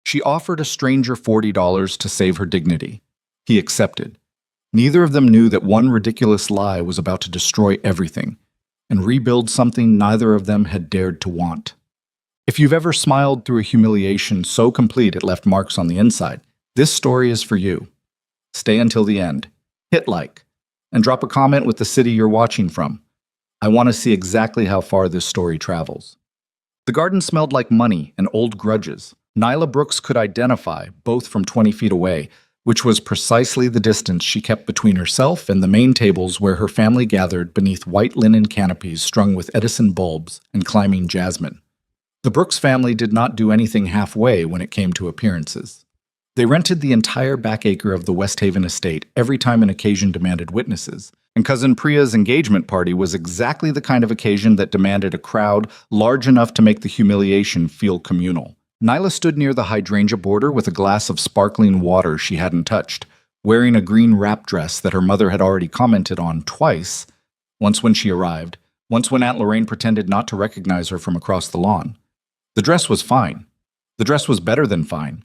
She offered a stranger $40 to save her dignity. He accepted. Neither of them knew that one ridiculous lie was about to destroy everything and rebuild something neither of them had dared to want. If you've ever smiled through a humiliation so complete it left marks on the inside, this story is for you. Stay until the end. Hit like, and drop a comment with the city you're watching from. I want to see exactly how far this story travels. The garden smelled like money and old grudges. Nyla Brooks could identify, both from 20 feet away, which was precisely the distance she kept between herself and the main tables where her family gathered beneath white linen canopies strung with Edison bulbs and climbing jasmine. The Brooks family did not do anything halfway when it came to appearances. They rented the entire back acre of the West Haven estate every time an occasion demanded witnesses, and Cousin Priya's engagement party was exactly the kind of occasion that demanded a crowd large enough to make the humiliation feel communal. Nyla stood near the hydrangea border with a glass of sparkling water she hadn't touched, wearing a green wrap dress that her mother had already commented on twice, once when she arrived, once when Aunt Lorraine pretended not to recognize her from across the lawn. The dress was fine. The dress was better than fine.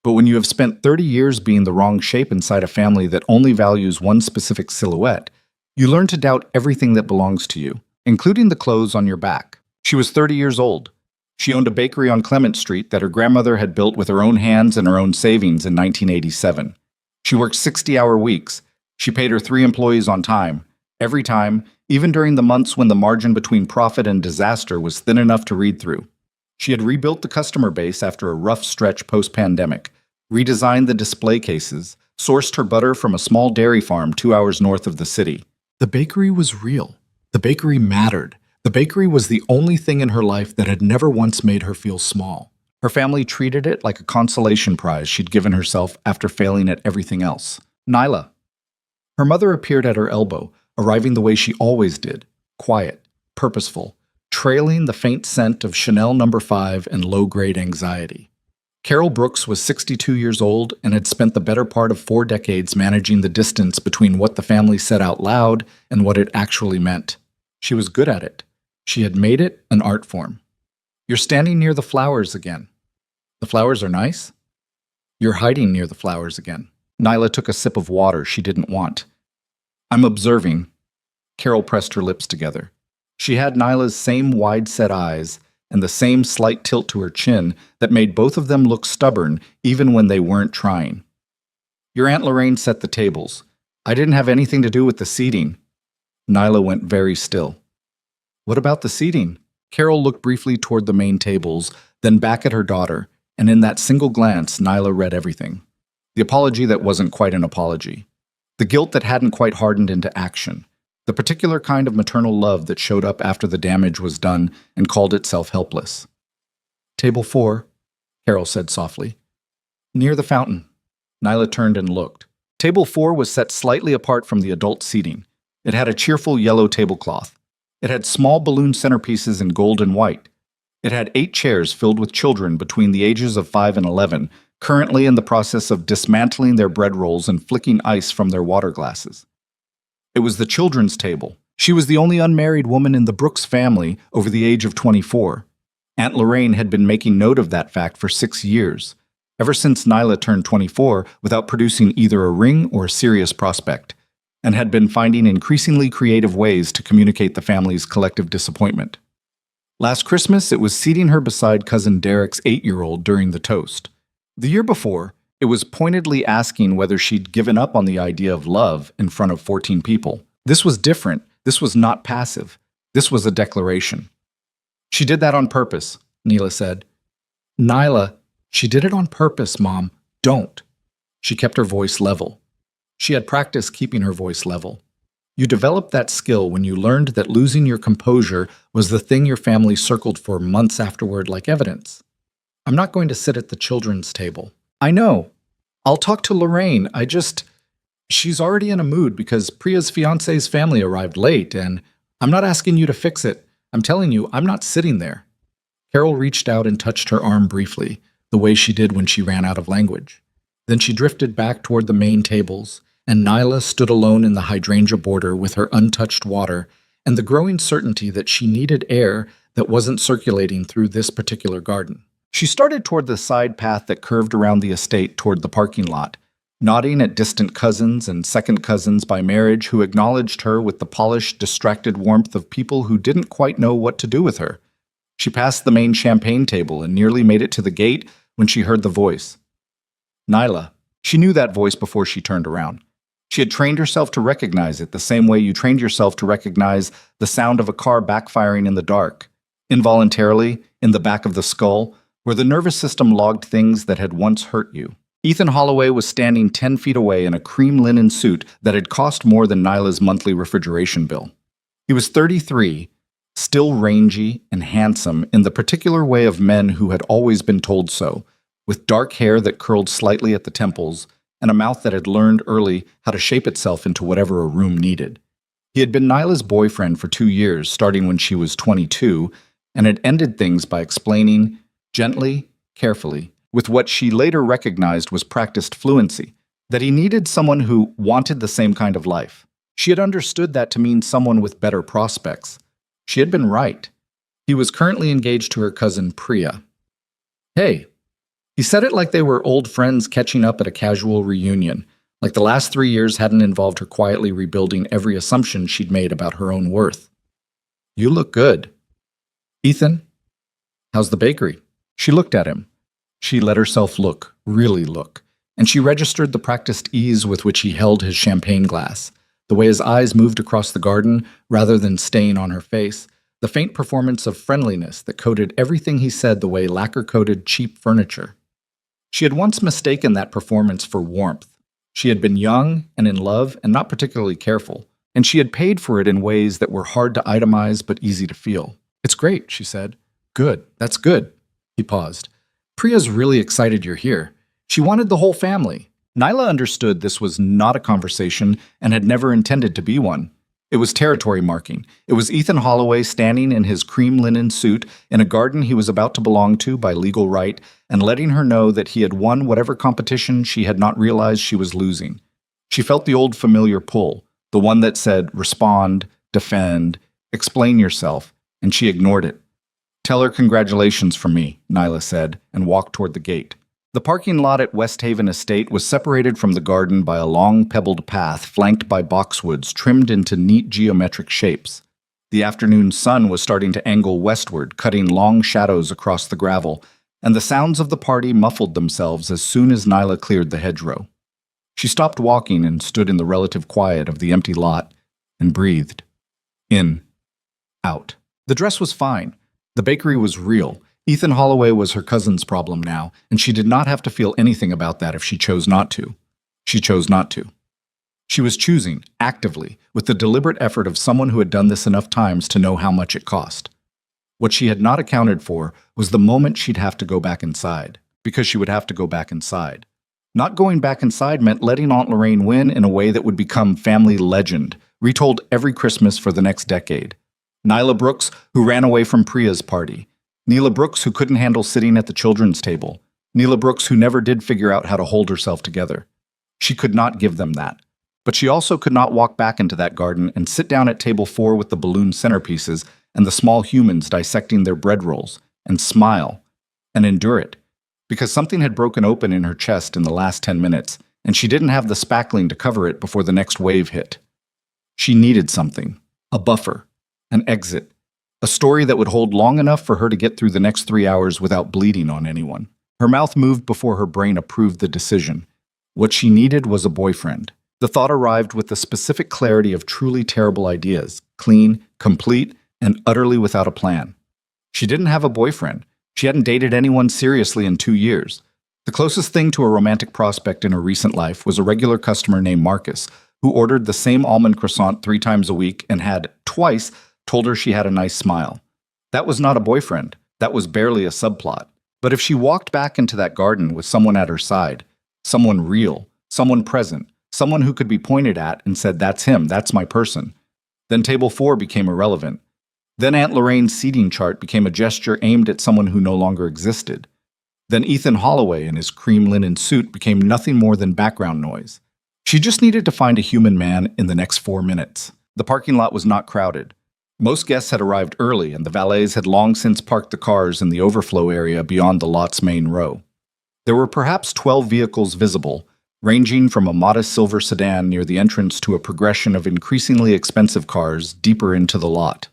But when you have spent 30 years being the wrong shape inside a family that only values one specific silhouette, you learn to doubt everything that belongs to you, including the clothes on your back. She was 30 years old. She owned a bakery on Clement Street that her grandmother had built with her own hands and her own savings in 1987. She worked 60-hour weeks. She paid her 3 employees on time, every time, even during the months when the margin between profit and disaster was thin enough to read through. She had rebuilt the customer base after a rough stretch post-pandemic, redesigned the display cases, sourced her butter from a small dairy farm 2 hours north of the city. The bakery was real. The bakery mattered. The bakery was the only thing in her life that had never once made her feel small. Her family treated it like a consolation prize she'd given herself after failing at everything else. Nyla. Her mother appeared at her elbow, arriving the way she always did, quiet, purposeful, trailing the faint scent of Chanel No. 5 and low-grade anxiety. Carol Brooks was 62 years old and had spent the better part of 4 decades managing the distance between what the family said out loud and what it actually meant. She was good at it. She had made it an art form. You're standing near the flowers again. The flowers are nice? You're hiding near the flowers again. Nyla took a sip of water she didn't want. I'm observing. Carol pressed her lips together. She had Nyla's same wide-set eyes and the same slight tilt to her chin that made both of them look stubborn even when they weren't trying. Your Aunt Lorraine set the tables. I didn't have anything to do with the seating. Nyla went very still. What about the seating? Carol looked briefly toward the main tables, then back at her daughter, and in that single glance, Nyla read everything. The apology that wasn't quite an apology. The guilt that hadn't quite hardened into action. The particular kind of maternal love that showed up after the damage was done and called itself helpless. Table 4, Carol said softly. Near the fountain. Nyla turned and looked. Table 4 was set slightly apart from the adult seating. It had a cheerful yellow tablecloth. It had small balloon centerpieces in gold and white. It had 8 chairs filled with children between the ages of 5 and 11, currently in the process of dismantling their bread rolls and flicking ice from their water glasses. It was the children's table. She was the only unmarried woman in the Brooks family over the age of 24. Aunt Lorraine had been making note of that fact for 6 years, ever since Nyla turned 24 without producing either a ring or a serious prospect, and had been finding increasingly creative ways to communicate the family's collective disappointment. Last Christmas, it was seating her beside Cousin Derek's 8-year-old during the toast. The year before, it was pointedly asking whether she'd given up on the idea of love in front of 14 people. This was different. This was not passive. This was a declaration. She did that on purpose, Neela said. Nyla, she did it on purpose, Mom. Don't. She kept her voice level. She had practiced keeping her voice level. You developed that skill when you learned that losing your composure was the thing your family circled for months afterward like evidence. I'm not going to sit at the children's table. I know. I'll talk to Lorraine. She's already in a mood because Priya's fiancé's family arrived late, and I'm not asking you to fix it. I'm telling you, I'm not sitting there. Carol reached out and touched her arm briefly, the way she did when she ran out of language. Then she drifted back toward the main tables, and Nyla stood alone in the hydrangea border with her untouched water and the growing certainty that she needed air that wasn't circulating through this particular garden. She started toward the side path that curved around the estate toward the parking lot, nodding at distant cousins and second cousins by marriage who acknowledged her with the polished, distracted warmth of people who didn't quite know what to do with her. She passed the main champagne table and nearly made it to the gate when she heard the voice. Nyla. She knew that voice before she turned around. She had trained herself to recognize it the same way you trained yourself to recognize the sound of a car backfiring in the dark, involuntarily, in the back of the skull, where the nervous system logged things that had once hurt you. Ethan Holloway was standing 10 feet away in a cream linen suit that had cost more than Nyla's monthly refrigeration bill. He was 33, still rangy and handsome in the particular way of men who had always been told so, with dark hair that curled slightly at the temples and a mouth that had learned early how to shape itself into whatever a room needed. He had been Nyla's boyfriend for 2 years, starting when she was 22, and had ended things by explaining, gently, carefully, with what she later recognized was practiced fluency, that he needed someone who wanted the same kind of life. She had understood that to mean someone with better prospects. She had been right. He was currently engaged to her cousin Priya. Hey. He said it like they were old friends catching up at a casual reunion, like the last 3 years hadn't involved her quietly rebuilding every assumption she'd made about her own worth. You look good. Ethan, how's the bakery? She looked at him. She let herself look, really look, and she registered the practiced ease with which he held his champagne glass, the way his eyes moved across the garden rather than staying on her face, the faint performance of friendliness that coated everything he said the way lacquer coated cheap furniture. She had once mistaken that performance for warmth. She had been young and in love and not particularly careful, and she had paid for it in ways that were hard to itemize but easy to feel. It's great, she said. Good, that's good. He paused. Priya's really excited you're here. She wanted the whole family. Nyla understood this was not a conversation and had never intended to be one. It was territory marking. It was Ethan Holloway standing in his cream linen suit in a garden he was about to belong to by legal right and letting her know that he had won whatever competition she had not realized she was losing. She felt the old familiar pull, the one that said, respond, defend, explain yourself, and she ignored it. Tell her congratulations from me, Nyla said, and walked toward the gate. The parking lot at West Haven Estate was separated from the garden by a long pebbled path flanked by boxwoods trimmed into neat geometric shapes. The afternoon sun was starting to angle westward, cutting long shadows across the gravel, and the sounds of the party muffled themselves as soon as Nyla cleared the hedgerow. She stopped walking and stood in the relative quiet of the empty lot and breathed. In. Out. The dress was fine. The bakery was real. Ethan Holloway was her cousin's problem now, and she did not have to feel anything about that if she chose not to. She chose not to. She was choosing, actively, with the deliberate effort of someone who had done this enough times to know how much it cost. What she had not accounted for was the moment she'd have to go back inside, because she would have to go back inside. Not going back inside meant letting Aunt Lorraine win in a way that would become family legend, retold every Christmas for the next decade. Nyla Brooks, who ran away from Priya's party. Neela Brooks, who couldn't handle sitting at the children's table. Neela Brooks, who never did figure out how to hold herself together. She could not give them that. But she also could not walk back into that garden and sit down at table 4 with the balloon centerpieces and the small humans dissecting their bread rolls, and smile, and endure it, because something had broken open in her chest in the last 10 minutes, and she didn't have the spackling to cover it before the next wave hit. She needed something, a buffer, an exit, a story that would hold long enough for her to get through the next 3 hours without bleeding on anyone. Her mouth moved before her brain approved the decision. What she needed was a boyfriend. The thought arrived with the specific clarity of truly terrible ideas, clean, complete, and utterly without a plan. She didn't have a boyfriend. She hadn't dated anyone seriously in 2 years. The closest thing to a romantic prospect in her recent life was a regular customer named Marcus, who ordered the same almond croissant 3 times a week and had, twice, told her she had a nice smile. That was not a boyfriend. That was barely a subplot. But if she walked back into that garden with someone at her side, someone real, someone present, someone who could be pointed at and said, that's him, that's my person, then table 4 became irrelevant. Then Aunt Lorraine's seating chart became a gesture aimed at someone who no longer existed. Then Ethan Holloway in his cream linen suit became nothing more than background noise. She just needed to find a human man in the next 4 minutes. The parking lot was not crowded. Most guests had arrived early, and the valets had long since parked the cars in the overflow area beyond the lot's main row. There were perhaps 12 vehicles visible, ranging from a modest silver sedan near the entrance to a progression of increasingly expensive cars deeper into the lot.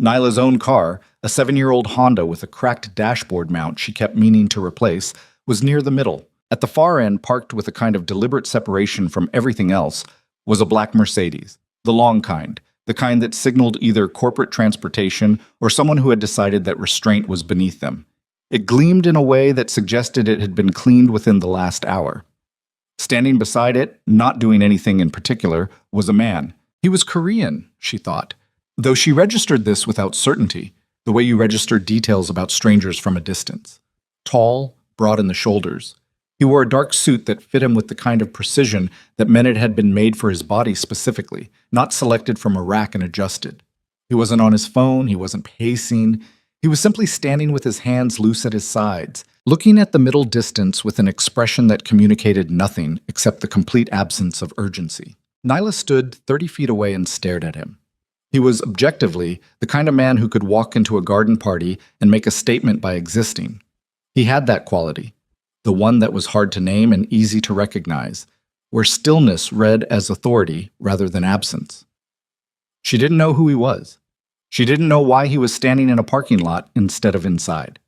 Nyla's own car, a 7-year-old Honda with a cracked dashboard mount she kept meaning to replace, was near the middle. At the far end, parked with a kind of deliberate separation from everything else, was a black Mercedes, the long kind, the kind that signaled either corporate transportation or someone who had decided that restraint was beneath them. It gleamed in a way that suggested it had been cleaned within the last hour. Standing beside it, not doing anything in particular, was a man. He was Korean, she thought, though she registered this without certainty, the way you register details about strangers from a distance. Tall, broad in the shoulders. He wore a dark suit that fit him with the kind of precision that meant it had been made for his body specifically, not selected from a rack and adjusted. He wasn't on his phone, he wasn't pacing. He was simply standing with his hands loose at his sides, looking at the middle distance with an expression that communicated nothing except the complete absence of urgency. Nyla stood 30 feet away and stared at him. He was, objectively, the kind of man who could walk into a garden party and make a statement by existing. He had that quality, the one that was hard to name and easy to recognize, where stillness read as authority rather than absence. She didn't know who he was. She didn't know why he was standing in a parking lot instead of inside.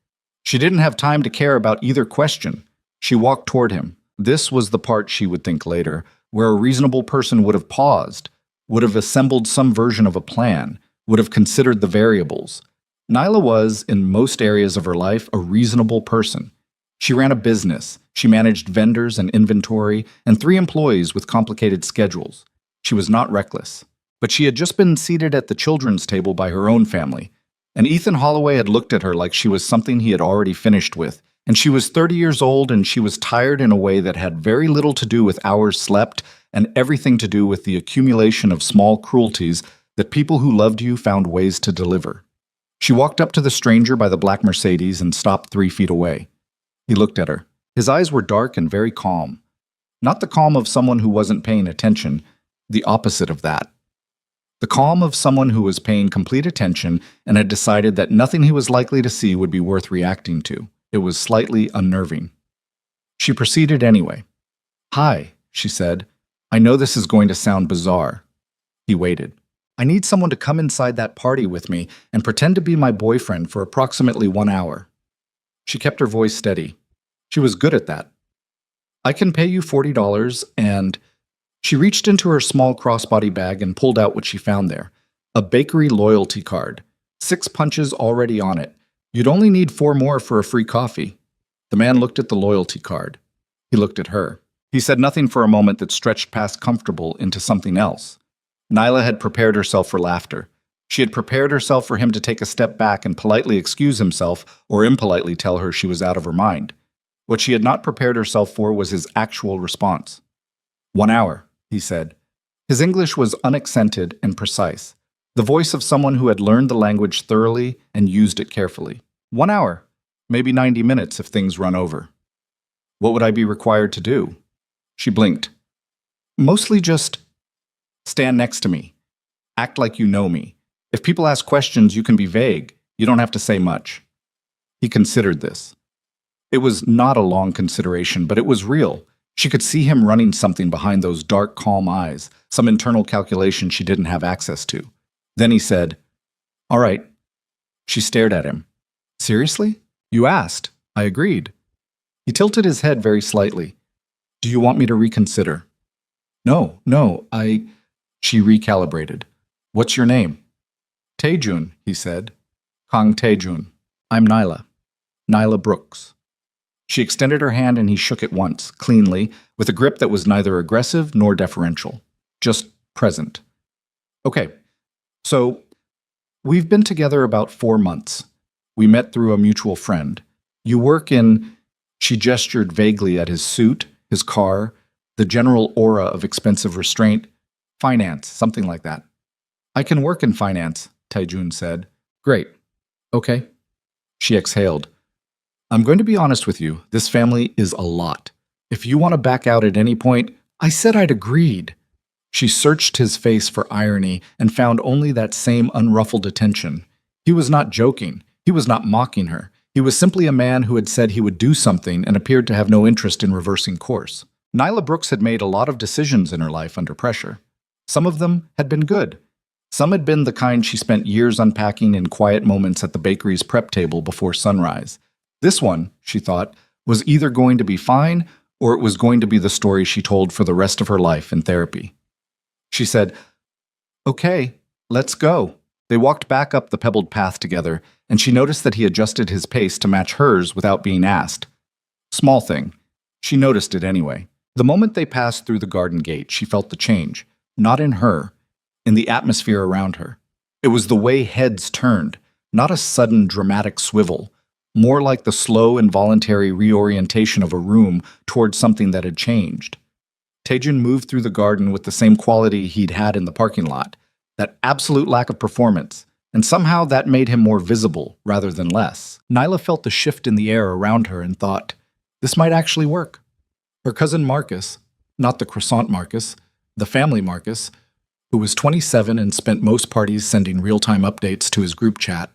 She didn't have time to care about either question. She walked toward him. This was the part, she would think later, where a reasonable person would have paused, would have assembled some version of a plan, would have considered the variables. Nyla was, in most areas of her life, a reasonable person. She ran a business. She managed vendors and inventory and 3 employees with complicated schedules. She was not reckless. But she had just been seated at the children's table by her own family, and Ethan Holloway had looked at her like she was something he had already finished with, and she was 30 years old and she was tired in a way that had very little to do with hours slept and everything to do with the accumulation of small cruelties that people who loved you found ways to deliver. She walked up to the stranger by the black Mercedes and stopped 3 feet away. He looked at her. His eyes were dark and very calm. Not the calm of someone who wasn't paying attention, the opposite of that. The calm of someone who was paying complete attention and had decided that nothing he was likely to see would be worth reacting to. It was slightly unnerving. She proceeded anyway. "Hi," she said. "I know this is going to sound bizarre." He waited. "I need someone to come inside that party with me and pretend to be my boyfriend for approximately 1 hour. She kept her voice steady. She was good at that. "I can pay you $40 and—" She reached into her small crossbody bag and pulled out what she found there. A bakery loyalty card. 6 punches already on it. You'd only need 4 more for a free coffee. The man looked at the loyalty card. He looked at her. He said nothing for a moment that stretched past comfortable into something else. Nyla had prepared herself for laughter. She had prepared herself for him to take a step back and politely excuse himself or impolitely tell her she was out of her mind. What she had not prepared herself for was his actual response. 1 hour, he said. His English was unaccented and precise, the voice of someone who had learned the language thoroughly and used it carefully. 1 hour, maybe 90 minutes if things run over. What would I be required to do? She blinked. Mostly just stand next to me. Act like you know me. If people ask questions, you can be vague. You don't have to say much. He considered this. It was not a long consideration, but it was real. She could see him running something behind those dark, calm eyes, some internal calculation she didn't have access to. Then he said, "All right." She stared at him. "Seriously? You asked." I agreed. He tilted his head very slightly. "Do you want me to reconsider?" No, She recalibrated. "What's your name?" "Taejun," he said. "Kang Taejun. I'm Nyla. Nyla Brooks." She extended her hand and he shook it once, cleanly, with a grip that was neither aggressive nor deferential. Just present. "Okay, so we've been together about 4 months. We met through a mutual friend. You work in—" She gestured vaguely at his suit, his car, the general aura of expensive restraint. "Finance, something like that." "I can work in finance," Taejun said. "Great. Okay." She exhaled. "I'm going to be honest with you. This family is a lot. If you want to back out at any point—" "I said I'd agreed." She searched his face for irony and found only that same unruffled attention. He was not joking. He was not mocking her. He was simply a man who had said he would do something and appeared to have no interest in reversing course. Nyla Brooks had made a lot of decisions in her life under pressure. Some of them had been good. Some had been the kind she spent years unpacking in quiet moments at the bakery's prep table before sunrise. This one, she thought, was either going to be fine or it was going to be the story she told for the rest of her life in therapy. She said, "Okay, let's go." They walked back up the pebbled path together, and she noticed that he adjusted his pace to match hers without being asked. Small thing. She noticed it anyway. The moment they passed through the garden gate, she felt the change. Not in her, in the atmosphere around her. It was the way heads turned, not a sudden dramatic swivel, more like the slow involuntary reorientation of a room towards something that had changed. Taejun moved through the garden with the same quality he'd had in the parking lot, that absolute lack of performance, and somehow that made him more visible rather than less. Nyla felt the shift in the air around her and thought, this might actually work. Her cousin Marcus, not the croissant Marcus, the family Marcus, who was 27 and spent most parties sending real-time updates to his group chat,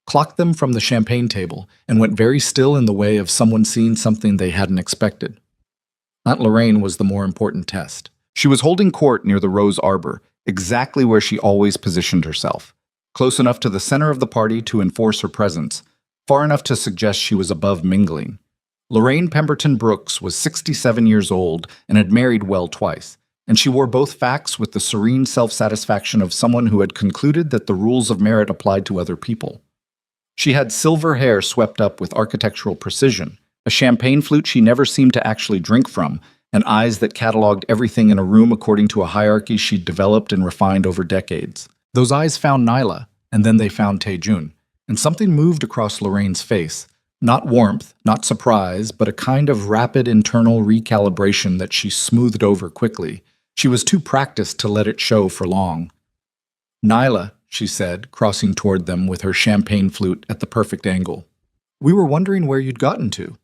clocked them from the champagne table and went very still in the way of someone seeing something they hadn't expected. Aunt Lorraine was the more important test. She was holding court near the rose arbor, exactly where she always positioned herself, close enough to the center of the party to enforce her presence, far enough to suggest she was above mingling. Lorraine Pemberton Brooks was 67 years old and had married well twice, and she wore both facts with the serene self-satisfaction of someone who had concluded that the rules of merit applied to other people. She had silver hair swept up with architectural precision, a champagne flute she never seemed to actually drink from, and eyes that cataloged everything in a room according to a hierarchy she'd developed and refined over decades. Those eyes found Nyla, and then they found Taejun, and something moved across Lorraine's face. Not warmth, not surprise, but a kind of rapid internal recalibration that she smoothed over quickly. She was too practiced to let it show for long. "Nyla," she said, crossing toward them with her champagne flute at the perfect angle. "We were wondering where you'd gotten to."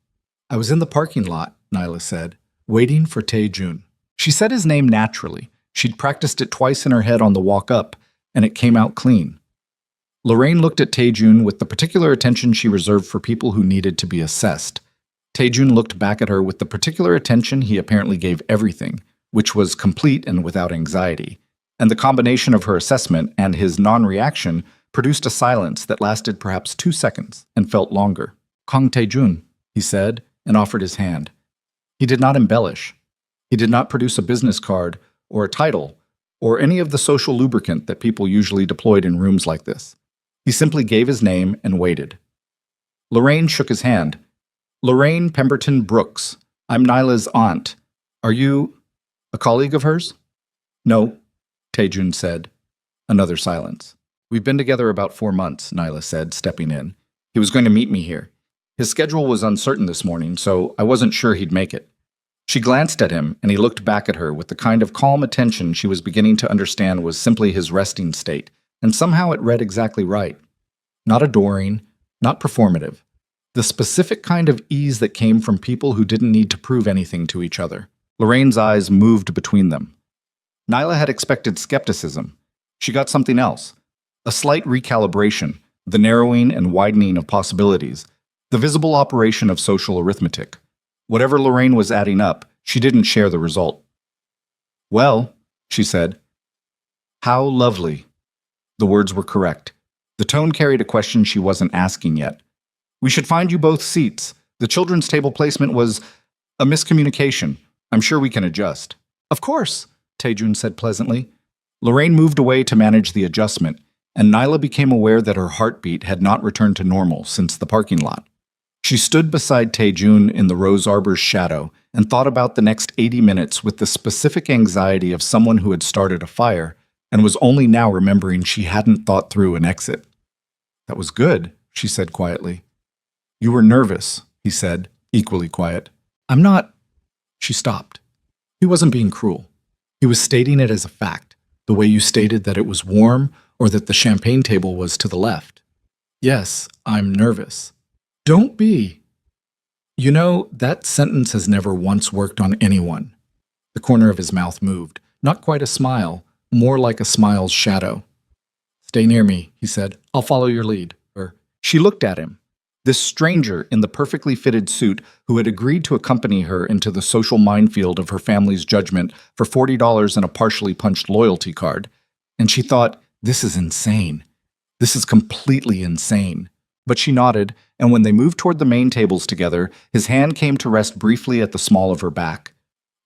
"I was in the parking lot," Nyla said, "waiting for Taejun." She said his name naturally. She'd practiced it twice in her head on the walk up, and it came out clean. Lorraine looked at Taejun with the particular attention she reserved for people who needed to be assessed. Taejun looked back at her with the particular attention he apparently gave everything, which was complete and without anxiety. And the combination of her assessment and his non-reaction produced a silence that lasted perhaps 2 seconds and felt longer. "Kong Taejun," he said, and offered his hand. He did not embellish. He did not produce a business card or a title or any of the social lubricant that people usually deployed in rooms like this. He simply gave his name and waited. Lorraine shook his hand. "Lorraine Pemberton Brooks. I'm Nyla's aunt. Are you a colleague of hers?" "No," Taejun said. Another silence. "We've been together about 4 months, Nyla said, stepping in. He was going to meet me here. His schedule was uncertain this morning, so I wasn't sure he'd make it." She glanced at him, and he looked back at her with the kind of calm attention she was beginning to understand was simply his resting state, and somehow it read exactly right. Not adoring, not performative. The specific kind of ease that came from people who didn't need to prove anything to each other. Lorraine's eyes moved between them. Nyla had expected skepticism. She got something else. A slight recalibration, the narrowing and widening of possibilities, the visible operation of social arithmetic. Whatever Lorraine was adding up, she didn't share the result. "Well," she said. "How lovely." The words were correct. The tone carried a question she wasn't asking yet. "We should find you both seats. The children's table placement was a miscommunication. I'm sure we can adjust." "Of course," Taejun said pleasantly. Lorraine moved away to manage the adjustment, and Nyla became aware that her heartbeat had not returned to normal since the parking lot. She stood beside Taejun in the rose arbor's shadow and thought about the next 80 minutes with the specific anxiety of someone who had started a fire and was only now remembering she hadn't thought through an exit. "That was good," she said quietly. "You were nervous," he said, equally quiet. "I'm not—" She stopped. He wasn't being cruel. He was stating it as a fact, the way you stated that it was warm or that the champagne table was to the left. "Yes, I'm nervous." "Don't be." "You know, that sentence has never once worked on anyone." The corner of his mouth moved. Not quite a smile, more like a smile's shadow. "Stay near me," he said. "I'll follow your lead." She looked at him. This stranger in the perfectly fitted suit who had agreed to accompany her into the social minefield of her family's judgment for $40 and a partially punched loyalty card. And she thought, this is insane. This is completely insane. But she nodded, and when they moved toward the main tables together, his hand came to rest briefly at the small of her back.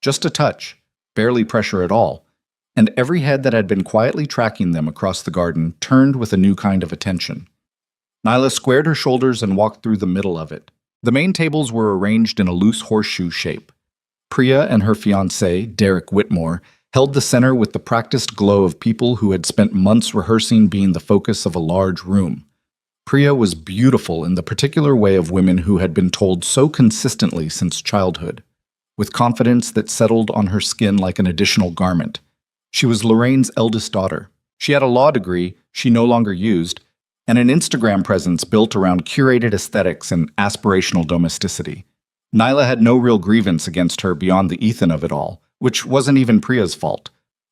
Just a touch, barely pressure at all, and every head that had been quietly tracking them across the garden turned with a new kind of attention. Nyla squared her shoulders and walked through the middle of it. The main tables were arranged in a loose horseshoe shape. Priya and her fiancé, Derek Whitmore, held the center with the practiced glow of people who had spent months rehearsing being the focus of a large room. Priya was beautiful in the particular way of women who had been told so consistently since childhood, with confidence that settled on her skin like an additional garment. She was Lorraine's eldest daughter. She had a law degree she no longer used, and an Instagram presence built around curated aesthetics and aspirational domesticity. Nyla had no real grievance against her beyond the Ethan of it all, which wasn't even Priya's fault.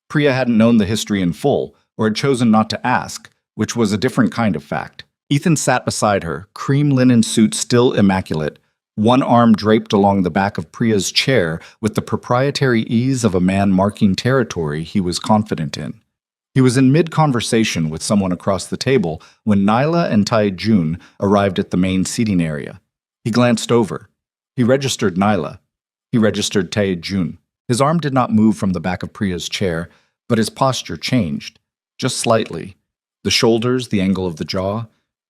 Priya hadn't known the history in full, or had chosen not to ask, which was a different kind of fact. Ethan sat beside her, cream linen suit still immaculate, one arm draped along the back of Priya's chair with the proprietary ease of a man marking territory he was confident in. He was in mid-conversation with someone across the table when Nyla and Tae-jun arrived at the main seating area. He glanced over. He registered Nyla. He registered Tae-jun. His arm did not move from the back of Priya's chair, but his posture changed, just slightly. The shoulders, the angle of the jaw,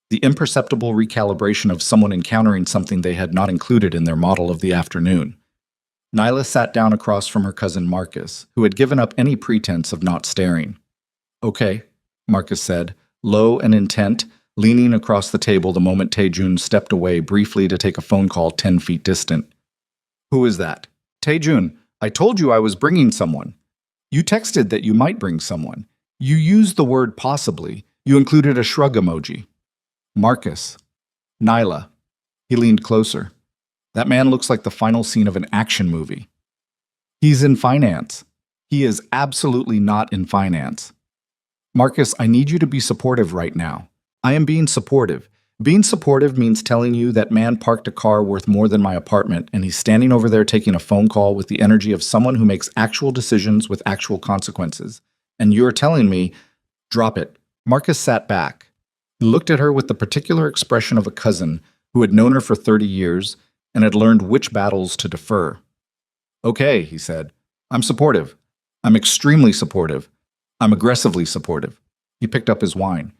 the imperceptible recalibration of someone encountering something they had not included in their model of the afternoon. Nyla sat down across from her cousin Marcus, who had given up any pretense of not staring. "Okay," Marcus said, low and intent, leaning across the table the moment Tae-jun stepped away briefly to take a phone call 10 feet distant. "Who is that?" "Tae-jun, I told you I was bringing someone. You texted that you might bring someone. You used the word possibly. You included a shrug emoji." "Marcus." "Nyla." He leaned closer. "That man looks like the final scene of an action movie." "He's in finance." "He is absolutely not in finance." "Marcus, I need you to be supportive right now." "I am being supportive. Being supportive means telling you that man parked a car worth more than my apartment, and he's standing over there taking a phone call with the energy of someone who makes actual decisions with actual consequences. And you're telling me, drop it." Marcus sat back. He looked at her with the particular expression of a cousin who had known her for 30 years and had learned which battles to defer. "Okay," he said. "I'm supportive. I'm extremely supportive. I'm aggressively supportive." He picked up his wine.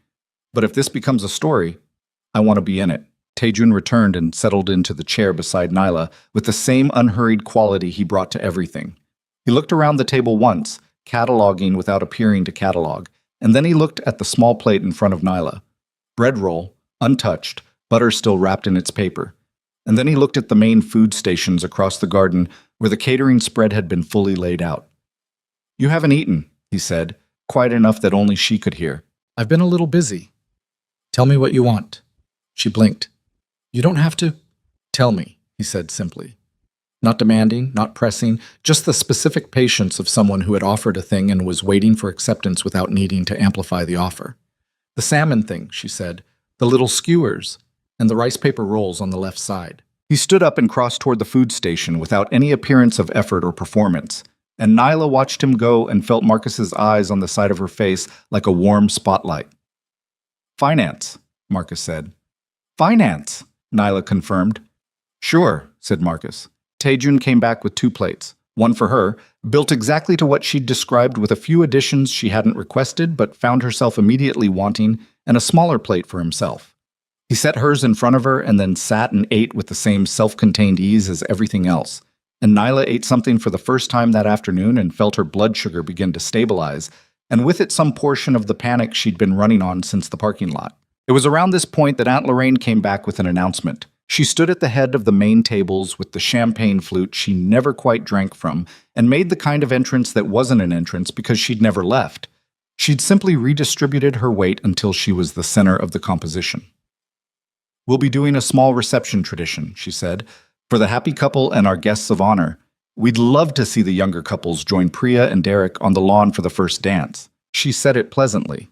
"But if this becomes a story, I want to be in it." Tae-jun returned and settled into the chair beside Nyla with the same unhurried quality he brought to everything. He looked around the table once, cataloging without appearing to catalog, and then he looked at the small plate in front of Nyla. Bread roll, untouched, butter still wrapped in its paper. And then he looked at the main food stations across the garden where the catering spread had been fully laid out. "You haven't eaten," he said, quiet enough that only she could hear. "I've been a little busy." "Tell me what you want." She blinked. "You don't have to." "Tell me," he said simply. Not demanding, not pressing, just the specific patience of someone who had offered a thing and was waiting for acceptance without needing to amplify the offer. "The salmon thing," she said, "the little skewers, and the rice paper rolls on the left side." He stood up and crossed toward the food station without any appearance of effort or performance, and Nyla watched him go and felt Marcus's eyes on the side of her face like a warm spotlight. "Finance," Marcus said. "Finance," Nyla confirmed. "Sure," said Marcus. Tae-jun came back with 2 plates, one for her, built exactly to what she'd described with a few additions she hadn't requested but found herself immediately wanting, and a smaller plate for himself. He set hers in front of her and then sat and ate with the same self-contained ease as everything else. And Nyla ate something for the first time that afternoon and felt her blood sugar begin to stabilize, and with it some portion of the panic she'd been running on since the parking lot. It was around this point that Aunt Lorraine came back with an announcement. She stood at the head of the main tables with the champagne flute she never quite drank from and made the kind of entrance that wasn't an entrance because she'd never left. She'd simply redistributed her weight until she was the center of the composition. "We'll be doing a small reception tradition," she said, "for the happy couple and our guests of honor. We'd love to see the younger couples join Priya and Derek on the lawn for the first dance. She said it pleasantly.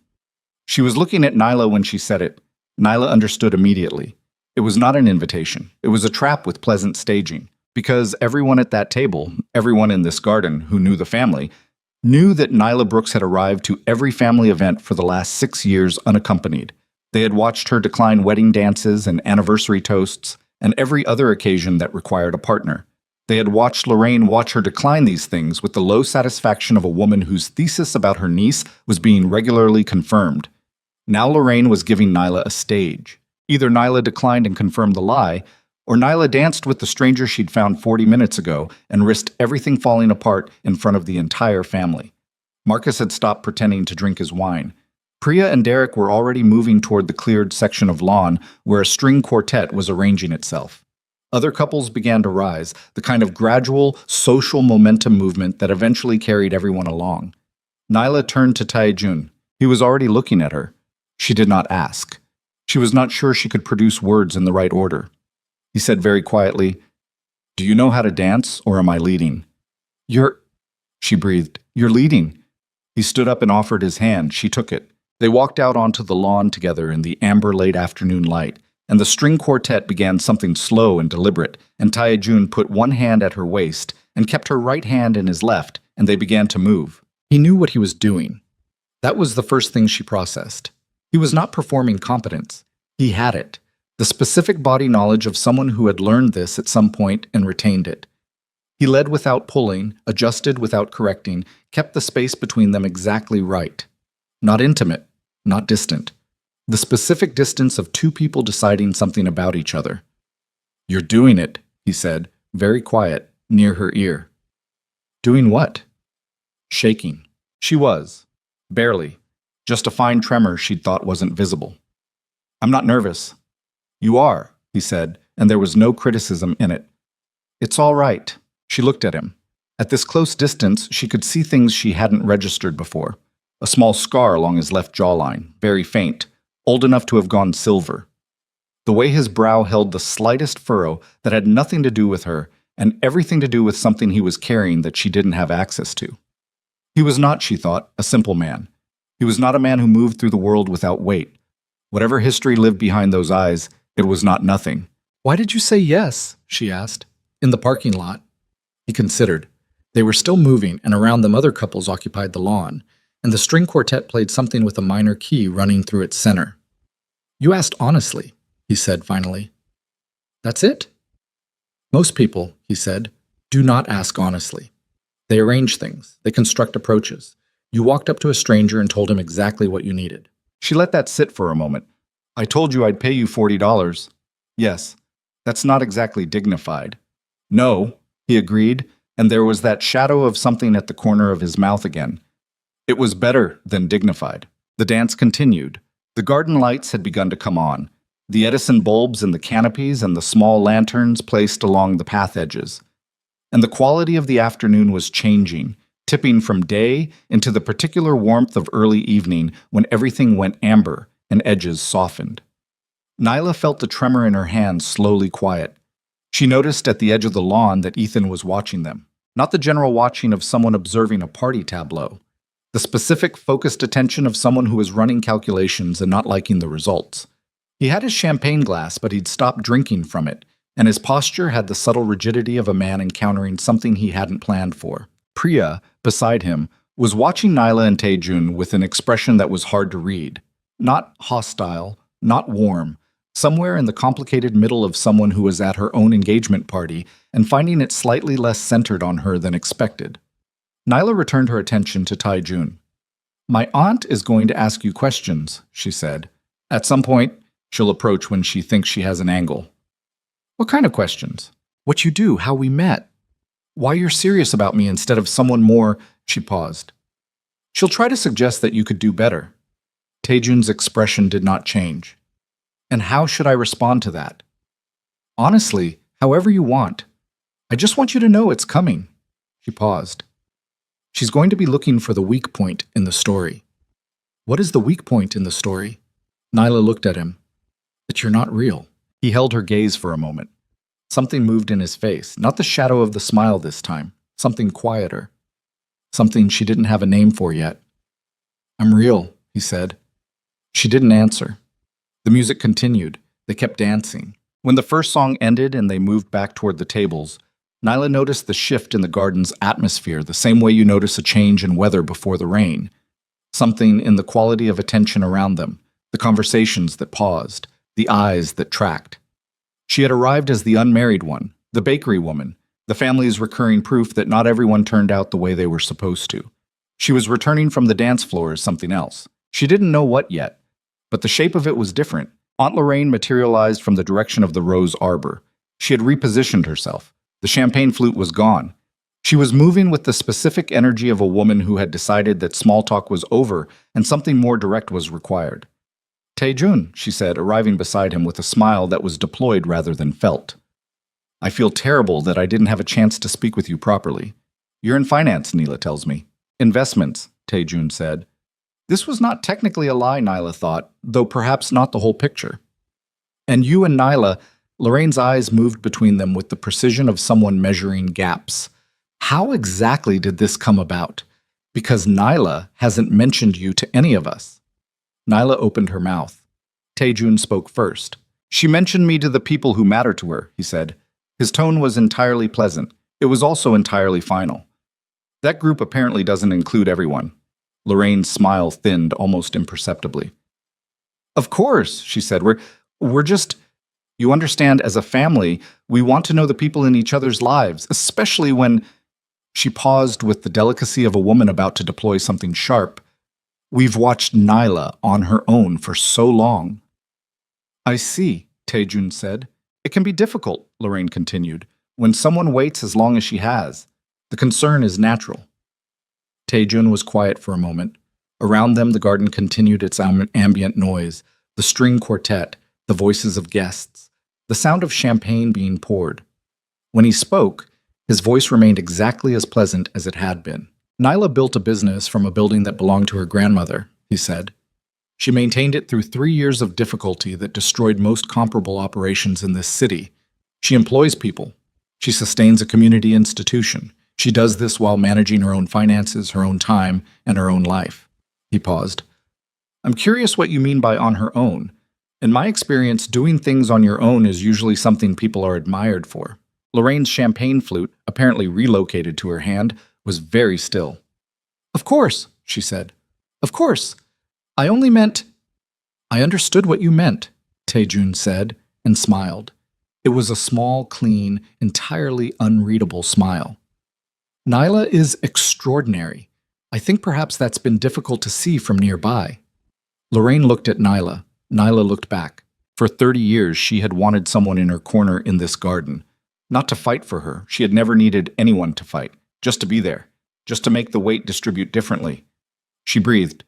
She was looking at Nyla when she said it. Nyla understood immediately. It was not an invitation. It was a trap with pleasant staging. Because everyone at that table, everyone in this garden who knew the family, knew that Nyla Brooks had arrived to every family event for the last 6 years unaccompanied. They had watched her decline wedding dances and anniversary toasts and every other occasion that required a partner. They had watched Lorraine watch her decline these things with the low satisfaction of a woman whose thesis about her niece was being regularly confirmed. Now Lorraine was giving Nyla a stage. Either Nyla declined and confirmed the lie, or Nyla danced with the stranger she'd found 40 minutes ago and risked everything falling apart in front of the entire family. Marcus had stopped pretending to drink his wine. Priya and Derek were already moving toward the cleared section of lawn where a string quartet was arranging itself. Other couples began to rise, the kind of gradual, social momentum movement that eventually carried everyone along. Nyla turned to Taejun. He was already looking at her. She did not ask. She was not sure she could produce words in the right order. He said very quietly, "Do you know how to dance, or am I leading?" She breathed. "You're leading." He stood up and offered his hand. She took it. They walked out onto the lawn together in the amber late afternoon light, and the string quartet began something slow and deliberate, and Taejun put one hand at her waist and kept her right hand in his left, and they began to move. He knew what he was doing. That was the first thing she processed. He was not performing competence. He had it. The specific body knowledge of someone who had learned this at some point and retained it. He led without pulling, adjusted without correcting, kept the space between them exactly right. Not intimate, not distant. The specific distance of two people deciding something about each other. "You're doing it," he said, very quiet, near her ear. "Doing what?" Shaking. She was. Barely. Just a fine tremor she'd thought wasn't visible. "I'm not nervous." "You are," he said, and there was no criticism in it. "It's all right." She looked at him. At this close distance, she could see things she hadn't registered before. A small scar along his left jawline, very faint, old enough to have gone silver. The way his brow held the slightest furrow that had nothing to do with her and everything to do with something he was carrying that she didn't have access to. He was not, she thought, a simple man. He was not a man who moved through the world without weight. Whatever history lived behind those eyes, it was not nothing. "Why did you say yes?" she asked. "In the parking lot." He considered. They were still moving, and around them other couples occupied the lawn, and the string quartet played something with a minor key running through its center. "You asked honestly," he said finally. "That's it?" "Most people," he said, "do not ask honestly. They arrange things. They construct approaches. You walked up to a stranger and told him exactly what you needed." She let that sit for a moment. "I told you I'd pay you $40. "Yes, that's not exactly dignified." "No," he agreed, and there was that shadow of something at the corner of his mouth again. It was better than dignified. The dance continued. The garden lights had begun to come on. The Edison bulbs in the canopies and the small lanterns placed along the path edges. And the quality of the afternoon was changing, tipping from day into the particular warmth of early evening when everything went amber and edges softened. Nyla felt the tremor in her hands slowly quiet. She noticed at the edge of the lawn that Ethan was watching them. Not the general watching of someone observing a party tableau. The specific, focused attention of someone who was running calculations and not liking the results. He had his champagne glass, but he'd stopped drinking from it, and his posture had the subtle rigidity of a man encountering something he hadn't planned for. Priya, beside him, was watching Nyla and Taejun with an expression that was hard to read. Not hostile, not warm, somewhere in the complicated middle of someone who was at her own engagement party and finding it slightly less centered on her than expected. Nyla returned her attention to Taejun. "My aunt is going to ask you questions," she said. "At some point, she'll approach when she thinks she has an angle." "What kind of questions?" "What you do, how we met. Why you're serious about me instead of someone more," she paused. "She'll try to suggest that you could do better." Taejun's expression did not change. "And how should I respond to that?" "Honestly, however you want. I just want you to know it's coming." She paused. "She's going to be looking for the weak point in the story." "What is the weak point in the story?" Nyla looked at him. "That you're not real." He held her gaze for a moment. Something moved in his face, not the shadow of the smile this time. something quieter, something she didn't have a name for yet. "I'm real," he said. She didn't answer. The music continued. They kept dancing. When the first song ended and they moved back toward the tables, Nyla noticed the shift in the garden's atmosphere the same way you notice a change in weather before the rain. Something in the quality of attention around them, the conversations that paused, the eyes that tracked. She had arrived as the unmarried one, the bakery woman, the family's recurring proof that not everyone turned out the way they were supposed to. She was returning from the dance floor as something else. She didn't know what yet, but the shape of it was different. Aunt Lorraine materialized from the direction of the rose arbor. She had repositioned herself. The champagne flute was gone. She was moving with the specific energy of a woman who had decided that small talk was over and something more direct was required. "Taejun," she said, arriving beside him with a smile that was deployed rather than felt. "I feel terrible that I didn't have a chance to speak with you properly. You're in finance, Neela tells me." "Investments," Taejun said. This was not technically a lie, Nyla thought, though perhaps not the whole picture. "And you and Nyla," Lorraine's eyes moved between them with the precision of someone measuring gaps. "How exactly did this come about? Because Nyla hasn't mentioned you to any of us." Nyla opened her mouth. Taejun spoke first. "She mentioned me to the people who matter to her," he said. His tone was entirely pleasant. It was also entirely final. "That group apparently doesn't include everyone." Lorraine's smile thinned almost imperceptibly. "Of course," she said. We're just, you understand, as a family, we want to know the people in each other's lives, especially when—" She paused with the delicacy of a woman about to deploy something sharp. "We've watched Nyla on her own for so long." "I see," Taejun said. "It can be difficult," Lorraine continued, "when someone waits as long as she has. The concern is natural." Taejun was quiet for a moment. Around them, the garden continued its ambient noise, the string quartet, the voices of guests, the sound of champagne being poured. When he spoke, his voice remained exactly as pleasant as it had been. "Nyla built a business from a building that belonged to her grandmother," he said. "She maintained it through 3 years of difficulty that destroyed most comparable operations in this city. She employs people. She sustains a community institution. She does this while managing her own finances, her own time, and her own life." He paused. "I'm curious what you mean by on her own. In my experience, doing things on your own is usually something people are admired for." Lorraine's champagne flute, apparently relocated to her hand, was very still. "Of course," she said. "Of course. I only meant—" "I understood what you meant," Taejun said, and smiled. It was a small, clean, entirely unreadable smile. "Nyla is extraordinary. I think perhaps that's been difficult to see from nearby." Lorraine looked at Nyla. Nyla looked back. For 30 years, she had wanted someone in her corner in this garden. Not to fight for her. She had never needed anyone to fight. Just to be there. Just to make the weight distribute differently. She breathed.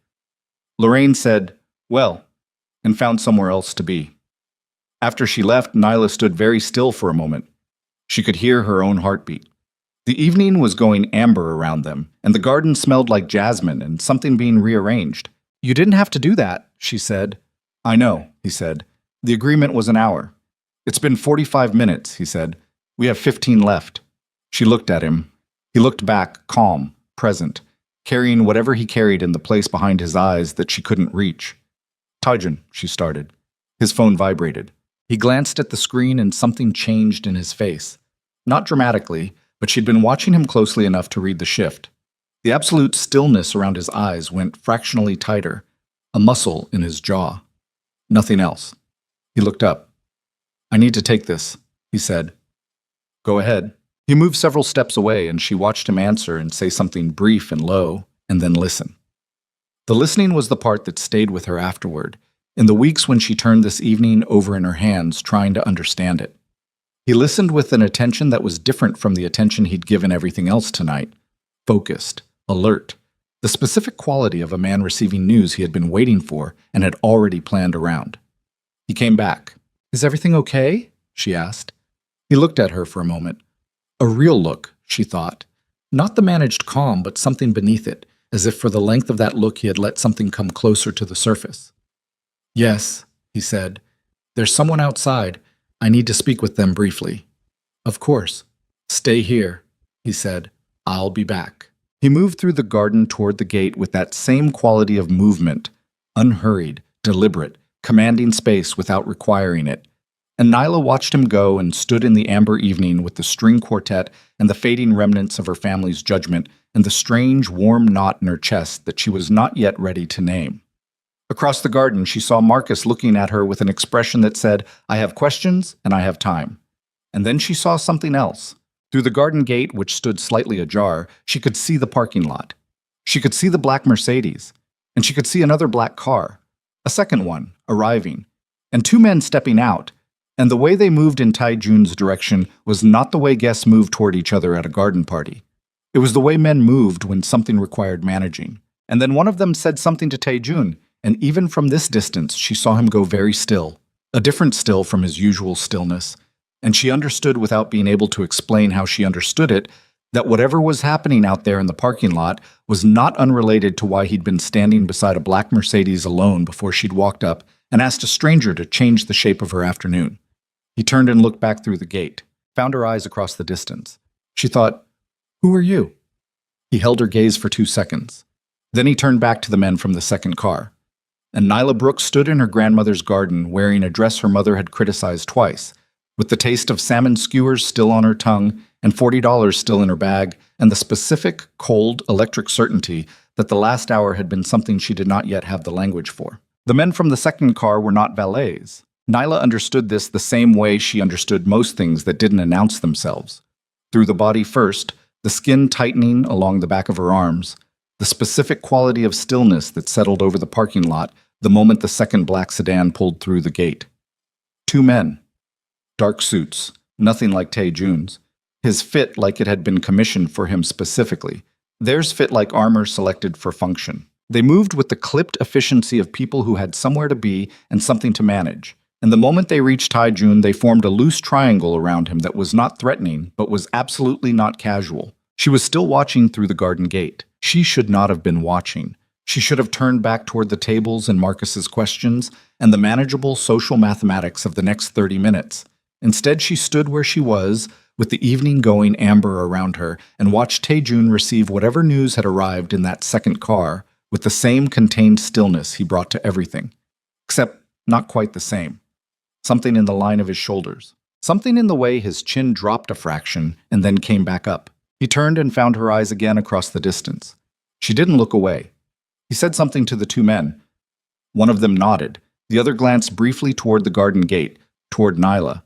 Lorraine said, "Well," and found somewhere else to be. After she left, Nyla stood very still for a moment. She could hear her own heartbeat. The evening was going amber around them, and the garden smelled like jasmine and something being rearranged. "You didn't have to do that," she said. "I know," he said. "The agreement was an hour." "It's been 45 minutes," he said. "We have 15 left." She looked at him. He looked back, calm, present, carrying whatever he carried in the place behind his eyes that she couldn't reach. "Taijun," she started. His phone vibrated. He glanced at the screen and something changed in his face. Not dramatically, but she'd been watching him closely enough to read the shift. The absolute stillness around his eyes went fractionally tighter, a muscle in his jaw. Nothing else. He looked up. "I need to take this," he said. "Go ahead." He moved several steps away, and she watched him answer and say something brief and low, and then listen. The listening was the part that stayed with her afterward, in the weeks when she turned this evening over in her hands, trying to understand it. He listened with an attention that was different from the attention he'd given everything else tonight. Focused, alert, the specific quality of a man receiving news he had been waiting for and had already planned around. He came back. "Is everything okay?" she asked. He looked at her for a moment. A real look, she thought. Not the managed calm, but something beneath it, as if for the length of that look he had let something come closer to the surface. "Yes," he said. "There's someone outside. I need to speak with them briefly." "Of course." "Stay here," he said. I'll be back. He moved through the garden toward the gate with that same quality of movement, unhurried, deliberate, commanding space without requiring it. And Nyla watched him go and stood in the amber evening with the string quartet and the fading remnants of her family's judgment and the strange, warm knot in her chest that she was not yet ready to name. Across the garden, she saw Marcus looking at her with an expression that said, "I have questions and I have time." And then she saw something else. Through the garden gate, which stood slightly ajar, she could see the parking lot. She could see the black Mercedes, and she could see another black car, a second one, arriving, and two men stepping out, and the way they moved in Tai Jun's direction was not the way guests moved toward each other at a garden party. It was the way men moved when something required managing. And then one of them said something to Tai Jun, and even from this distance she saw him go very still, a different still from his usual stillness, and she understood without being able to explain how she understood it, that whatever was happening out there in the parking lot was not unrelated to why he'd been standing beside a black Mercedes alone before she'd walked up and asked a stranger to change the shape of her afternoon. He turned and looked back through the gate, found her eyes across the distance. She thought, "Who are you?" He held her gaze for 2 seconds. Then he turned back to the men from the second car. And Nyla Brooks stood in her grandmother's garden wearing a dress her mother had criticized twice, with the taste of salmon skewers still on her tongue and $40 still in her bag, and the specific, cold, electric certainty that the last hour had been something she did not yet have the language for. The men from the second car were not valets. Nyla understood this the same way she understood most things that didn't announce themselves. Through the body first, the skin tightening along the back of her arms, the specific quality of stillness that settled over the parking lot the moment the second black sedan pulled through the gate. Two men. Dark suits, nothing like Tai Jun's. His fit like it had been commissioned for him specifically. Theirs fit like armor selected for function. They moved with the clipped efficiency of people who had somewhere to be and something to manage. And the moment they reached Tai Jun, they formed a loose triangle around him that was not threatening, but was absolutely not casual. She was still watching through the garden gate. She should not have been watching. She should have turned back toward the tables and Marcus's questions and the manageable social mathematics of the next 30 minutes. Instead, she stood where she was, with the evening going amber around her, and watched Tai Jun receive whatever news had arrived in that second car with the same contained stillness he brought to everything. Except not quite the same. Something in the line of his shoulders. Something in the way his chin dropped a fraction and then came back up. He turned and found her eyes again across the distance. She didn't look away. He said something to the two men. One of them nodded. The other glanced briefly toward the garden gate, toward Nyla,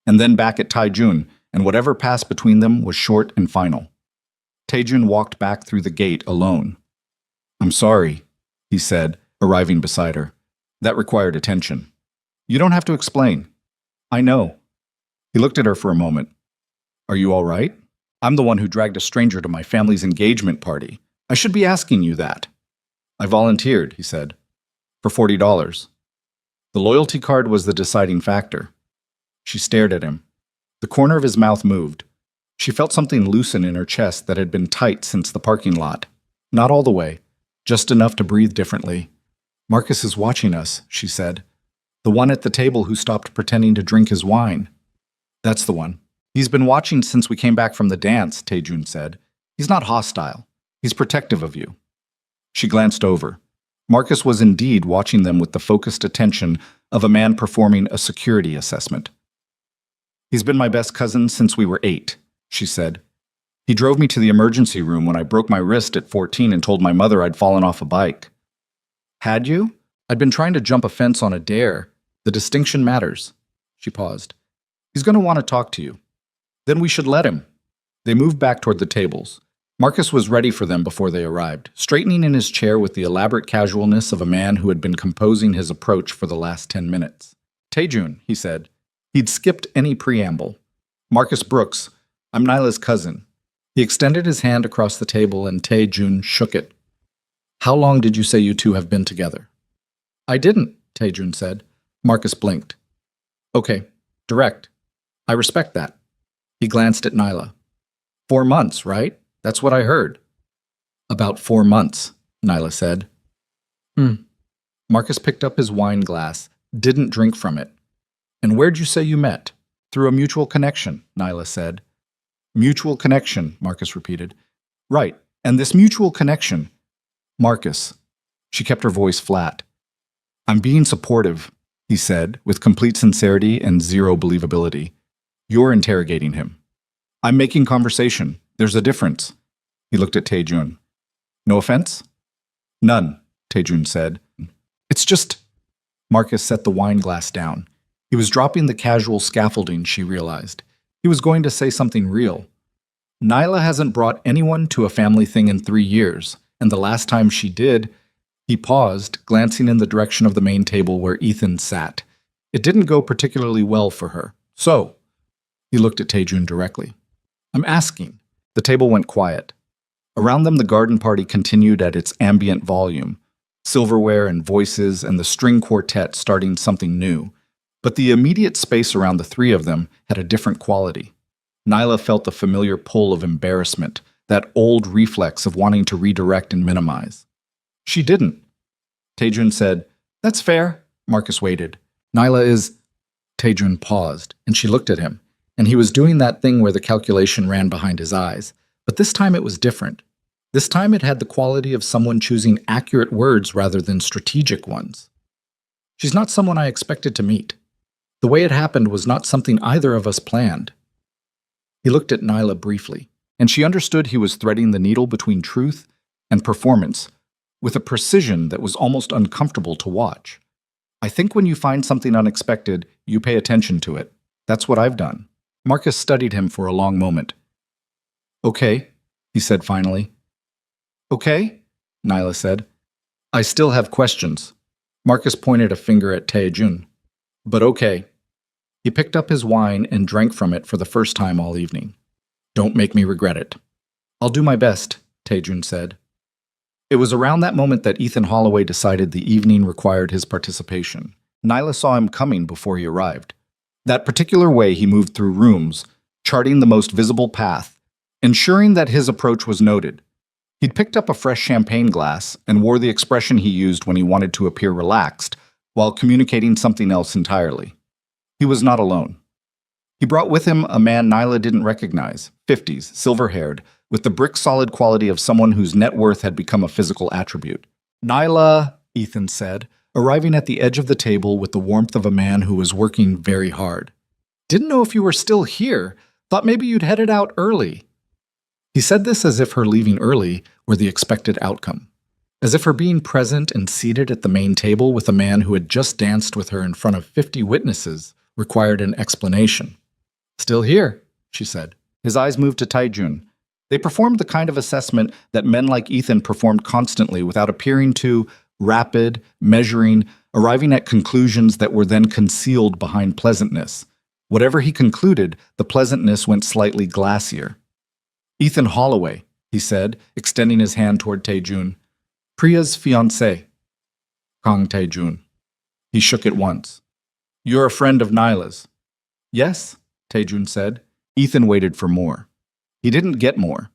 and then back at Tai Jun, and whatever passed between them was short and final. Tai Jun walked back through the gate alone. "I'm sorry," he said, arriving beside her. "That required attention." "You don't have to explain." "I know." He looked at her for a moment. "Are you all right? I'm the one who dragged a stranger to my family's engagement party. I should be asking you that." "I volunteered," he said, "for $40. The loyalty card was the deciding factor. She stared at him. The corner of his mouth moved. She felt something loosen in her chest that had been tight since the parking lot. Not all the way, just enough to breathe differently. "Marcus is watching us," she said. "The one at the table who stopped pretending to drink his wine." "That's the one. He's been watching since we came back from the dance," Tai Jun said. "He's not hostile. He's protective of you." She glanced over. Marcus was indeed watching them with the focused attention of a man performing a security assessment. "He's been my best cousin since we were 8, she said. "He drove me to the emergency room when I broke my wrist at 14 and told my mother I'd fallen off a bike." "Had you?" "I'd been trying to jump a fence on a dare. The distinction matters." She paused. "He's going to want to talk to you." "Then we should let him." They moved back toward the tables. Marcus was ready for them before they arrived, straightening in his chair with the elaborate casualness of a man who had been composing his approach for the last 10 minutes. "Tai Jun," he said. He'd skipped any preamble. "Marcus Brooks, I'm Nyla's cousin." He extended his hand across the table and Tai Jun shook it. "How long did you say you two have been together?" "I didn't," Tai Jun said. Marcus blinked. "Okay, direct. I respect that." He glanced at Nyla. 4 months, right? That's what I heard." "About 4 months," Nyla said. Marcus picked up his wine glass, didn't drink from it. "And where'd you say you met?" "Through a mutual connection," Nyla said. "Mutual connection," Marcus repeated. Right, and this mutual connection. Marcus. She kept her voice flat. I'm being supportive, he said, with complete sincerity and zero believability. You're interrogating him. I'm making conversation. There's a difference. He looked at Taejun. No offense? None, Taejun said. It's just... Marcus set the wine glass down. He was dropping the casual scaffolding, she realized. He was going to say something real. Nyla hasn't brought anyone to a family thing in 3 years, and the last time she did... He paused, glancing in the direction of the main table where Ethan sat. It didn't go particularly well for her. So, he looked at Taejun directly. I'm asking. The table went quiet. Around them, the garden party continued at its ambient volume, silverware and voices and the string quartet starting something new. But the immediate space around the three of them had a different quality. Nyla felt the familiar pull of embarrassment, that old reflex of wanting to redirect and minimize. She didn't. Taejun said, That's fair. Marcus waited. Nyla is... Taejun paused, and she looked at him, and he was doing that thing where the calculation ran behind his eyes. But this time it was different. This time it had the quality of someone choosing accurate words rather than strategic ones. She's not someone I expected to meet. The way it happened was not something either of us planned. He looked at Nyla briefly, and she understood he was threading the needle between truth and performance, with a precision that was almost uncomfortable to watch. I think when you find something unexpected, you pay attention to it. That's what I've done. Marcus studied him for a long moment. Okay, he said finally. Okay, Nyla said. I still have questions. Marcus pointed a finger at Taejun. But okay. He picked up his wine and drank from it for the first time all evening. Don't make me regret it. I'll do my best, Taejun said. It was around that moment that Ethan Holloway decided the evening required his participation. Nyla saw him coming before he arrived. That particular way he moved through rooms, charting the most visible path, ensuring that his approach was noted. He'd picked up a fresh champagne glass and wore the expression he used when he wanted to appear relaxed, while communicating something else entirely. He was not alone. He brought with him a man Nyla didn't recognize, 50s, silver-haired, with the brick-solid quality of someone whose net worth had become a physical attribute. Nyla, Ethan said, arriving at the edge of the table with the warmth of a man who was working very hard. Didn't know if you were still here. Thought maybe you'd headed out early. He said this as if her leaving early were the expected outcome. As if her being present and seated at the main table with a man who had just danced with her in front of 50 witnesses required an explanation. Still here, she said. His eyes moved to Taejun. They performed the kind of assessment that men like Ethan performed constantly without appearing to, rapid, measuring, arriving at conclusions that were then concealed behind pleasantness. Whatever he concluded, the pleasantness went slightly glacier. Ethan Holloway, he said, extending his hand toward Taejun. Priya's fiancé. Kang Taejun. He shook it once. You're a friend of Nyla's. Yes, Taejun said. Ethan waited for more. He didn't get more.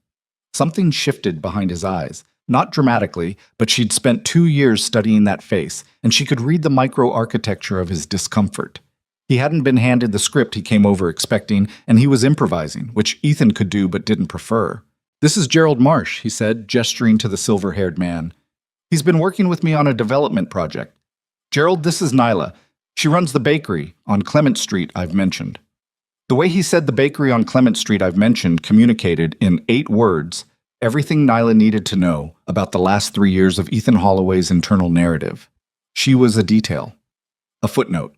Something shifted behind his eyes. Not dramatically, but she'd spent 2 years studying that face, and she could read the micro-architecture of his discomfort. He hadn't been handed the script he came over expecting, and he was improvising, which Ethan could do but didn't prefer. This is Gerald Marsh, he said, gesturing to the silver-haired man. He's been working with me on a development project. Gerald, this is Nyla. She runs the bakery on Clement Street I've mentioned. The way he said the bakery on Clement Street I've mentioned communicated, in 8 words, everything Nyla needed to know about the last 3 years of Ethan Holloway's internal narrative. She was a detail, a footnote,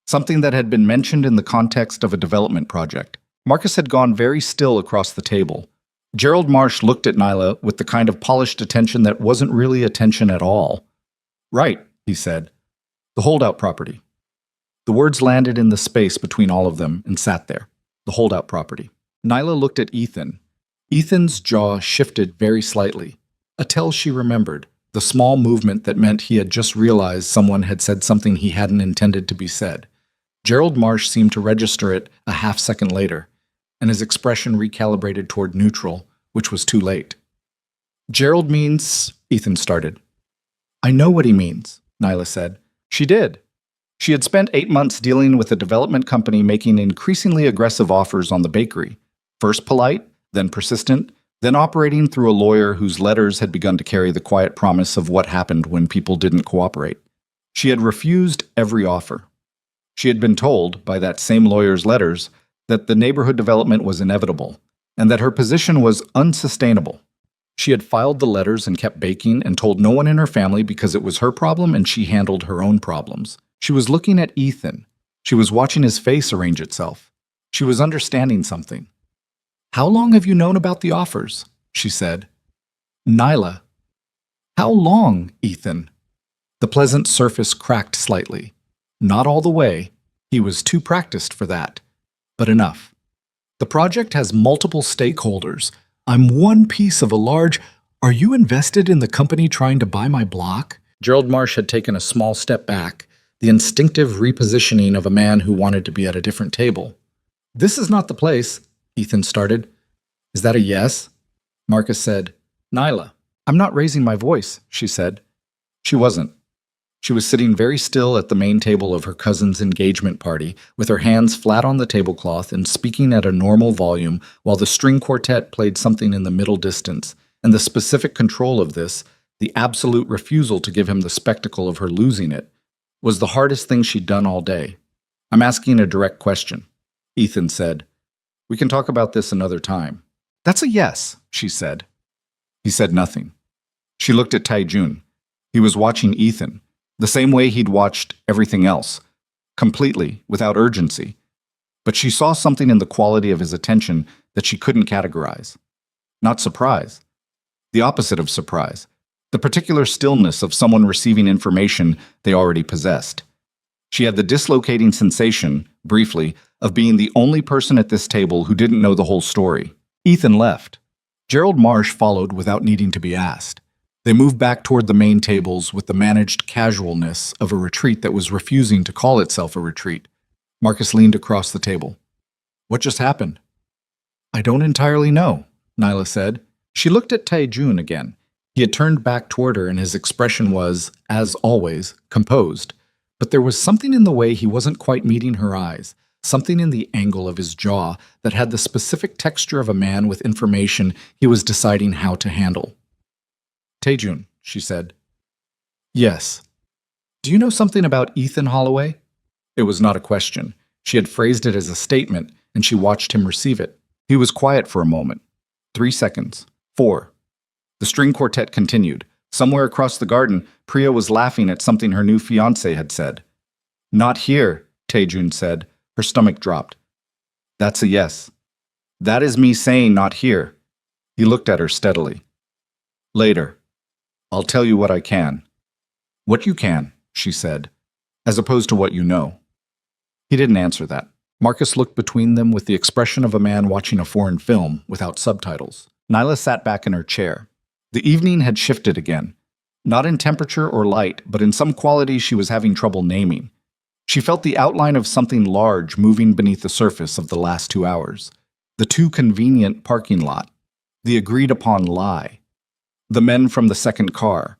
something that had been mentioned in the context of a development project. Marcus had gone very still across the table. Gerald Marsh looked at Nyla with the kind of polished attention that wasn't really attention at all. Right, he said. The holdout property. The words landed in the space between all of them and sat there. The holdout property. Nyla looked at Ethan. Ethan's jaw shifted very slightly. A tell she remembered, the small movement that meant he had just realized someone had said something he hadn't intended to be said. Gerald Marsh seemed to register it a half-second later, and his expression recalibrated toward neutral, which was too late. Gerald means, Ethan started. I know what he means, Nyla said. She did. She had spent 8 months dealing with a development company making increasingly aggressive offers on the bakery. First polite, then persistent, then operating through a lawyer whose letters had begun to carry the quiet promise of what happened when people didn't cooperate. She had refused every offer. She had been told, by that same lawyer's letters, that the neighborhood development was inevitable, and that her position was unsustainable. She had filed the letters and kept baking and told no one in her family because it was her problem and she handled her own problems. She was looking at Ethan. She was watching his face arrange itself. She was understanding something. "How long have you known about the offers?" she said. "Nyla." "How long, Ethan?" The pleasant surface cracked slightly. Not all the way. He was too practiced for that. But enough. "The project has multiple stakeholders. I'm one piece of a large— Are you invested in the company trying to buy my block?" Gerald Marsh had taken a small step back, the instinctive repositioning of a man who wanted to be at a different table. "This is not the place," Ethan started. "Is that a yes?" Marcus said. "Nyla." "I'm not raising my voice," she said. She wasn't. She was sitting very still at the main table of her cousin's engagement party, with her hands flat on the tablecloth and speaking at a normal volume while the string quartet played something in the middle distance, and the specific control of this, the absolute refusal to give him the spectacle of her losing it, was the hardest thing she'd done all day. "I'm asking a direct question," Ethan said. "We can talk about this another time." "That's a yes," she said. He said nothing. She looked at Taijun. He was watching Ethan, the same way he'd watched everything else, completely, without urgency. But she saw something in the quality of his attention that she couldn't categorize. Not surprise. The opposite of surprise. The particular stillness of someone receiving information they already possessed. She had the dislocating sensation, briefly, of being the only person at this table who didn't know the whole story. Ethan left. Gerald Marsh followed without needing to be asked. They moved back toward the main tables with the managed casualness of a retreat that was refusing to call itself a retreat. Marcus leaned across the table. "What just happened?" "I don't entirely know," Nyla said. She looked at Taijun again. He had turned back toward her and his expression was, as always, composed. But there was something in the way he wasn't quite meeting her eyes, something in the angle of his jaw that had the specific texture of a man with information he was deciding how to handle. "Taejun," she said. "Yes." "Do you know something about Ethan Holloway?" It was not a question. She had phrased it as a statement, and she watched him receive it. He was quiet for a moment. 3 seconds. 4. The string quartet continued. Somewhere across the garden, Priya was laughing at something her new fiancé had said. "Not here," Taejun said. Her stomach dropped. "That's a yes." "That is me saying not here." He looked at her steadily. "Later. I'll tell you what I can." "What you can," she said, "as opposed to what you know." He didn't answer that. Marcus looked between them with the expression of a man watching a foreign film without subtitles. Nyla sat back in her chair. The evening had shifted again. Not in temperature or light, but in some quality she was having trouble naming. She felt the outline of something large moving beneath the surface of the last 2 hours. The too convenient parking lot. The agreed-upon lie. The men from the second car.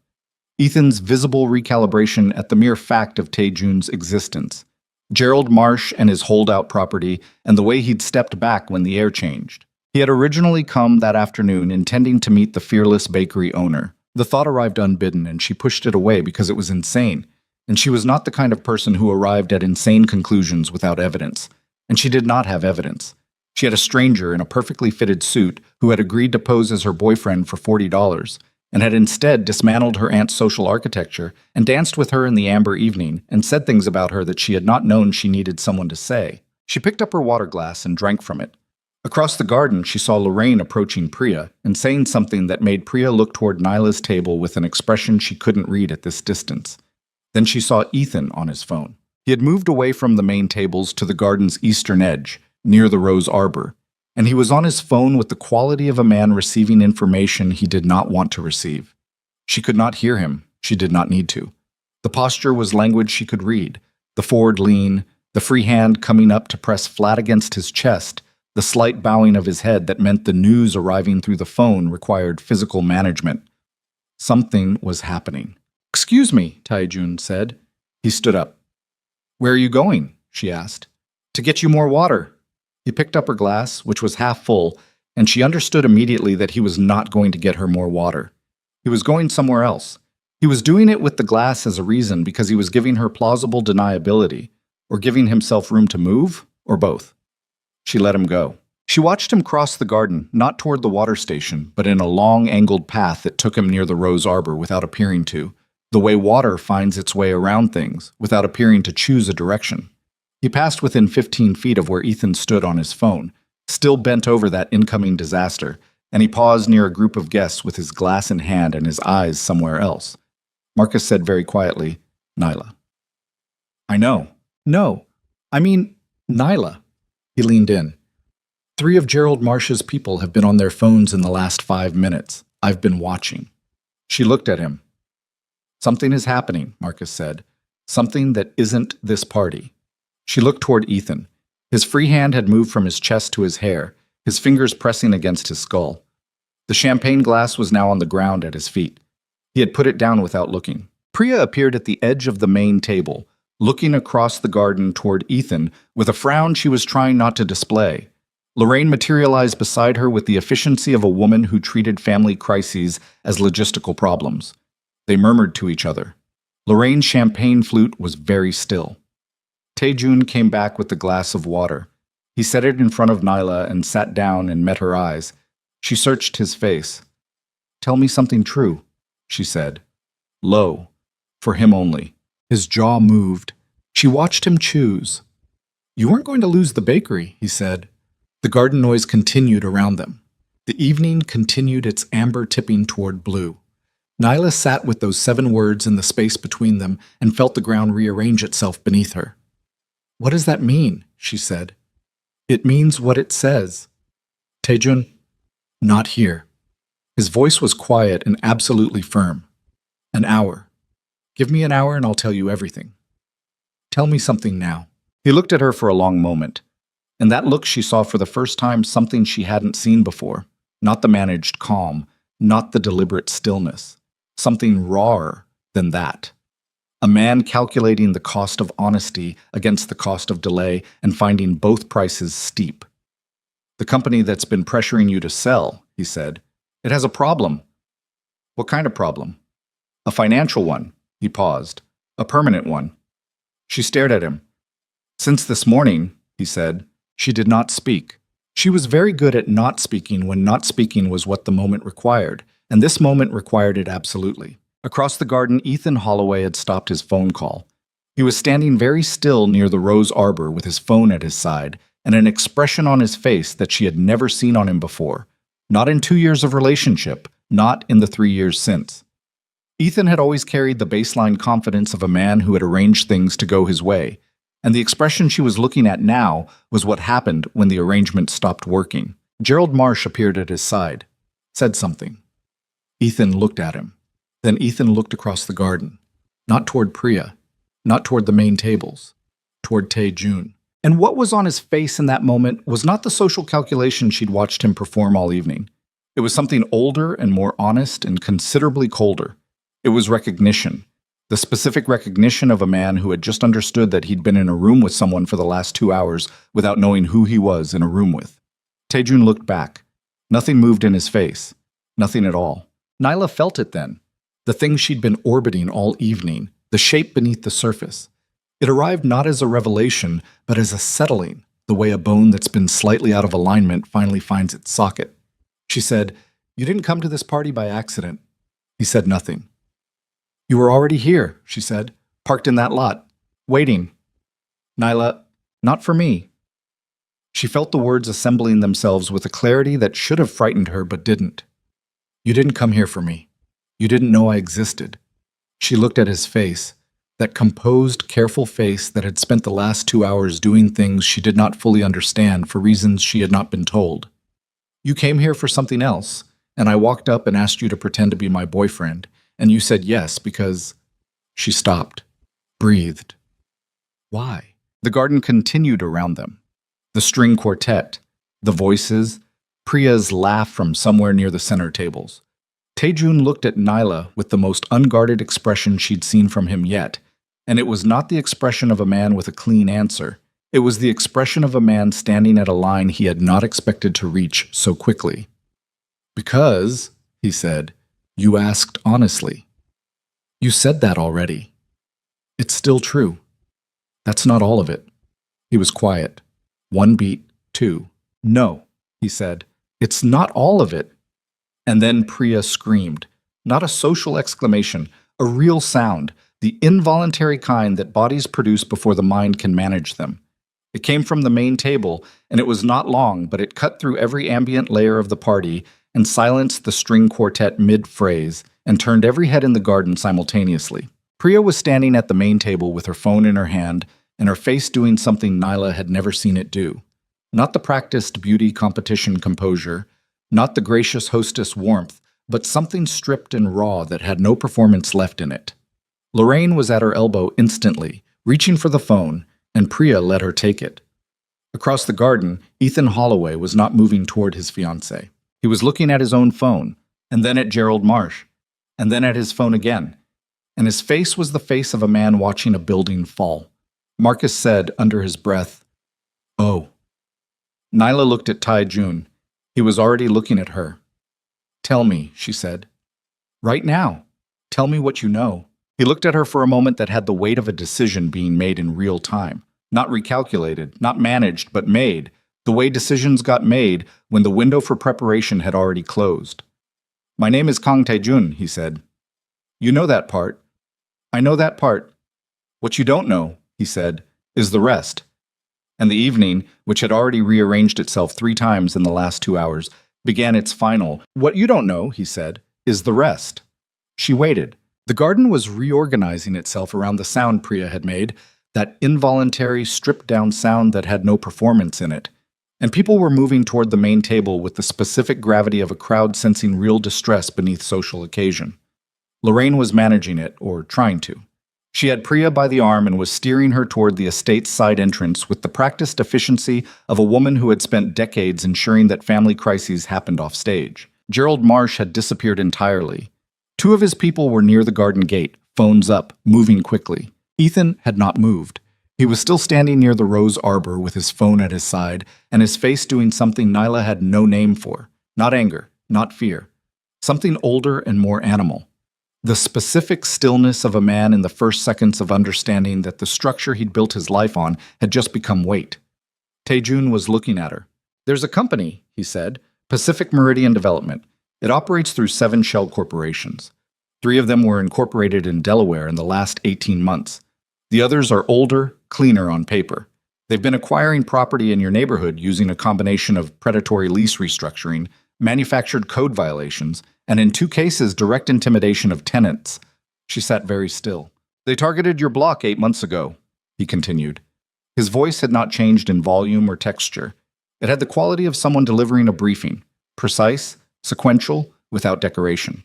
Ethan's visible recalibration at the mere fact of Taejun's existence. Gerald Marsh and his holdout property, and the way he'd stepped back when the air changed. He had originally come that afternoon intending to meet the fearless bakery owner. The thought arrived unbidden, and she pushed it away because it was insane. And she was not the kind of person who arrived at insane conclusions without evidence. And she did not have evidence. She had a stranger in a perfectly fitted suit who had agreed to pose as her boyfriend for $40 and had instead dismantled her aunt's social architecture and danced with her in the amber evening and said things about her that she had not known she needed someone to say. She picked up her water glass and drank from it. Across the garden, she saw Lorraine approaching Priya and saying something that made Priya look toward Nyla's table with an expression she couldn't read at this distance. Then she saw Ethan on his phone. He had moved away from the main tables to the garden's eastern edge, near the rose arbor, and he was on his phone with the quality of a man receiving information he did not want to receive. She could not hear him. She did not need to. The posture was language she could read. The forward lean, the free hand coming up to press flat against his chest, the slight bowing of his head that meant the news arriving through the phone required physical management. Something was happening. "Excuse me," Taijun said. He stood up. "Where are you going?" she asked. "To get you more water." He picked up her glass, which was half full, and she understood immediately that he was not going to get her more water. He was going somewhere else. He was doing it with the glass as a reason because he was giving her plausible deniability, or giving himself room to move, or both. She let him go. She watched him cross the garden, not toward the water station, but in a long, angled path that took him near the rose arbor without appearing to, the way water finds its way around things, without appearing to choose a direction. He passed within 15 feet of where Ethan stood on his phone, still bent over that incoming disaster, and he paused near a group of guests with his glass in hand and his eyes somewhere else. Marcus said very quietly, "Nyla." "I know." "No. I mean, Nyla." He leaned in. "3 of Gerald Marsh's people have been on their phones in the last 5 minutes. I've been watching." She looked at him. "Something is happening," Marcus said. "Something that isn't this party." She looked toward Ethan. His free hand had moved from his chest to his hair, his fingers pressing against his skull. The champagne glass was now on the ground at his feet. He had put it down without looking. Priya appeared at the edge of the main table, looking across the garden toward Ethan with a frown she was trying not to display. Lorraine materialized beside her with the efficiency of a woman who treated family crises as logistical problems. They murmured to each other. Lorraine's champagne flute was very still. Taejun came back with the glass of water. He set it in front of Nyla and sat down and met her eyes. She searched his face. "Tell me something true," she said. Low, for him only. His jaw moved. She watched him choose. "You weren't going to lose the bakery," he said. The garden noise continued around them. The evening continued its amber tipping toward blue. Nyla sat with those 7 words in the space between them and felt the ground rearrange itself beneath her. "What does that mean?" she said. "It means what it says." "Taejun, not here." His voice was quiet and absolutely firm. "An hour. Give me an hour and I'll tell you everything. Tell me something now." He looked at her for a long moment. In that look she saw for the first time something she hadn't seen before. Not the managed calm, not the deliberate stillness. Something rawer than that. A man calculating the cost of honesty against the cost of delay and finding both prices steep. "The company that's been pressuring you to sell," he said, "it has a problem." "What kind of problem?" "A financial one." He paused. "A permanent one." She stared at him. "Since this morning," he said, she did not speak. She was very good at not speaking when not speaking was what the moment required, and this moment required it absolutely. Across the garden, Ethan Holloway had stopped his phone call. He was standing very still near the rose arbor with his phone at his side and an expression on his face that she had never seen on him before. Not in 2 years of relationship, not in the 3 years since. Ethan had always carried the baseline confidence of a man who had arranged things to go his way, and the expression she was looking at now was what happened when the arrangement stopped working. Gerald Marsh appeared at his side, said something. Ethan looked at him. Then Ethan looked across the garden, not toward Priya, not toward the main tables, toward Taejun. And what was on his face in that moment was not the social calculation she'd watched him perform all evening. It was something older and more honest and considerably colder. It was recognition, the specific recognition of a man who had just understood that he'd been in a room with someone for the last 2 hours without knowing who he was in a room with. Taejun looked back. Nothing moved in his face. Nothing at all. Nyla felt it then. The thing she'd been orbiting all evening, the shape beneath the surface. It arrived not as a revelation, but as a settling, the way a bone that's been slightly out of alignment finally finds its socket. She said, "You didn't come to this party by accident." He said nothing. "You were already here," she said, "parked in that lot, waiting." Nyla, "Not for me." She felt the words assembling themselves with a clarity that should have frightened her but didn't. "You didn't come here for me. You didn't know I existed." She looked at his face, that composed, careful face that had spent the last 2 hours doing things she did not fully understand for reasons she had not been told. "You came here for something else, and I walked up and asked you to pretend to be my boyfriend, and you said yes because..." She stopped, breathed. Why? The garden continued around them. The string quartet, the voices, Priya's laugh from somewhere near the center tables. Taejun looked at Nyla with the most unguarded expression she'd seen from him yet, and it was not the expression of a man with a clean answer. It was the expression of a man standing at a line he had not expected to reach so quickly. "Because," he said, "you asked honestly. You said that already. It's still true. That's not all of it." He was quiet. One beat, two. "No," he said. "It's not all of it." And then Priya screamed. Not a social exclamation, a real sound, the involuntary kind that bodies produce before the mind can manage them. It came from the main table, and it was not long, but it cut through every ambient layer of the party and silenced the string quartet mid-phrase and turned every head in the garden simultaneously. Priya was standing at the main table with her phone in her hand and her face doing something Nyla had never seen it do. Not the practiced beauty competition composure, not the gracious hostess warmth, but something stripped and raw that had no performance left in it. Lorraine was at her elbow instantly, reaching for the phone, and Priya let her take it. Across the garden, Ethan Holloway was not moving toward his fiancée. He was looking at his own phone, and then at Gerald Marsh, and then at his phone again. And his face was the face of a man watching a building fall. Marcus said under his breath, "Oh." Nyla looked at Tai Jun. He was already looking at her. "Tell me," she said. "Right now. Tell me what you know." He looked at her for a moment that had the weight of a decision being made in real time. Not recalculated, not managed, but made. The way decisions got made when the window for preparation had already closed. "My name is Kang Tae-jun," he said. "You know that part. I know that part. What you don't know," he said, "is the rest." And the evening, which had already rearranged itself 3 times in the last 2 hours, began its final. "What you don't know," he said, "is the rest." She waited. The garden was reorganizing itself around the sound Priya had made, that involuntary, stripped-down sound that had no performance in it. And people were moving toward the main table with the specific gravity of a crowd sensing real distress beneath social occasion. Lorraine was managing it, or trying to. She had Priya by the arm and was steering her toward the estate's side entrance with the practiced efficiency of a woman who had spent decades ensuring that family crises happened off stage. Gerald Marsh had disappeared entirely. 2 of his people were near the garden gate, phones up, moving quickly. Ethan had not moved. He was still standing near the rose arbor with his phone at his side and his face doing something Nyla had no name for. Not anger, not fear. Something older and more animal. The specific stillness of a man in the first seconds of understanding that the structure he'd built his life on had just become weight. Tae-jun was looking at her. "There's a company," he said, "Pacific Meridian Development. It operates through 7 shell corporations. 3 of them were incorporated in Delaware in the last 18 months. The others are older, cleaner on paper. They've been acquiring property in your neighborhood using a combination of predatory lease restructuring, manufactured code violations, and in 2 cases, direct intimidation of tenants." She sat very still. "They targeted your block 8 months ago," he continued. His voice had not changed in volume or texture. It had the quality of someone delivering a briefing, precise, sequential, without decoration.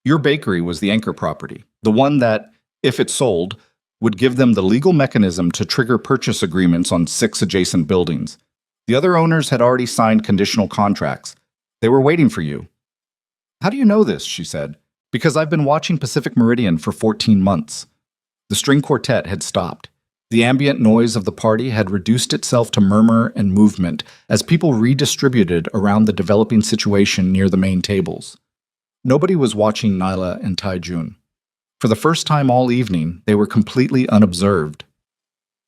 "Your bakery was the anchor property, the one that, if it sold, would give them the legal mechanism to trigger purchase agreements on 6 adjacent buildings. The other owners had already signed conditional contracts. They were waiting for you." "How do you know this?" she said. "Because I've been watching Pacific Meridian for 14 months. The string quartet had stopped. The ambient noise of the party had reduced itself to murmur and movement as people redistributed around the developing situation near the main tables. Nobody was watching Nyla and Tae-jun. For the first time all evening, they were completely unobserved.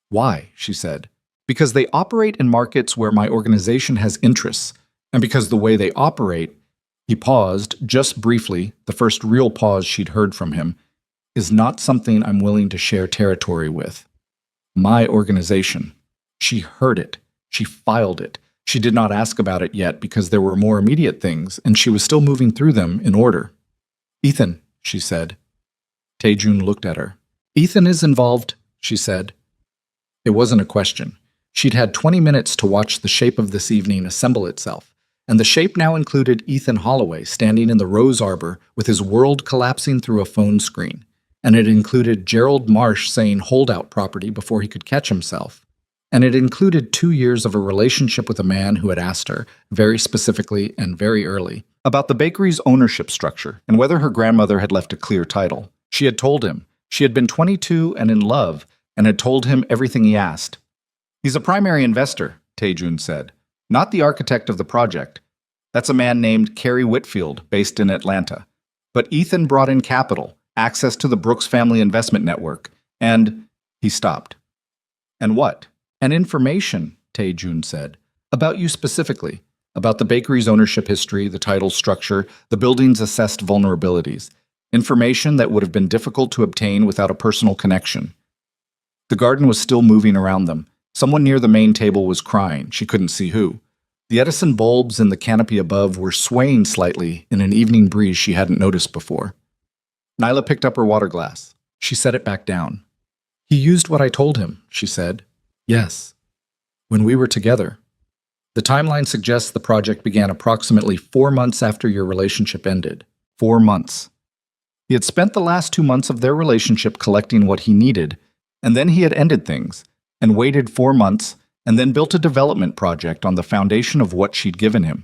"Why?" she said. "Because they operate in markets where my organization has interests, and because the way they operate," he paused, just briefly, the first real pause she'd heard from him, "is not something I'm willing to share territory with. My organization." She heard it. She filed it. She did not ask about it yet because there were more immediate things, and she was still moving through them in order. "Ethan," she said. Tae-jun looked at her. "Ethan is involved," she said. It wasn't a question. She'd had 20 minutes to watch the shape of this evening assemble itself, and the shape now included Ethan Holloway standing in the rose arbor with his world collapsing through a phone screen, and it included Gerald Marsh saying holdout property before he could catch himself, and it included 2 years of a relationship with a man who had asked her, very specifically and very early, about the bakery's ownership structure and whether her grandmother had left a clear title. She had told him. She had been 22 and in love, and had told him everything he asked. He's a primary investor, Taejun said, not the architect of the project. That's a man named Kerry Whitfield, based in Atlanta. But Ethan brought in capital, access to the Brooks family investment network, and he stopped. And what? And information, Taejun said, about you specifically, about the bakery's ownership history, the title structure, the building's assessed vulnerabilities, information that would have been difficult to obtain without a personal connection. The garden was still moving around them. Someone near the main table was crying. She couldn't see who. The Edison bulbs in the canopy above were swaying slightly in an evening breeze she hadn't noticed before. Nyla picked up her water glass. She set it back down. He used what I told him, she said. Yes. When we were together. The timeline suggests the project began approximately 4 months after your relationship ended. 4 months. He had spent the last 2 months of their relationship collecting what he needed, and then he had ended things, and waited 4 months, and then built a development project on the foundation of what she'd given him.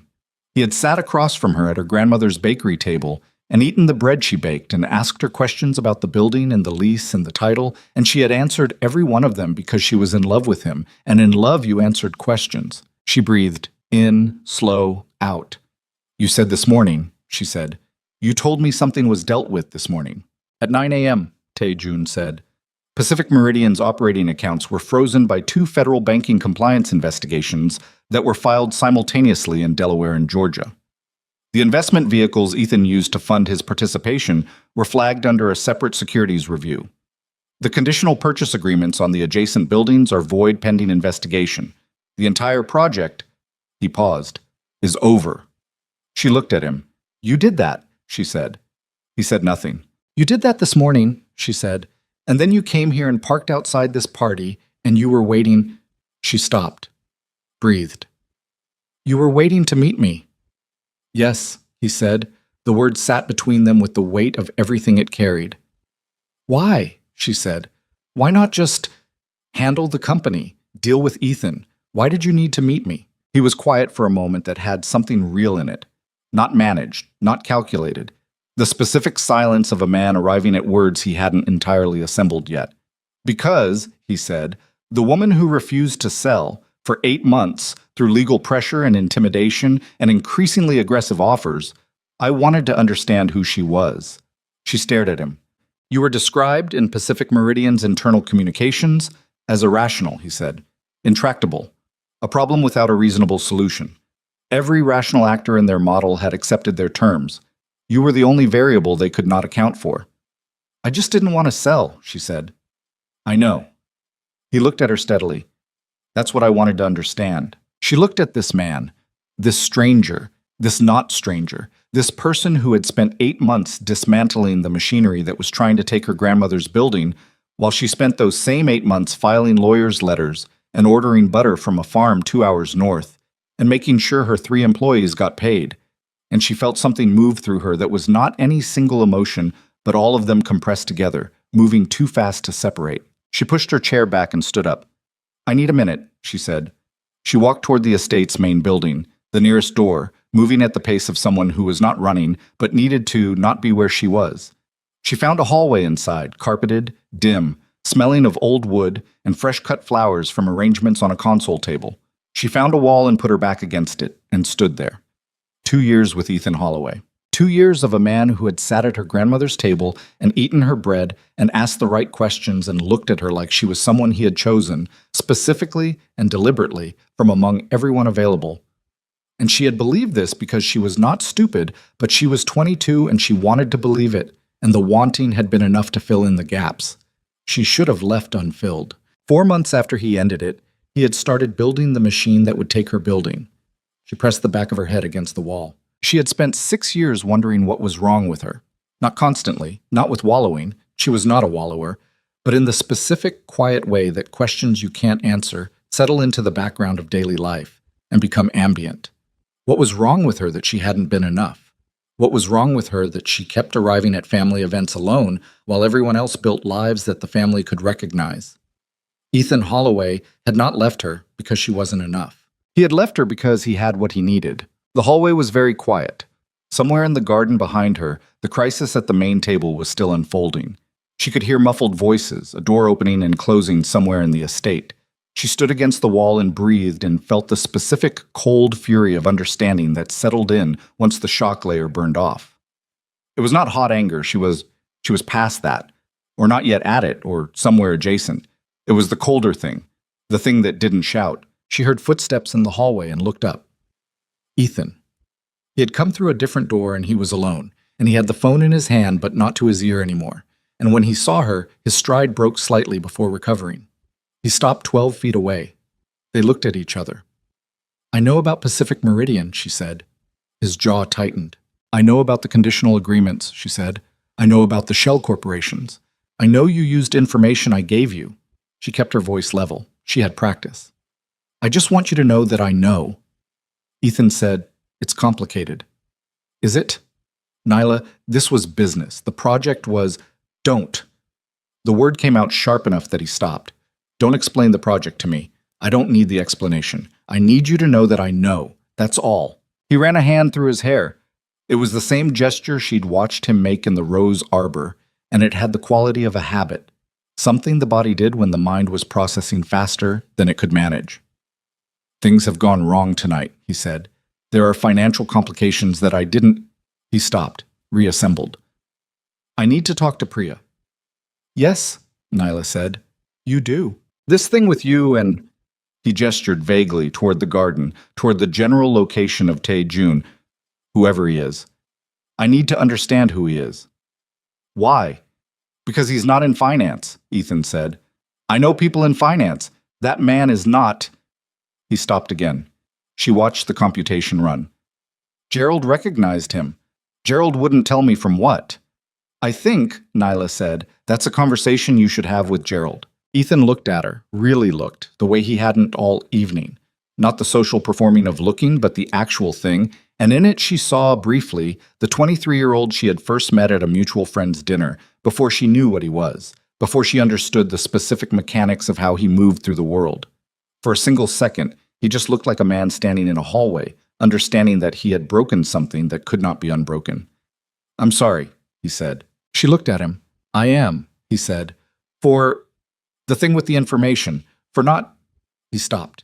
He had sat across from her at her grandmother's bakery table and eaten the bread she baked and asked her questions about the building and the lease and the title, and she had answered every one of them because she was in love with him, and in love you answered questions. She breathed in, slow, out. You said this morning, she said. You told me something was dealt with this morning. At 9 a.m., Taejun said. Pacific Meridian's operating accounts were frozen by 2 federal banking compliance investigations that were filed simultaneously in Delaware and Georgia. The investment vehicles Ethan used to fund his participation were flagged under a separate securities review. The conditional purchase agreements on the adjacent buildings are void pending investigation. The entire project, he paused, is over. She looked at him. You did that, she said. He said nothing. You did that this morning, she said. And then you came here and parked outside this party, and you were waiting. She stopped, breathed. You were waiting to meet me. Yes, he said. The word sat between them with the weight of everything it carried. Why? She said. Why not just handle the company, deal with Ethan? Why did you need to meet me? He was quiet for a moment that had something real in it. Not managed, not calculated. The specific silence of a man arriving at words he hadn't entirely assembled yet. Because, he said, the woman who refused to sell, for 8 months, through legal pressure and intimidation and increasingly aggressive offers, I wanted to understand who she was. She stared at him. You were described in Pacific Meridian's internal communications as irrational, he said. Intractable. A problem without a reasonable solution. Every rational actor in their model had accepted their terms. You were the only variable they could not account for. I just didn't want to sell, she said. I know. He looked at her steadily. That's what I wanted to understand. She looked at this man, this stranger, this not stranger, this person who had spent 8 months dismantling the machinery that was trying to take her grandmother's building, while she spent those same 8 months filing lawyers' letters and ordering butter from a farm 2 hours north, and making sure her 3 employees got paid. And she felt something move through her that was not any single emotion, but all of them compressed together, moving too fast to separate. She pushed her chair back and stood up. I need a minute, she said. She walked toward the estate's main building, the nearest door, moving at the pace of someone who was not running, but needed to not be where she was. She found a hallway inside, carpeted, dim, smelling of old wood and fresh-cut flowers from arrangements on a console table. She found a wall and put her back against it, and stood there. 2 years with Ethan Holloway. 2 years of a man who had sat at her grandmother's table and eaten her bread and asked the right questions and looked at her like she was someone he had chosen, specifically and deliberately, from among everyone available. And she had believed this because she was not stupid, but she was 22 and she wanted to believe it, and the wanting had been enough to fill in the gaps. She should have left unfilled. 4 months after he ended it, he had started building the machine that would take her building. She pressed the back of her head against the wall. She had spent 6 years wondering what was wrong with her. Not constantly, not with wallowing. She was not a wallower, but in the specific, quiet way that questions you can't answer settle into the background of daily life and become ambient. What was wrong with her that she hadn't been enough? What was wrong with her that she kept arriving at family events alone while everyone else built lives that the family could recognize? Ethan Holloway had not left her because she wasn't enough. He had left her because he had what he needed. The hallway was very quiet. Somewhere in the garden behind her, the crisis at the main table was still unfolding. She could hear muffled voices, a door opening and closing somewhere in the estate. She stood against the wall and breathed and felt the specific cold fury of understanding that settled in once the shock layer burned off. It was not hot anger, she was past that, or not yet at it, or somewhere adjacent. It was the colder thing, the thing that didn't shout. She heard footsteps in the hallway and looked up. Ethan. He had come through a different door and he was alone, and he had the phone in his hand but not to his ear anymore, and when he saw her, his stride broke slightly before recovering. He stopped 12 feet away. They looked at each other. "I know about Pacific Meridian," she said. His jaw tightened. "I know about the conditional agreements," she said. "I know about the shell corporations. I know you used information I gave you." She kept her voice level. She had practice. "I just want you to know that I know." Ethan said, "It's complicated." "Is it?" "Nyla, this was business. The project was, don't." The word came out sharp enough that he stopped. "Don't explain the project to me. I don't need the explanation. I need you to know that I know. That's all." He ran a hand through his hair. It was the same gesture she'd watched him make in the rose arbor, and it had the quality of a habit, something the body did when the mind was processing faster than it could manage. "Things have gone wrong tonight," he said. "There are financial complications that I didn't—" He stopped, reassembled. "I need to talk to Priya." "Yes," Nyla said. "You do. This thing with you and—" He gestured vaguely toward the garden, toward the general location of Tae-Jun, whoever he is. "I need to understand who he is." "Why?" "Because he's not in finance," Ethan said. "I know people in finance. That man is not—" He stopped again. She watched the computation run. "Gerald recognized him. Gerald wouldn't tell me from what." "I think," Nyla said, "that's a conversation you should have with Gerald." Ethan looked at her, really looked, the way he hadn't all evening. Not the social performing of looking, but the actual thing, and in it she saw, briefly, the 23-year-old she had first met at a mutual friend's dinner, before she knew what he was, before she understood the specific mechanics of how he moved through the world. For a single second, he just looked like a man standing in a hallway, understanding that he had broken something that could not be unbroken. "I'm sorry," he said. She looked at him. "I am," he said. "For the thing with the information, for not—" He stopped.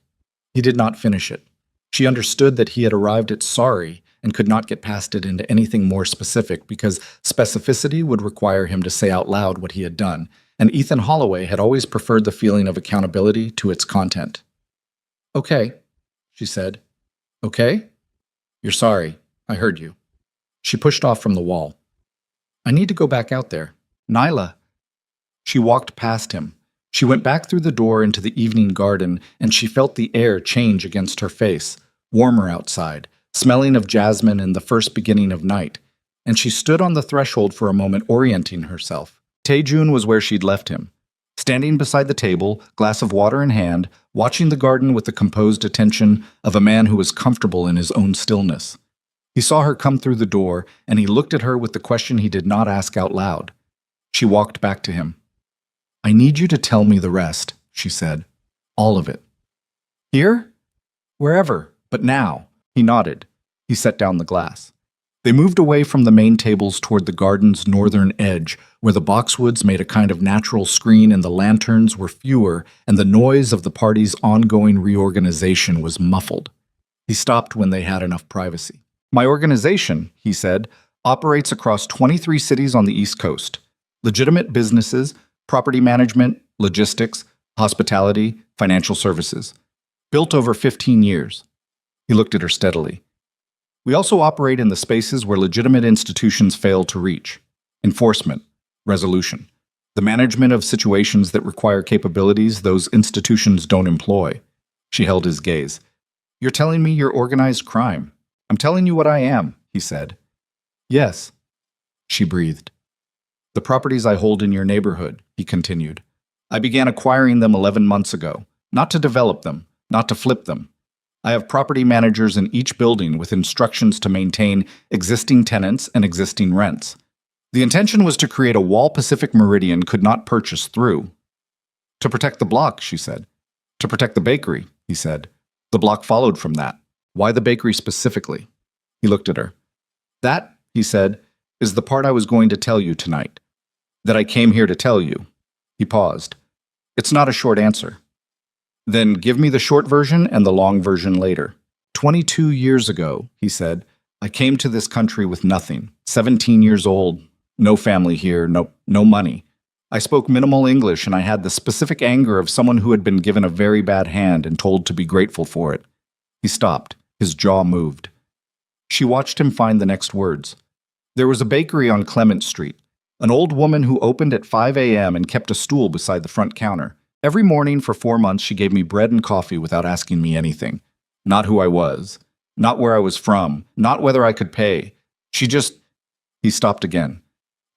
He did not finish it. She understood that he had arrived at sorry and could not get past it into anything more specific because specificity would require him to say out loud what he had done, and Ethan Holloway had always preferred the feeling of accountability to its content. "Okay," she said. "Okay? You're sorry. I heard you." She pushed off from the wall. "I need to go back out there. Nyla." She walked past him. She went back through the door into the evening garden, and she felt the air change against her face, warmer outside, smelling of jasmine and the first beginning of night, and she stood on the threshold for a moment orienting herself. Tae-Jun was where she'd left him, standing beside the table, glass of water in hand, watching the garden with the composed attention of a man who was comfortable in his own stillness. He saw her come through the door, and he looked at her with the question he did not ask out loud. She walked back to him. "I need you to tell me the rest," she said. "All of it." "Here?" "Wherever, but now." He nodded. He set down the glass. They moved away from the main tables toward the garden's northern edge, where the boxwoods made a kind of natural screen and the lanterns were fewer and the noise of the party's ongoing reorganization was muffled. He stopped when they had enough privacy. "My organization," he said, "operates across 23 cities on the East Coast. Legitimate businesses, property management, logistics, hospitality, financial services. Built over 15 years. He looked at her steadily. "We also operate in the spaces where legitimate institutions fail to reach. Enforcement, resolution, the management of situations that require capabilities those institutions don't employ." She held his gaze. "You're telling me you're organized crime. I'm telling you what I am," he said. "Yes." She breathed. "The properties I hold in your neighborhood," he continued. "I began acquiring them 11 months ago, not to develop them, not to flip them. I have property managers in each building with instructions to maintain existing tenants and existing rents. The intention was to create a wall Pacific Meridian could not purchase through. To protect the block," she said. "To protect the bakery," he said. "The block followed from that. Why the bakery specifically?" He looked at her. "That," he said, "is the part I was going to tell you tonight. That I came here to tell you." He paused. "It's not a short answer." Then give me the short version and the long version later. 22 years ago, he said, I came to this country with nothing. 17 years old, no family here, no money. I spoke minimal English and I had the specific anger of someone who had been given a very bad hand and told to be grateful for it. He stopped. His jaw moved. She watched him find the next words. There was a bakery on Clement Street. An old woman who opened at 5 a.m. and kept a stool beside the front counter. Every morning for 4 months she gave me bread and coffee without asking me anything. Not who I was. Not where I was from. Not whether I could pay. She just... He stopped again.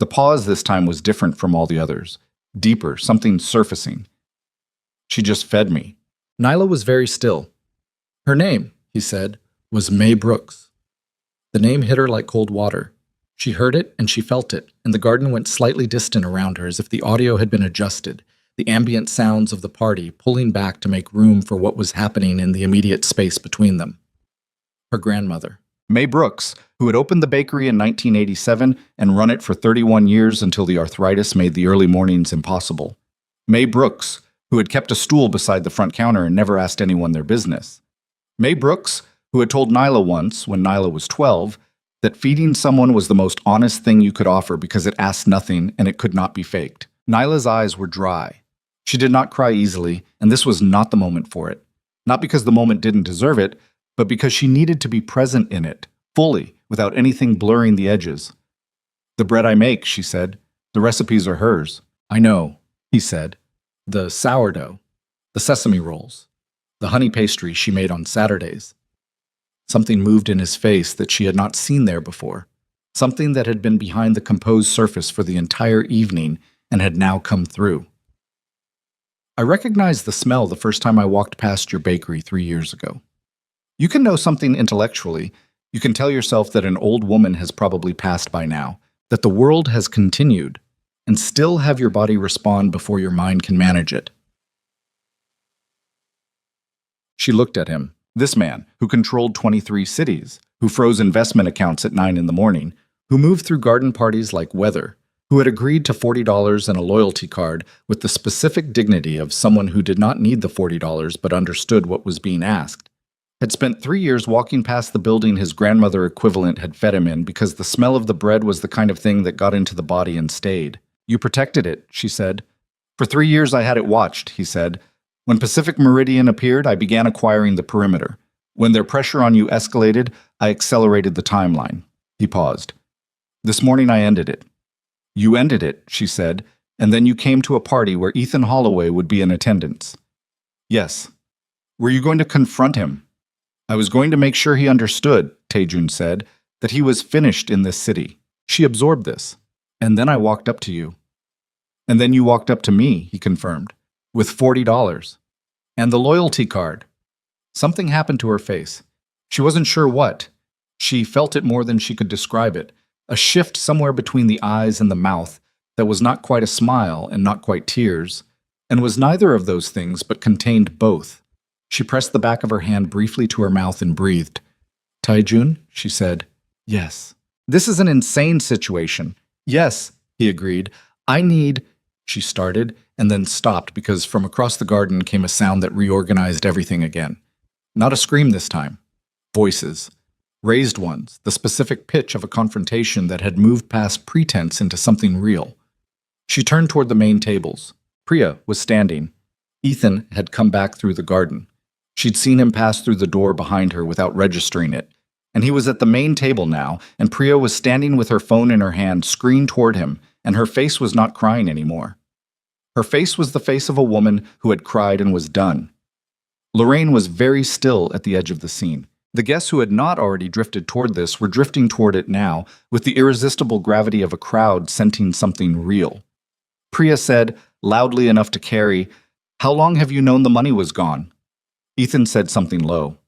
The pause this time was different from all the others. Deeper, something surfacing. She just fed me. Nyla was very still. Her name, he said, was May Brooks. The name hit her like cold water. She heard it and she felt it, and the garden went slightly distant around her as if the audio had been adjusted, the ambient sounds of the party pulling back to make room for what was happening in the immediate space between them. Her grandmother, May Brooks, who had opened the bakery in 1987 and run it for 31 years until the arthritis made the early mornings impossible. May Brooks, who had kept a stool beside the front counter and never asked anyone their business. May Brooks, who had told Nyla once, when Nyla was 12, that feeding someone was the most honest thing you could offer because it asked nothing and it could not be faked. Nyla's eyes were dry. She did not cry easily, and this was not the moment for it. Not because the moment didn't deserve it, but because she needed to be present in it, fully, without anything blurring the edges. The bread I make, she said. The recipes are hers. I know, he said. The sourdough, the sesame rolls, the honey pastry she made on Saturdays. Something moved in his face that she had not seen there before. Something that had been behind the composed surface for the entire evening and had now come through. I recognized the smell the first time I walked past your bakery 3 years ago. You can know something intellectually. You can tell yourself that an old woman has probably passed by now, that the world has continued, and still have your body respond before your mind can manage it. She looked at him, this man, who controlled 23 cities, who froze investment accounts at 9 in the morning, who moved through garden parties like weather, who had agreed to $40 and a loyalty card with the specific dignity of someone who did not need the $40 but understood what was being asked, had spent 3 years walking past the building his grandmother equivalent had fed him in because the smell of the bread was the kind of thing that got into the body and stayed. You protected it, she said. For 3 years I had it watched, he said. When Pacific Meridian appeared, I began acquiring the perimeter. When their pressure on you escalated, I accelerated the timeline. He paused. This morning I ended it. You ended it, she said, and then you came to a party where Ethan Holloway would be in attendance. Yes. Were you going to confront him? I was going to make sure he understood, Taejun said, that he was finished in this city. She absorbed this. And then I walked up to you. And then you walked up to me, he confirmed, with $40. And the loyalty card. Something happened to her face. She wasn't sure what. She felt it more than she could describe it. A shift somewhere between the eyes and the mouth that was not quite a smile and not quite tears, and was neither of those things but contained both. She pressed the back of her hand briefly to her mouth and breathed. Taejun, she said. Yes. This is an insane situation. Yes, he agreed. I need... She started, and then stopped because from across the garden came a sound that reorganized everything again. Not a scream this time. Voices. Raised ones, the specific pitch of a confrontation that had moved past pretense into something real. She turned toward the main tables. Priya was standing. Ethan had come back through the garden. She'd seen him pass through the door behind her without registering it. And he was at the main table now, and Priya was standing with her phone in her hand, screened toward him, and her face was not crying anymore. Her face was the face of a woman who had cried and was done. Lorraine was very still at the edge of the scene. The guests who had not already drifted toward this were drifting toward it now, with the irresistible gravity of a crowd scenting something real. Priya said, loudly enough to carry, "How long have you known the money was gone?" Ethan said something low.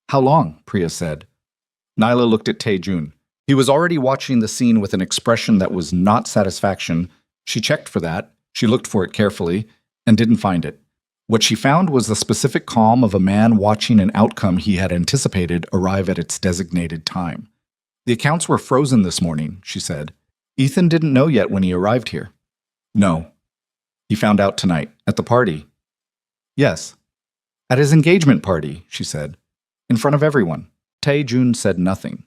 "How long?" Priya said. Nyla looked at Taejun. He was already watching the scene with an expression that was not satisfaction. She checked for that. She looked for it carefully, and didn't find it. What she found was the specific calm of a man watching an outcome he had anticipated arrive at its designated time. The accounts were frozen this morning, she said. Ethan didn't know yet when he arrived here. No. He found out tonight, at the party. Yes. At his engagement party, she said, in front of everyone. Tae-jun said nothing.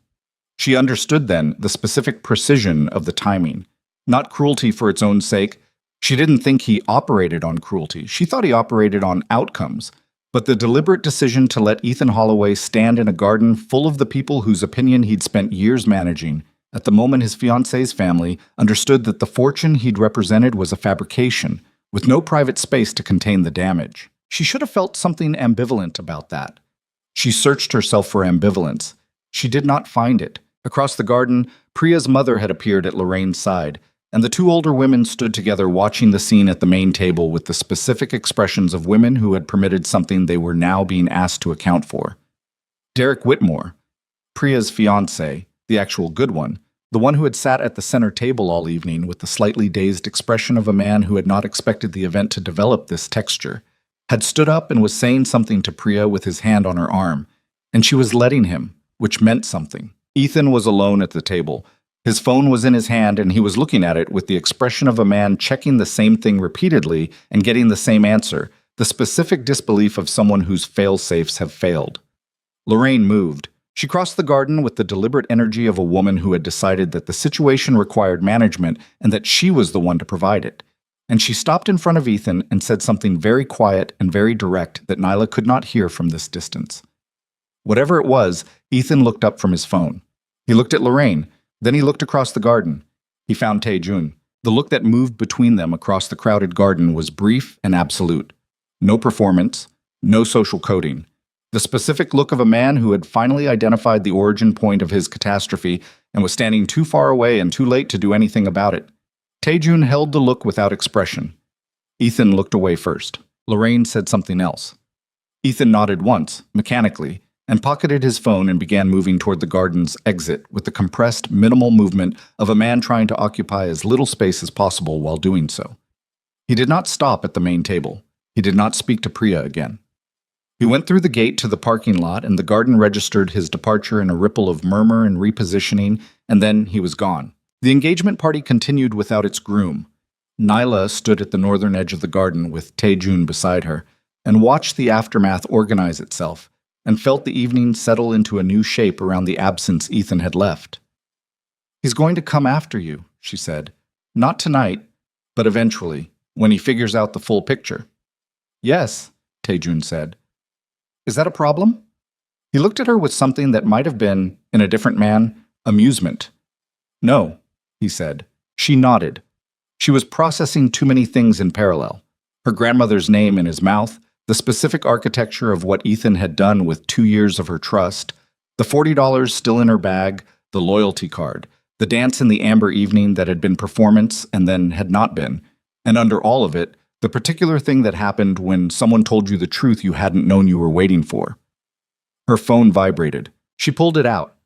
She understood then the specific precision of the timing. Not cruelty for its own sake. She didn't think he operated on cruelty. She thought he operated on outcomes. But the deliberate decision to let Ethan Holloway stand in a garden full of the people whose opinion he'd spent years managing, at the moment his fiancée's family understood that the fortune he'd represented was a fabrication, with no private space to contain the damage. She should have felt something ambivalent about that. She searched herself for ambivalence. She did not find it. Across the garden, Priya's mother had appeared at Lorraine's side, and the two older women stood together watching the scene at the main table with the specific expressions of women who had permitted something they were now being asked to account for. Derek Whitmore, Priya's fiancé, the actual good one, the one who had sat at the center table all evening with the slightly dazed expression of a man who had not expected the event to develop this texture, had stood up and was saying something to Priya with his hand on her arm, and she was letting him, which meant something. Ethan was alone at the table. His phone was in his hand, and he was looking at it with the expression of a man checking the same thing repeatedly and getting the same answer, the specific disbelief of someone whose fail-safes have failed. Lorraine moved. She crossed the garden with the deliberate energy of a woman who had decided that the situation required management and that she was the one to provide it. And she stopped in front of Ethan and said something very quiet and very direct that Nyla could not hear from this distance. Whatever it was, Ethan looked up from his phone. He looked at Lorraine. Then he looked across the garden. He found Tae-jun. The look that moved between them across the crowded garden was brief and absolute. No performance, no social coding. The specific look of a man who had finally identified the origin point of his catastrophe and was standing too far away and too late to do anything about it. Tae-jun held the look without expression. Ethan looked away first. Lorraine said something else. Ethan nodded once, mechanically, and pocketed his phone and began moving toward the garden's exit with the compressed, minimal movement of a man trying to occupy as little space as possible while doing so. He did not stop at the main table. He did not speak to Priya again. He went through the gate to the parking lot, and the garden registered his departure in a ripple of murmur and repositioning, and then he was gone. The engagement party continued without its groom. Nyla stood at the northern edge of the garden with Tae-jun beside her, and watched the aftermath organize itself, and felt the evening settle into a new shape around the absence Ethan had left. "He's going to come after you," she said. "Not tonight, but eventually, when he figures out the full picture." "Yes," Tae-jun said. "Is that a problem?" He looked at her with something that might have been, in a different man, amusement. "No," he said. She nodded. She was processing too many things in parallel. Her grandmother's name in his mouth, the specific architecture of what Ethan had done with 2 years of her trust, the $40 still in her bag, the loyalty card, the dance in the amber evening that had been performance and then had not been, and under all of it, the particular thing that happened when someone told you the truth you hadn't known you were waiting for. Her phone vibrated. She pulled it out.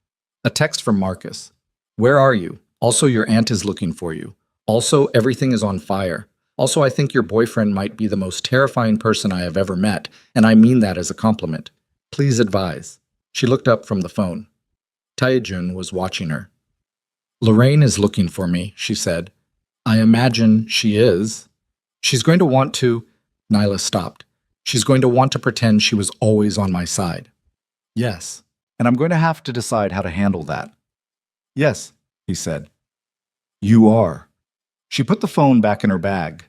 A text from Marcus. "Where are you? Also, your aunt is looking for you. Also, everything is on fire. Also, I think your boyfriend might be the most terrifying person I have ever met, and I mean that as a compliment. Please advise." She looked up from the phone. Tae-jun was watching her. "Lorraine is looking for me," she said. "I imagine she is. She's going to want to—" Nyla stopped. "She's going to want to pretend she was always on my side." "Yes, and I'm going to have to decide how to handle that." "Yes," he said. "You are." She put the phone back in her bag.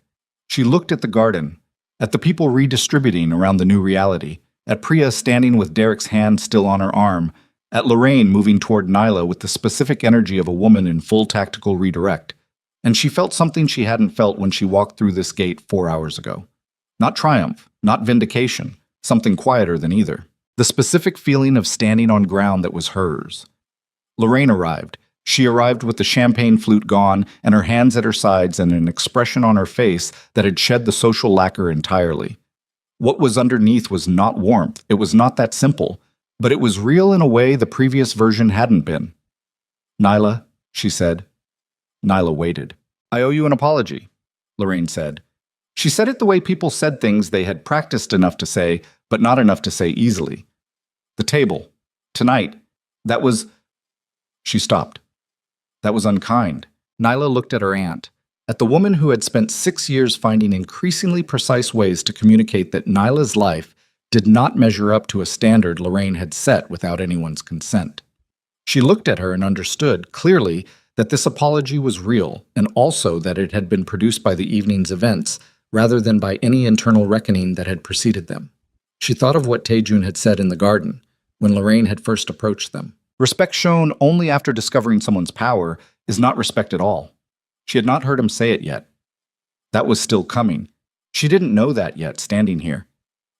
She looked at the garden, at the people redistributing around the new reality, at Priya standing with Derek's hand still on her arm, at Lorraine moving toward Nyla with the specific energy of a woman in full tactical redirect. And she felt something she hadn't felt when she walked through this gate 4 hours ago. Not triumph, not vindication, something quieter than either. The specific feeling of standing on ground that was hers. Lorraine arrived. She arrived with the champagne flute gone and her hands at her sides and an expression on her face that had shed the social lacquer entirely. What was underneath was not warmth. It was not that simple, but it was real in a way the previous version hadn't been. "Nyla," she said. Nyla waited. "I owe you an apology," Lorraine said. She said it the way people said things they had practiced enough to say, but not enough to say easily. "The table. Tonight. That was—" She stopped. "That was unkind." Nyla looked at her aunt, at the woman who had spent 6 years finding increasingly precise ways to communicate that Nyla's life, did not measure up to a standard Lorraine had set without anyone's consent. She looked at her and understood, clearly, that this apology was real, and also that it had been produced by the evening's events, rather than by any internal reckoning that had preceded them. She thought of what Taejun had said in the garden, when Lorraine had first approached them. Respect shown only after discovering someone's power is not respect at all. She had not heard him say it yet. That was still coming. She didn't know that yet, standing here.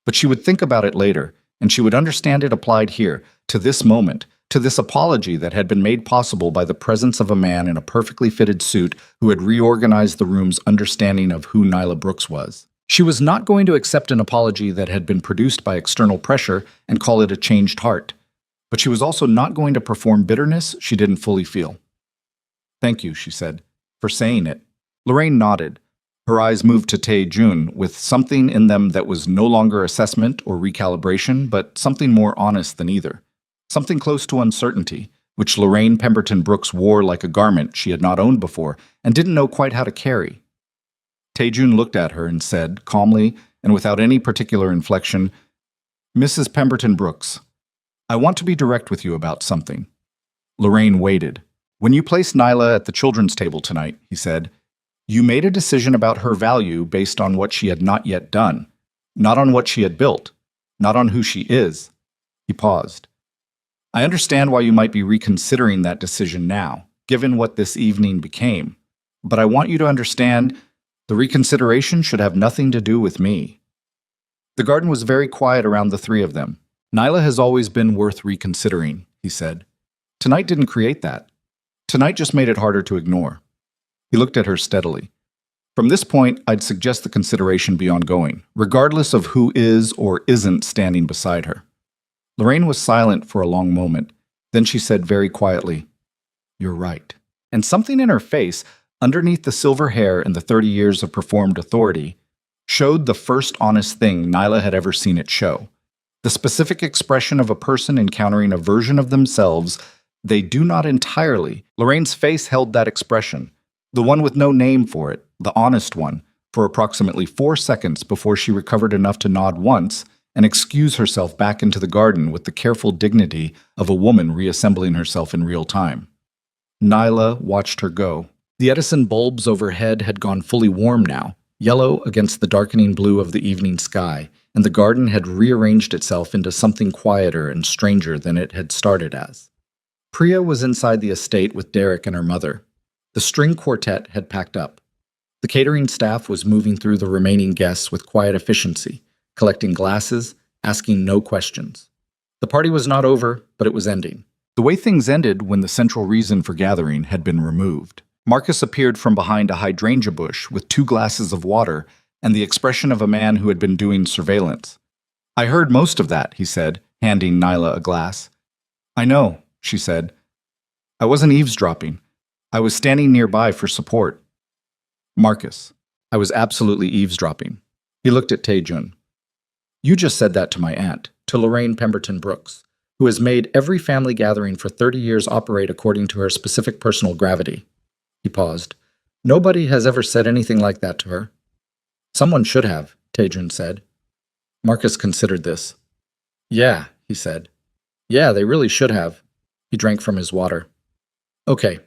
But she would think about it later, and she would understand it applied here, to this moment, to this apology that had been made possible by the presence of a man in a perfectly fitted suit who had reorganized the room's understanding of who Nyla Brooks was. She was not going to accept an apology that had been produced by external pressure and call it a changed heart. But she was also not going to perform bitterness she didn't fully feel. "Thank you," she said, "for saying it." Lorraine nodded. Her eyes moved to Tae-jun with something in them that was no longer assessment or recalibration, but something more honest than either. Something close to uncertainty, which Lorraine Pemberton Brooks wore like a garment she had not owned before and didn't know quite how to carry. Tae-jun looked at her and said, calmly and without any particular inflection, "Mrs. Pemberton Brooks, I want to be direct with you about something." Lorraine waited. "When you placed Nyla at the children's table tonight," he said, "you made a decision about her value based on what she had not yet done, not on what she had built, not on who she is." He paused. "I understand why you might be reconsidering that decision now, given what this evening became, but I want you to understand the reconsideration should have nothing to do with me." The garden was very quiet around the three of them. "Nyla has always been worth reconsidering," he said. "Tonight didn't create that. Tonight just made it harder to ignore." He looked at her steadily. "From this point, I'd suggest the consideration be ongoing, regardless of who is or isn't standing beside her." Lorraine was silent for a long moment. Then she said very quietly, "You're right." And something in her face, underneath the silver hair and the 30 years of performed authority, showed the first honest thing Nyla had ever seen it show. The specific expression of a person encountering a version of themselves they do not entirely. Lorraine's face held that expression, the one with no name for it, the honest one, for approximately 4 seconds before she recovered enough to nod once and excuse herself back into the garden with the careful dignity of a woman reassembling herself in real time. Nyla watched her go. The Edison bulbs overhead had gone fully warm now, yellow against the darkening blue of the evening sky, and the garden had rearranged itself into something quieter and stranger than it had started as. Priya was inside the estate with Derek and her mother. The string quartet had packed up. The catering staff was moving through the remaining guests with quiet efficiency, collecting glasses, asking no questions. The party was not over, but it was ending. The way things ended when the central reason for gathering had been removed. Marcus appeared from behind a hydrangea bush with 2 glasses of water and the expression of a man who had been doing surveillance. "I heard most of that," he said, handing Nyla a glass. "I know," she said. "I wasn't eavesdropping. I was standing nearby for support." "Marcus, I was absolutely eavesdropping." He looked at Tae-jun. "You just said that to my aunt, to Lorraine Pemberton Brooks, who has made every family gathering for 30 years operate according to her specific personal gravity." He paused. "Nobody has ever said anything like that to her." "Someone should have," Tae-jun said. Marcus considered this. "Yeah," he said. "Yeah, they really should have." He drank from his water. "Okay.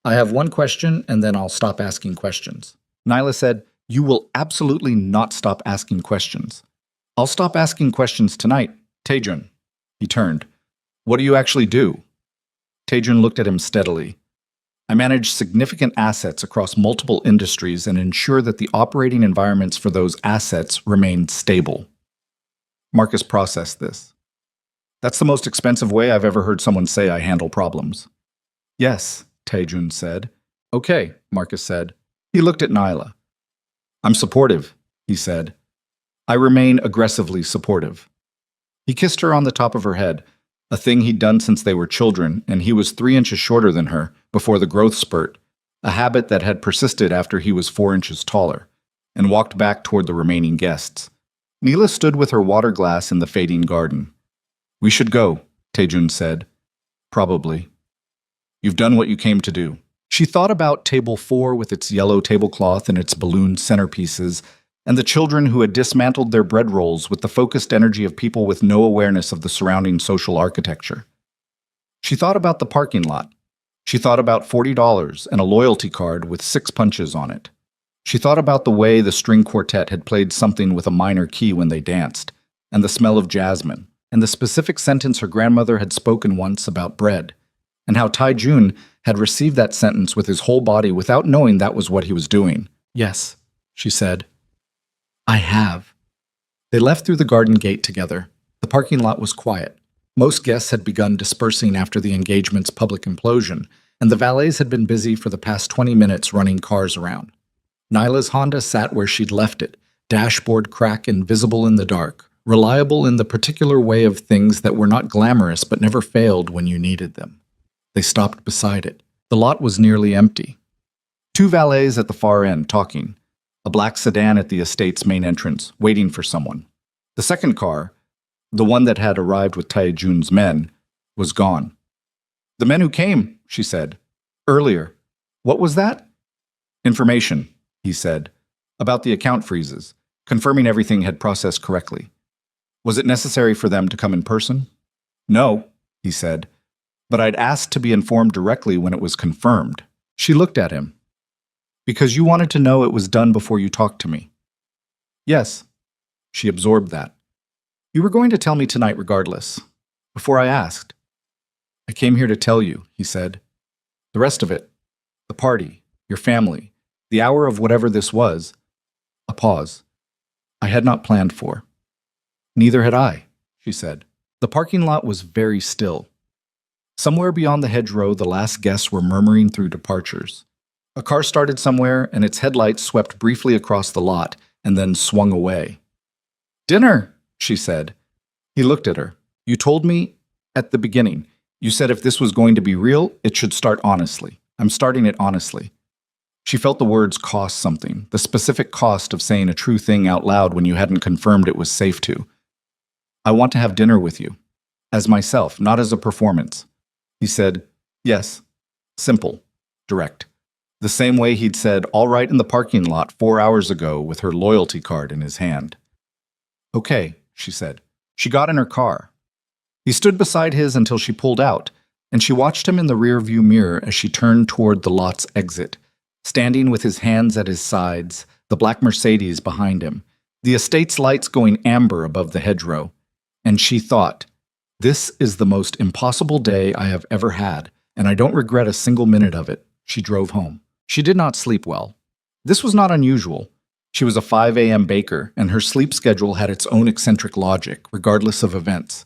I have one question, and then I'll stop asking questions." Nyla said, "You will absolutely not stop asking questions." "I'll stop asking questions tonight, Tae-jun." He turned. "What do you actually do?" Tae-jun looked at him steadily. "I manage significant assets across multiple industries and ensure that the operating environments for those assets remain stable." Marcus processed this. "That's the most expensive way I've ever heard someone say I handle problems." "Yes," Tae-jun said. "Okay," Marcus said. He looked at Nyla. "I'm supportive," he said. "I remain aggressively supportive." He kissed her on the top of her head, a thing he'd done since they were children, and he was 3 inches shorter than her before the growth spurt, a habit that had persisted after he was 4 inches taller, and walked back toward the remaining guests. Neela stood with her water glass in the fading garden. "We should go," Tae-jun said. "Probably. You've done what you came to do." She thought about table 4 with its yellow tablecloth and its balloon centerpieces, and the children who had dismantled their bread rolls with the focused energy of people with no awareness of the surrounding social architecture. She thought about the parking lot. She thought about $40 and a loyalty card with 6 punches on it. She thought about the way the string quartet had played something with a minor key when they danced, and the smell of jasmine, and the specific sentence her grandmother had spoken once about bread, and how Tai-jun had received that sentence with his whole body without knowing that was what he was doing. "Yes," she said. "I have." They left through the garden gate together. The parking lot was quiet. Most guests had begun dispersing after the engagement's public implosion, and the valets had been busy for the past 20 minutes running cars around. Nyla's Honda sat where she'd left it, dashboard crack invisible in the dark, reliable in the particular way of things that were not glamorous but never failed when you needed them. They stopped beside it. The lot was nearly empty. 2 valets at the far end talking, a black sedan at the estate's main entrance, waiting for someone. The second car, the one that had arrived with Tai-jun's men, was gone. "The men who came," she said, "earlier. What was that?" "Information," he said, "about the account freezes, confirming everything had processed correctly." "Was it necessary for them to come in person?" "No," he said, "but I'd asked to be informed directly when it was confirmed." She looked at him. "Because you wanted to know it was done before you talked to me." "Yes." She absorbed that. "You were going to tell me tonight regardless, before I asked." "I came here to tell you," he said. "The rest of it, the party, your family, the hour of whatever this was," a pause, "I had not planned for." "Neither had I," she said. The parking lot was very still. Somewhere beyond the hedgerow, the last guests were murmuring through departures. A car started somewhere, and its headlights swept briefly across the lot and then swung away. "Dinner," she said. He looked at her. "You told me at the beginning. You said if this was going to be real, it should start honestly. I'm starting it honestly." She felt the words cost something, the specific cost of saying a true thing out loud when you hadn't confirmed it was safe to. "I want to have dinner with you. As myself, not as a performance." He said, "Yes." Simple. Direct. The same way he'd said, "All right," in the parking lot 4 hours ago with her loyalty card in his hand. "Okay," she said. She got in her car. He stood beside his until she pulled out, and she watched him in the rearview mirror as she turned toward the lot's exit, standing with his hands at his sides, the black Mercedes behind him, the estate's lights going amber above the hedgerow. And she thought, "This is the most impossible day I have ever had, and I don't regret a single minute of it." She drove home. She did not sleep well. This was not unusual. She was a 5 a.m. baker, and her sleep schedule had its own eccentric logic, regardless of events.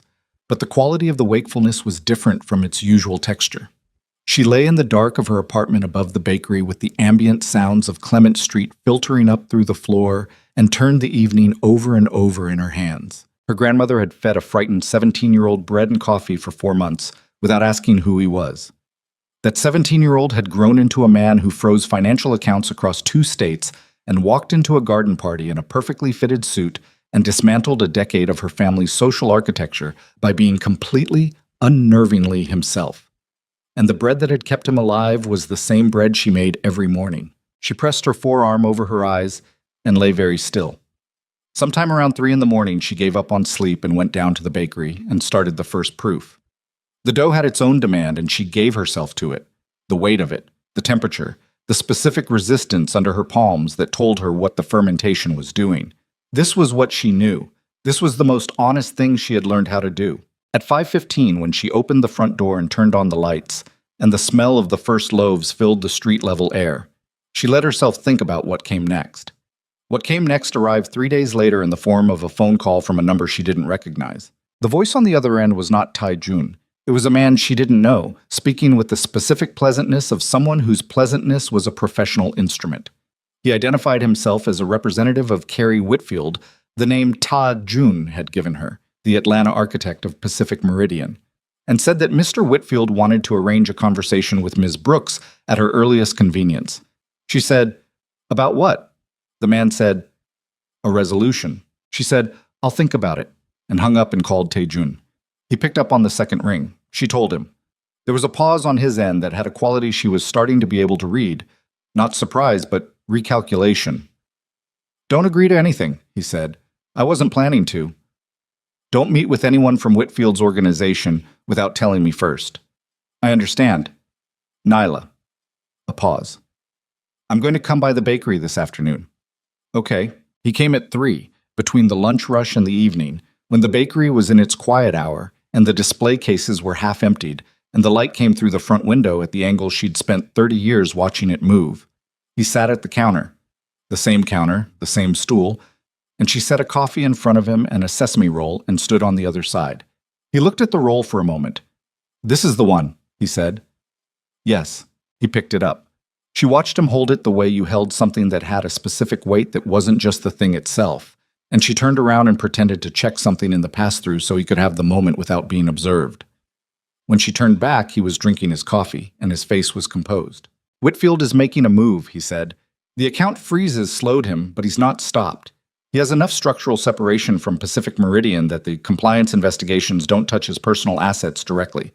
But the quality of the wakefulness was different from its usual texture. She lay in the dark of her apartment above the bakery with the ambient sounds of Clement Street filtering up through the floor and turned the evening over and over in her hands. Her grandmother had fed a frightened 17-year-old bread and coffee for 4 months without asking who he was. That 17-year-old had grown into a man who froze financial accounts across 2 states and walked into a garden party in a perfectly fitted suit and dismantled a decade of her family's social architecture by being completely, unnervingly himself. And the bread that had kept him alive was the same bread she made every morning. She pressed her forearm over her eyes and lay very still. Sometime around 3 in the morning, she gave up on sleep and went down to the bakery and started the first proof. The dough had its own demand, and she gave herself to it. The weight of it, the temperature, the specific resistance under her palms that told her what the fermentation was doing. This was what she knew. This was the most honest thing she had learned how to do. At 5:15, when she opened the front door and turned on the lights, and the smell of the first loaves filled the street-level air, she let herself think about what came next. What came next arrived 3 days later in the form of a phone call from a number she didn't recognize. The voice on the other end was not Tai-jun. It was a man she didn't know, speaking with the specific pleasantness of someone whose pleasantness was a professional instrument. He identified himself as a representative of Carrie Whitfield, the name Ta-jun had given her, the Atlanta architect of Pacific Meridian, and said that Mr. Whitfield wanted to arrange a conversation with Ms. Brooks at her earliest convenience. She said, "About what?" The man said, "A resolution." She said, "I'll think about it," and hung up and called Tae-jun. He picked up on the second ring. She told him. There was a pause on his end that had a quality she was starting to be able to read. Not surprise, but recalculation. Don't agree to anything, he said. I wasn't planning to. Don't meet with anyone from Whitfield's organization without telling me first. I understand. Nyla. A pause. I'm going to come by the bakery this afternoon. Okay. He came at 3, between the lunch rush and the evening, when the bakery was in its quiet hour and the display cases were half emptied, and the light came through the front window at the angle she'd spent 30 years watching it move. He sat at the counter, the same stool, and she set a coffee in front of him and a sesame roll and stood on the other side. He looked at the roll for a moment. This is the one, he said. Yes. He picked it up. She watched him hold it the way you held something that had a specific weight that wasn't just the thing itself, and she turned around and pretended to check something in the pass-through so he could have the moment without being observed. When she turned back, he was drinking his coffee, and his face was composed. Whitfield is making a move, he said. The account freezes slowed him, but he's not stopped. He has enough structural separation from Pacific Meridian that the compliance investigations don't touch his personal assets directly.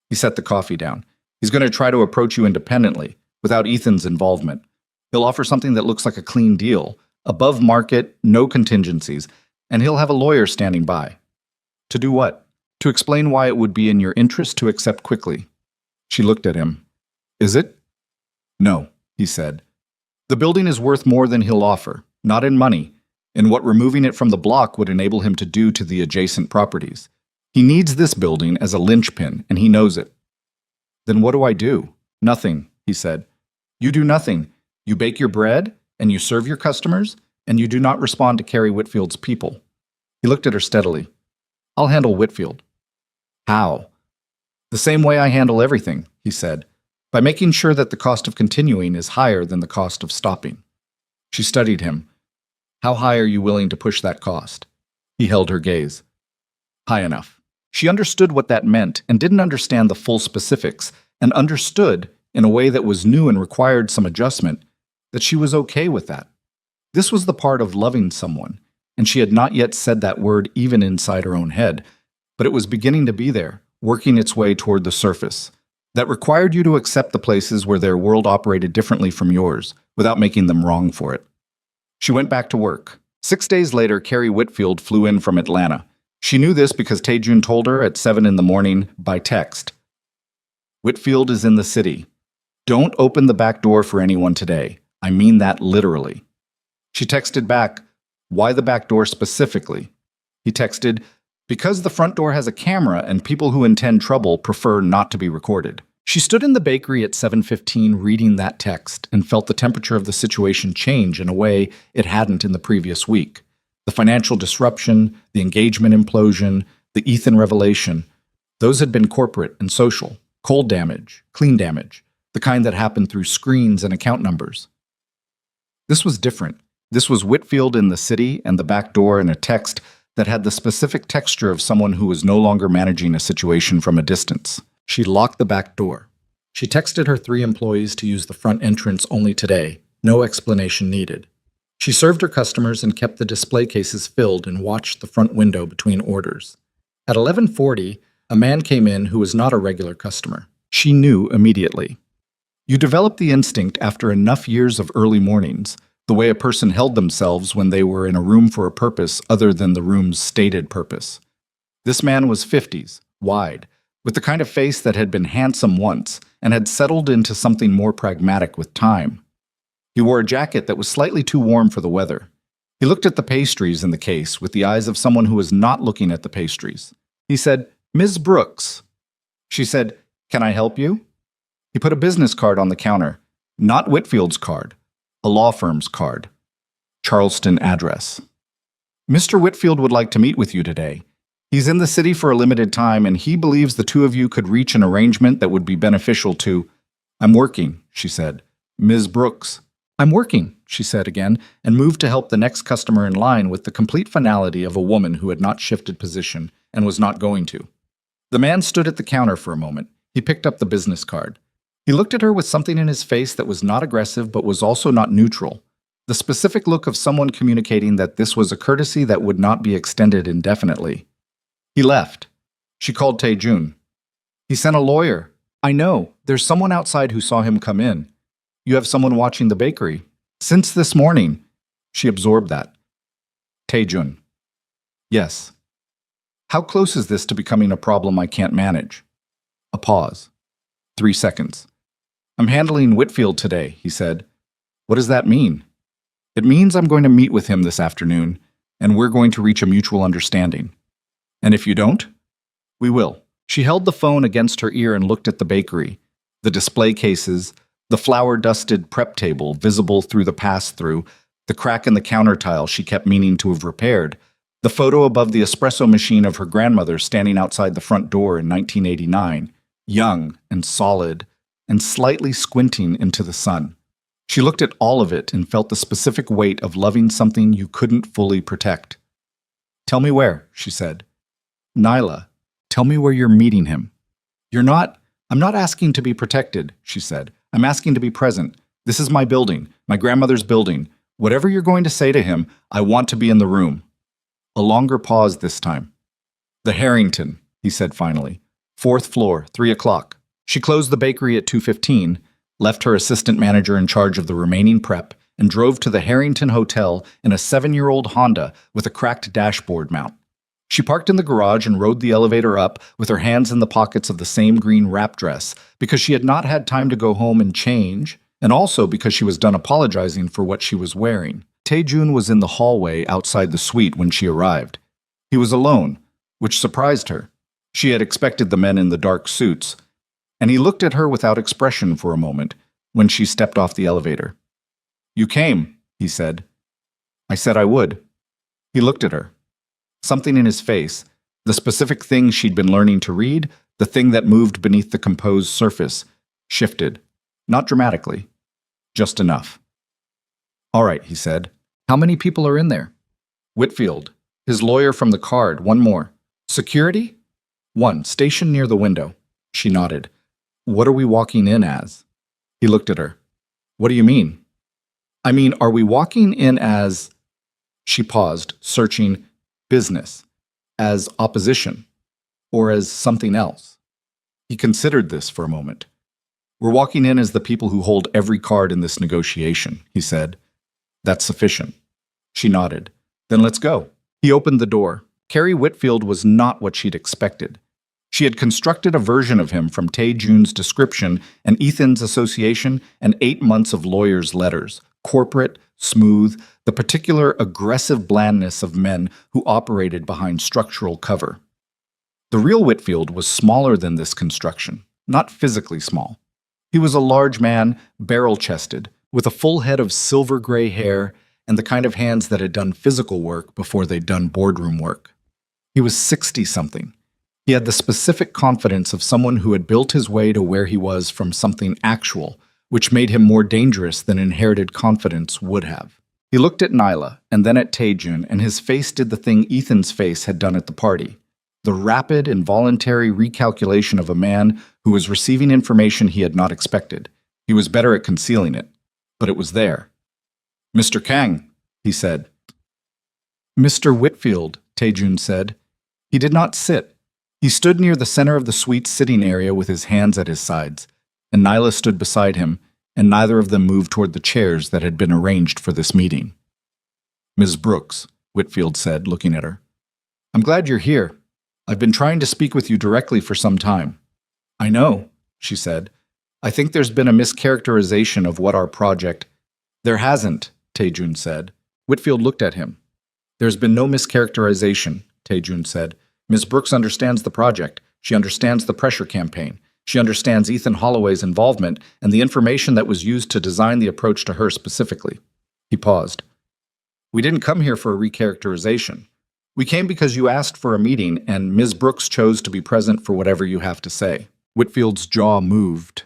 He set the coffee down. He's going to try to approach you independently, without Ethan's involvement. He'll offer something that looks like a clean deal, above market, no contingencies, and he'll have a lawyer standing by. To do what? To explain why it would be in your interest to accept quickly. She looked at him. Is it? No, he said. The building is worth more than he'll offer, not in money, in what removing it from the block would enable him to do to the adjacent properties. He needs this building as a linchpin, and he knows it. Then what do I do? Nothing, he said. You do nothing. You bake your bread, and you serve your customers, and you do not respond to Carrie Whitfield's people. He looked at her steadily. I'll handle Whitfield. How? The same way I handle everything, he said, by making sure that the cost of continuing is higher than the cost of stopping. She studied him. How high are you willing to push that cost? He held her gaze. High enough. She understood what that meant and didn't understand the full specifics, and understood, in a way that was new and required some adjustment, that she was okay with that. This was the part of loving someone, and she had not yet said that word even inside her own head, but it was beginning to be there, working its way toward the surface, that required you to accept the places where their world operated differently from yours, without making them wrong for it. She went back to work. 6 days later, Carrie Whitfield flew in from Atlanta. She knew this because Taejun told her at 7 in the morning by text. Whitfield is in the city. Don't open the back door for anyone today. I mean that literally. She texted back, why the back door specifically? He texted, because the front door has a camera and people who intend trouble prefer not to be recorded. She stood in the bakery at 7:15 reading that text and felt the temperature of the situation change in a way it hadn't in the previous week. The financial disruption, the engagement implosion, the Ethan revelation, those had been corporate and social, cold damage, clean damage, the kind that happened through screens and account numbers. This was different. This was Whitfield in the city and the back door in a text that had the specific texture of someone who was no longer managing a situation from a distance. She locked the back door. She texted her 3 employees to use the front entrance only today, no explanation needed. She served her customers and kept the display cases filled and watched the front window between orders. At 11:40, a man came in who was not a regular customer. She knew immediately. You develop the instinct after enough years of early mornings, the way a person held themselves when they were in a room for a purpose other than the room's stated purpose. This man was 50s, wide, with the kind of face that had been handsome once and had settled into something more pragmatic with time. He wore a jacket that was slightly too warm for the weather. He looked at the pastries in the case with the eyes of someone who was not looking at the pastries. He said, Ms. Brooks. She said, Can I help you? He put a business card on the counter, not Whitfield's card, a law firm's card. Charleston address. Mr. Whitfield would like to meet with you today. He's in the city for a limited time, and he believes the two of you could reach an arrangement that would be beneficial to... I'm working, she said. Ms. Brooks. I'm working, she said again, and moved to help the next customer in line with the complete finality of a woman who had not shifted position and was not going to. The man stood at the counter for a moment. He picked up the business card. He looked at her with something in his face that was not aggressive but was also not neutral. The specific look of someone communicating that this was a courtesy that would not be extended indefinitely. He left. She called Taejun. He sent a lawyer. I know. There's someone outside who saw him come in. You have someone watching the bakery. Since this morning. She absorbed that. Taejun. Yes. How close is this to becoming a problem I can't manage? A pause. 3 seconds. I'm handling Whitfield today, he said. What does that mean? It means I'm going to meet with him this afternoon, and we're going to reach a mutual understanding. And if you don't? We will. She held the phone against her ear and looked at the bakery, the display cases, the flour-dusted prep table visible through the pass-through, the crack in the counter tile she kept meaning to have repaired, the photo above the espresso machine of her grandmother standing outside the front door in 1989, young and solid, and slightly squinting into the sun. She looked at all of it and felt the specific weight of loving something you couldn't fully protect. Tell me where, she said. Nyla, tell me where you're meeting him. I'm not asking to be protected, she said. I'm asking to be present. This is my building, my grandmother's building. Whatever you're going to say to him, I want to be in the room. A longer pause this time. The Harrington, he said finally. 4th floor, 3 o'clock. She closed the bakery at 2:15, left her assistant manager in charge of the remaining prep, and drove to the Harrington Hotel in a 7-year-old Honda with a cracked dashboard mount. She parked in the garage and rode the elevator up with her hands in the pockets of the same green wrap dress because she had not had time to go home and change, and also because she was done apologizing for what she was wearing. Taejun was in the hallway outside the suite when she arrived. He was alone, which surprised her. She had expected the men in the dark suits, and he looked at her without expression for a moment when she stepped off the elevator. You came, he said. I said I would. He looked at her. Something in his face, the specific thing she'd been learning to read, the thing that moved beneath the composed surface, shifted. Not dramatically, just enough. All right, he said. How many people are in there? Whitfield, his lawyer from the card, one more. Security? One, stationed near the window. She nodded. What are we walking in as? He looked at her. What do you mean? I mean, are we walking in as... She paused, searching business, as opposition, or as something else. He considered this for a moment. We're walking in as the people who hold every card in this negotiation, he said. That's sufficient. She nodded. Then let's go. He opened the door. Carrie Whitfield was not what she'd expected. She had constructed a version of him from Taejun's description and Ethan's association and 8 months of lawyers' letters, corporate, smooth, the particular aggressive blandness of men who operated behind structural cover. The real Whitfield was smaller than this construction, not physically small. He was a large man, barrel-chested, with a full head of silver gray hair and the kind of hands that had done physical work before they'd done boardroom work. He was 60-something. He had the specific confidence of someone who had built his way to where he was from something actual, which made him more dangerous than inherited confidence would have. He looked at Nyla and then at Taejun, and his face did the thing Ethan's face had done at the party. The rapid, involuntary recalculation of a man who was receiving information he had not expected. He was better at concealing it, but it was there. Mr. Kang, he said. Mr. Whitfield, Taejun said. He did not sit. He stood near the center of the suite's sitting area with his hands at his sides, and Nyla stood beside him, and neither of them moved toward the chairs that had been arranged for this meeting. Ms. Brooks, Whitfield said, looking at her. I'm glad you're here. I've been trying to speak with you directly for some time. I know, she said. I think there's been a mischaracterization of what our project... There hasn't, Taejun said. Whitfield looked at him. There's been no mischaracterization, Taejun said. Ms. Brooks understands the project. She understands the pressure campaign. She understands Ethan Holloway's involvement and the information that was used to design the approach to her specifically. He paused. We didn't come here for a recharacterization. We came because you asked for a meeting and Ms. Brooks chose to be present for whatever you have to say. Whitfield's jaw moved.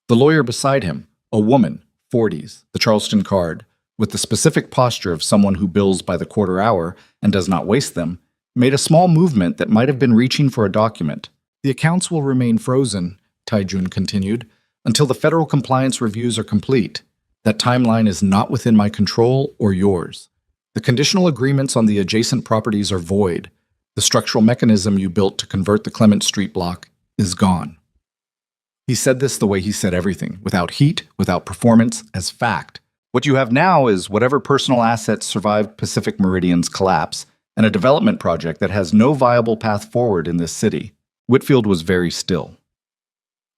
The lawyer beside him, a woman, 40s, the Charleston card, with the specific posture of someone who bills by the quarter hour and does not waste them, made a small movement that might have been reaching for a document. The accounts will remain frozen, Taejun continued, until the federal compliance reviews are complete. That timeline is not within my control or yours. The conditional agreements on the adjacent properties are void. The structural mechanism you built to convert the Clement Street block is gone. He said this the way he said everything, without heat, without performance, as fact, What you have now is whatever personal assets survived Pacific Meridian's collapse and a development project that has no viable path forward in this city. Whitfield was very still.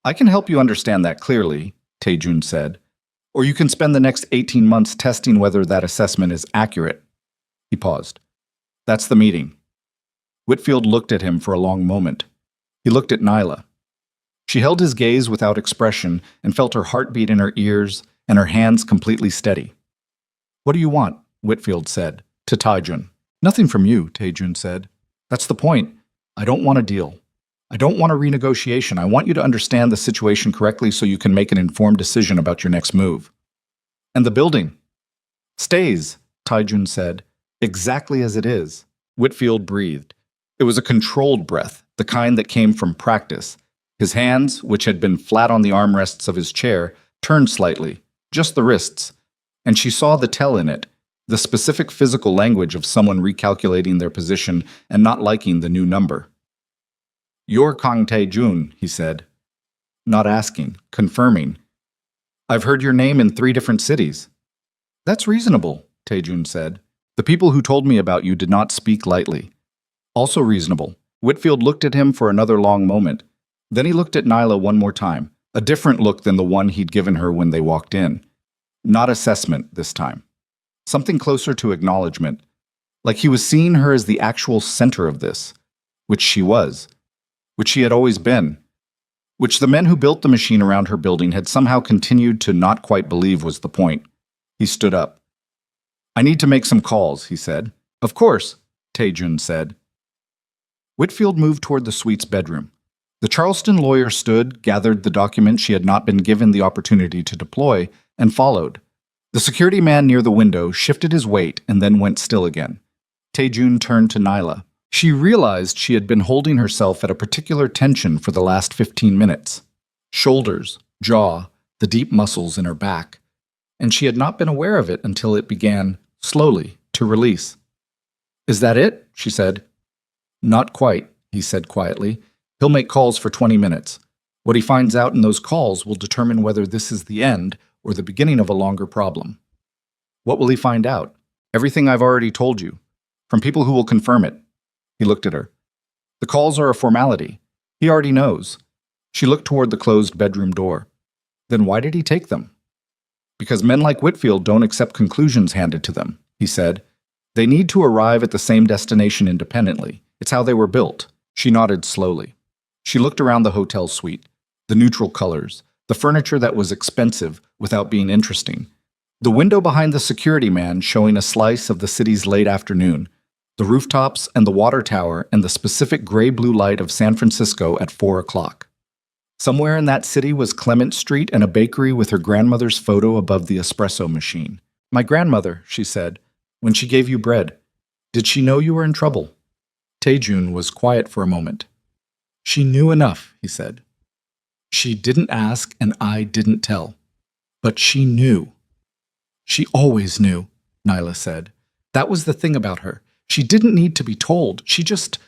I can help you understand that clearly, Taejun said, or you can spend the next 18 months testing whether that assessment is accurate. He paused. That's the meeting. Whitfield looked at him for a long moment. He looked at Nyla. She held his gaze without expression and felt her heartbeat in her ears and her hands completely steady. What do you want? Whitfield said, to Taejun. Nothing from you, Taejun said. That's the point. I don't want a deal. I don't want a renegotiation. I want you to understand the situation correctly so you can make an informed decision about your next move. And the building? Stays, Taejun said, exactly as it is. Whitfield breathed. It was a controlled breath, the kind that came from practice. His hands, which had been flat on the armrests of his chair, turned slightly, just the wrists, and she saw the tell in it, the specific physical language of someone recalculating their position and not liking the new number. You're Kang Tae-jun, he said. Not asking, confirming. I've heard your name in 3 different cities. That's reasonable, Tae-jun said. The people who told me about you did not speak lightly. Also reasonable. Whitfield looked at him for another long moment. Then he looked at Nyla one more time, a different look than the one he'd given her when they walked in. Not assessment this time. Something closer to acknowledgement, like he was seeing her as the actual center of this, which she was, which she had always been, which the men who built the machine around her building had somehow continued to not quite believe was the point. He stood up. I need to make some calls, he said. Of course, Taejun said. Whitfield moved toward the suite's bedroom. The Charleston lawyer stood, gathered the document she had not been given the opportunity to deploy, and followed. The security man near the window shifted his weight and then went still again. Taejun turned to Nyla. She realized she had been holding herself at a particular tension for the last 15 minutes. Shoulders, jaw, the deep muscles in her back. And she had not been aware of it until it began, slowly, to release. Is that it? She said. Not quite, he said quietly. He'll make calls for 20 minutes. What he finds out in those calls will determine whether this is the end or the beginning of a longer problem. What will he find out? Everything I've already told you, from people who will confirm it. He looked at her. The calls are a formality. He already knows. She looked toward the closed bedroom door. Then why did he take them? Because men like Whitfield don't accept conclusions handed to them, he said. They need to arrive at the same destination independently. It's how they were built. She nodded slowly. She looked around the hotel suite, the neutral colors, the furniture that was expensive without being interesting, the window behind the security man showing a slice of the city's late afternoon, the rooftops and the water tower and the specific gray-blue light of San Francisco at 4 o'clock. Somewhere in that city was Clement Street and a bakery with her grandmother's photo above the espresso machine. My grandmother, she said, when she gave you bread. Did she know you were in trouble? Taejun was quiet for a moment. She knew enough, he said. She didn't ask and I didn't tell. But she knew. She always knew, Nyla said. That was the thing about her. She didn't need to be told. She just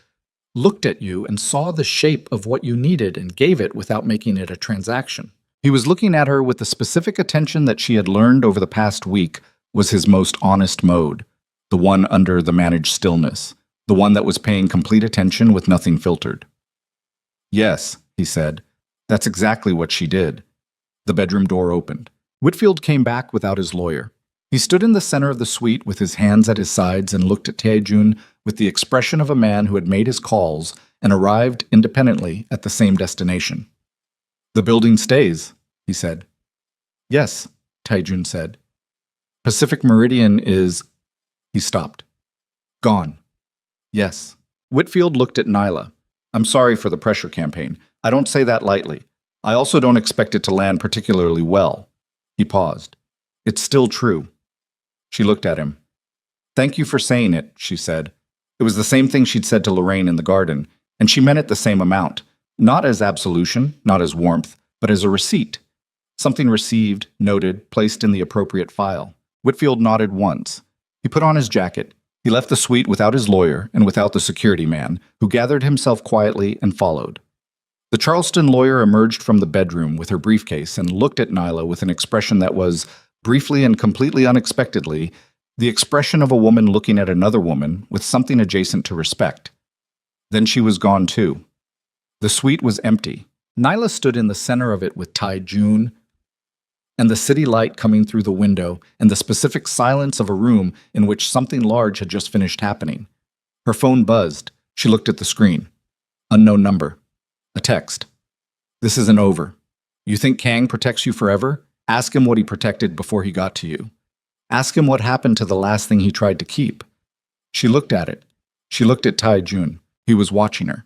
looked at you and saw the shape of what you needed and gave it without making it a transaction. He was looking at her with the specific attention that she had learned over the past week was his most honest mode, the one under the managed stillness, the one that was paying complete attention with nothing filtered. Yes, he said. That's exactly what she did. The bedroom door opened. Whitfield came back without his lawyer. He stood in the center of the suite with his hands at his sides and looked at Taejun with the expression of a man who had made his calls and arrived independently at the same destination. The building stays, he said. Yes, Taejun said. Pacific Meridian is... He stopped. Gone. Yes. Whitfield looked at Nyla. I'm sorry for the pressure campaign. I don't say that lightly. I also don't expect it to land particularly well. He paused. It's still true. She looked at him. Thank you for saying it, she said. It was the same thing she'd said to Lorraine in the garden, and she meant it the same amount. Not as absolution, not as warmth, but as a receipt. Something received, noted, placed in the appropriate file. Whitfield nodded once. He put on his jacket. He left the suite without his lawyer and without the security man, who gathered himself quietly and followed. The Charleston lawyer emerged from the bedroom with her briefcase and looked at Nyla with an expression that was Briefly and completely unexpectedly, the expression of a woman looking at another woman with something adjacent to respect. Then she was gone too. The suite was empty. Nyla stood in the center of it with Tai Jun and the city light coming through the window and the specific silence of a room in which something large had just finished happening. Her phone buzzed. She looked at the screen. Unknown number. A text. This isn't over. You think Kang protects you forever? Ask him what he protected before he got to you. Ask him what happened to the last thing he tried to keep. She looked at it. She looked at Tai Jun. He was watching her.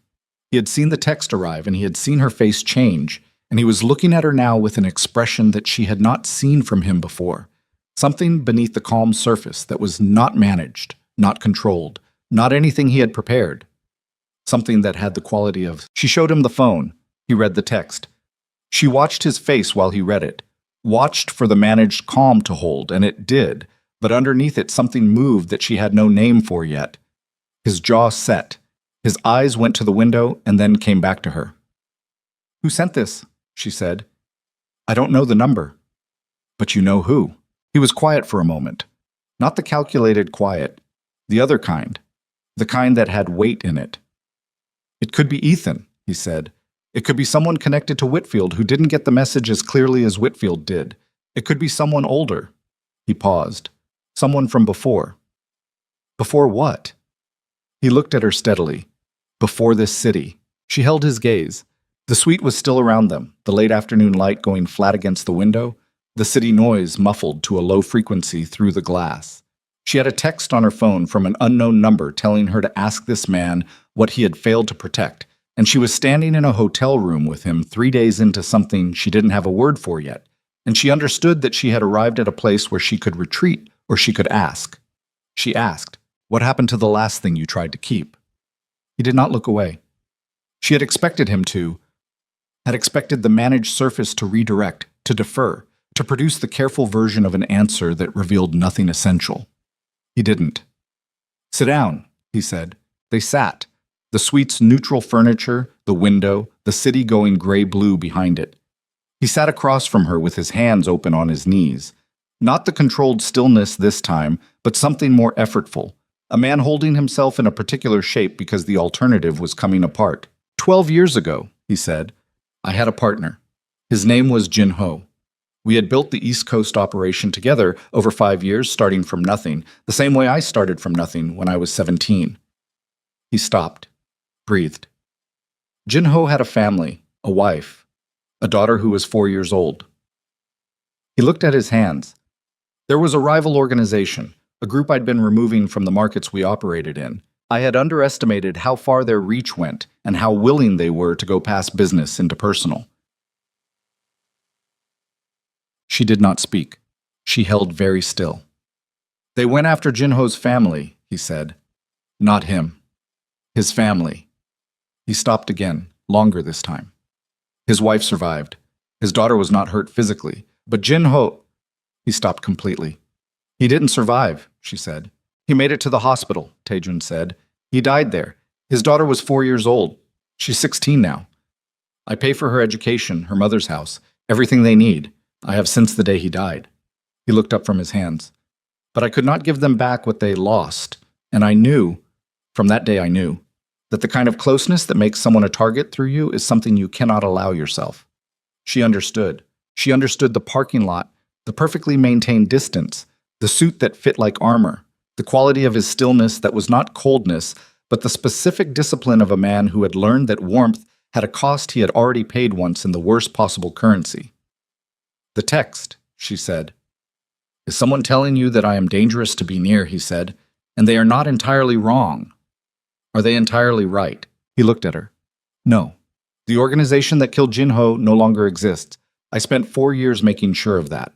He had seen the text arrive and he had seen her face change, and he was looking at her now with an expression that she had not seen from him before. Something beneath the calm surface that was not managed, not controlled, not anything he had prepared. Something that had the quality of... She showed him the phone. He read the text. She watched his face while he read it, watched for the managed calm to hold, and it did, but underneath it something moved that she had no name for yet. His jaw set. His eyes went to the window and then came back to her. "Who sent this?" she said. "I don't know the number." "But you know who." He was quiet for a moment. Not the calculated quiet, the other kind, the kind that had weight in it. "It could be Ethan," he said. "It could be someone connected to Whitfield who didn't get the message as clearly as Whitfield did. It could be someone older." He paused. "Someone from before." "Before what?" He looked at her steadily. "Before this city." She held his gaze. The suite was still around them, the late afternoon light going flat against the window, the city noise muffled to a low frequency through the glass. She had a text on her phone from an unknown number telling her to ask this man what he had failed to protect, and she was standing in a hotel room with him 3 days into something she didn't have a word for yet, and she understood that she had arrived at a place where she could retreat or she could ask. She asked, "What happened to the last thing you tried to keep?" He did not look away. She had expected him to, had expected the managed surface to redirect, to defer, to produce the careful version of an answer that revealed nothing essential. He didn't. "Sit down," he said. They sat. The suite's neutral furniture, the window, the city going gray-blue behind it. He sat across from her with his hands open on his knees. Not the controlled stillness this time, but something more effortful. A man holding himself in a particular shape because the alternative was coming apart. 12 years ago, he said, I had a partner. His name was Jin Ho. We had built the East Coast operation together over 5 years, starting from nothing, the same way I started from nothing when I was 17. He stopped, breathed. Jin Ho had a family, a wife, a daughter who was 4 years old. He looked at his hands. There was a rival organization, a group I'd been removing from the markets we operated in. I had underestimated how far their reach went and how willing they were to go past business into personal. She did not speak. She held very still. They went after Jinho's family, he said. Not him. His family. He stopped again, longer this time. His wife survived. His daughter was not hurt physically, but Jinho... He stopped completely. He didn't survive, she said. He made it to the hospital, Taejun said. He died there. His daughter was 4 years old. She's 16 now. I pay for her education, her mother's house, everything they need. I have since the day he died. He looked up from his hands. But I could not give them back what they lost, and I knew, from that day I knew, that the kind of closeness that makes someone a target through you is something you cannot allow yourself. She understood. She understood the parking lot, the perfectly maintained distance, the suit that fit like armor, the quality of his stillness that was not coldness, but the specific discipline of a man who had learned that warmth had a cost he had already paid once in the worst possible currency. The text, she said. Is someone telling you that I am dangerous to be near, he said, and they are not entirely wrong. Are they entirely right? He looked at her. No. The organization that killed Jinho no longer exists. I spent 4 years making sure of that.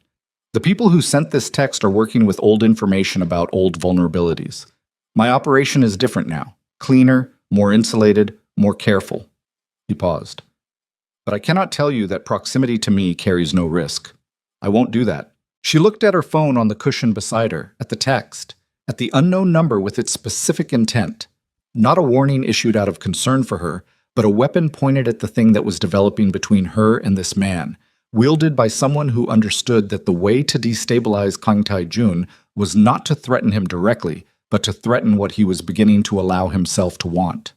The people who sent this text are working with old information about old vulnerabilities. My operation is different now. Cleaner, more insulated, more careful. He paused. But I cannot tell you that proximity to me carries no risk. I won't do that. She looked at her phone on the cushion beside her, at the text, at the unknown number with its specific intent. Not a warning issued out of concern for her, but a weapon pointed at the thing that was developing between her and this man, wielded by someone who understood that the way to destabilize Kang Tai-jun was not to threaten him directly, but to threaten what he was beginning to allow himself to want.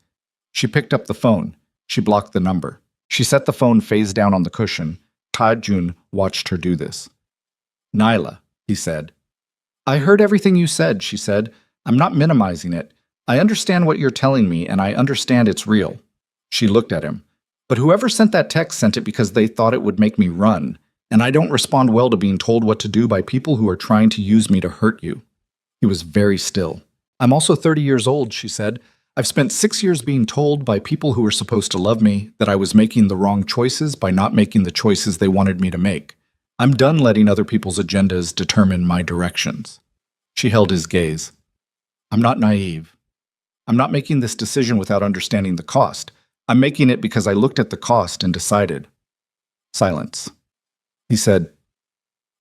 She picked up the phone. She blocked the number. She set the phone face down on the cushion. Tai-jun watched her do this. "Nyla," he said. "I heard everything you said," she said. "I'm not minimizing it. I understand what you're telling me, and I understand it's real." She looked at him. "But whoever sent that text sent it because they thought it would make me run, and I don't respond well to being told what to do by people who are trying to use me to hurt you." He was very still. "I'm also 30 years old," she said. "I've spent 6 years being told by people who were supposed to love me that I was making the wrong choices by not making the choices they wanted me to make. I'm done letting other people's agendas determine my directions." She held his gaze. "I'm not naive. I'm not making this decision without understanding the cost. I'm making it because I looked at the cost and decided." Silence. He said,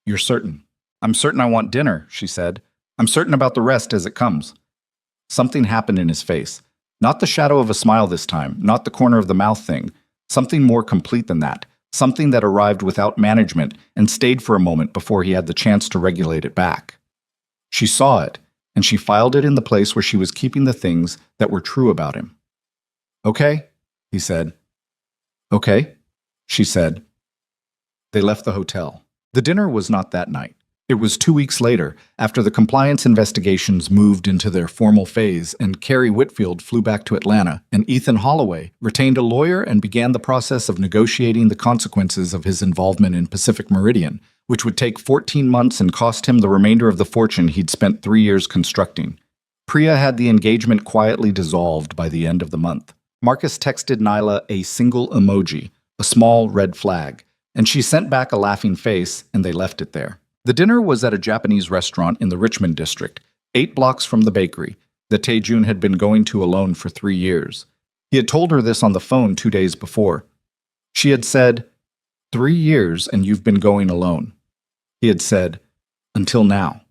"You're certain?" "I'm certain I want dinner," she said. "I'm certain about the rest as it comes." Something happened in his face. Not the shadow of a smile this time, not the corner of the mouth thing. Something more complete than that. Something that arrived without management and stayed for a moment before he had the chance to regulate it back. She saw it, and she filed it in the place where she was keeping the things that were true about him. "Okay," he said. "Okay," she said. They left the hotel. The dinner was not that night. It was 2 weeks later, after the compliance investigations moved into their formal phase and Carrie Whitfield flew back to Atlanta, and Ethan Holloway retained a lawyer and began the process of negotiating the consequences of his involvement in Pacific Meridian, which would take 14 months and cost him the remainder of the fortune he'd spent 3 years constructing. Priya had the engagement quietly dissolved by the end of the month. Marcus texted Nyla a single emoji, a small red flag, and she sent back a laughing face, and they left it there. The dinner was at a Japanese restaurant in the Richmond district, 8 blocks from the bakery that Tae-jun had been going to alone for 3 years. He had told her this on the phone 2 days before. She had said, "3 years and you've been going alone." He had said, "Until now."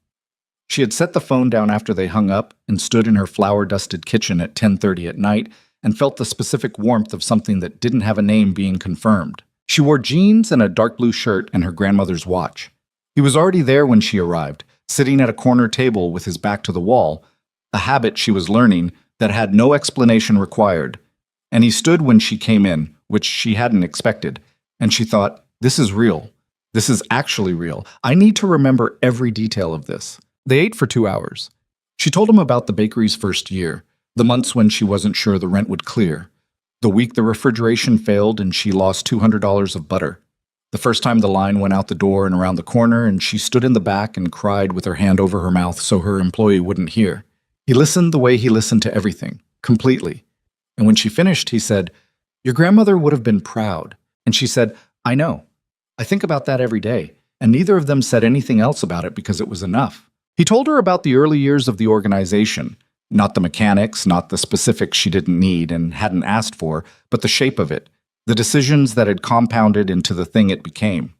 She had set the phone down after they hung up and stood in her flour-dusted kitchen at 10:30 at night and felt the specific warmth of something that didn't have a name being confirmed. She wore jeans and a dark blue shirt and her grandmother's watch. He was already there when she arrived, sitting at a corner table with his back to the wall, a habit she was learning that had no explanation required. And he stood when she came in, which she hadn't expected, and she thought, "This is real. This is actually real. I need to remember every detail of this." They ate for 2 hours. She told him about the bakery's first year, the months when she wasn't sure the rent would clear, the week the refrigeration failed and she lost $200 of butter, the first time the line went out the door and around the corner and she stood in the back and cried with her hand over her mouth so her employee wouldn't hear. He listened the way he listened to everything, completely. And when she finished, he said, "Your grandmother would have been proud." And she said, "I know. I think about that every day." And neither of them said anything else about it because it was enough. He told her about the early years of the organization, not the mechanics, not the specifics she didn't need and hadn't asked for, but the shape of it, the decisions that had compounded into the thing it became.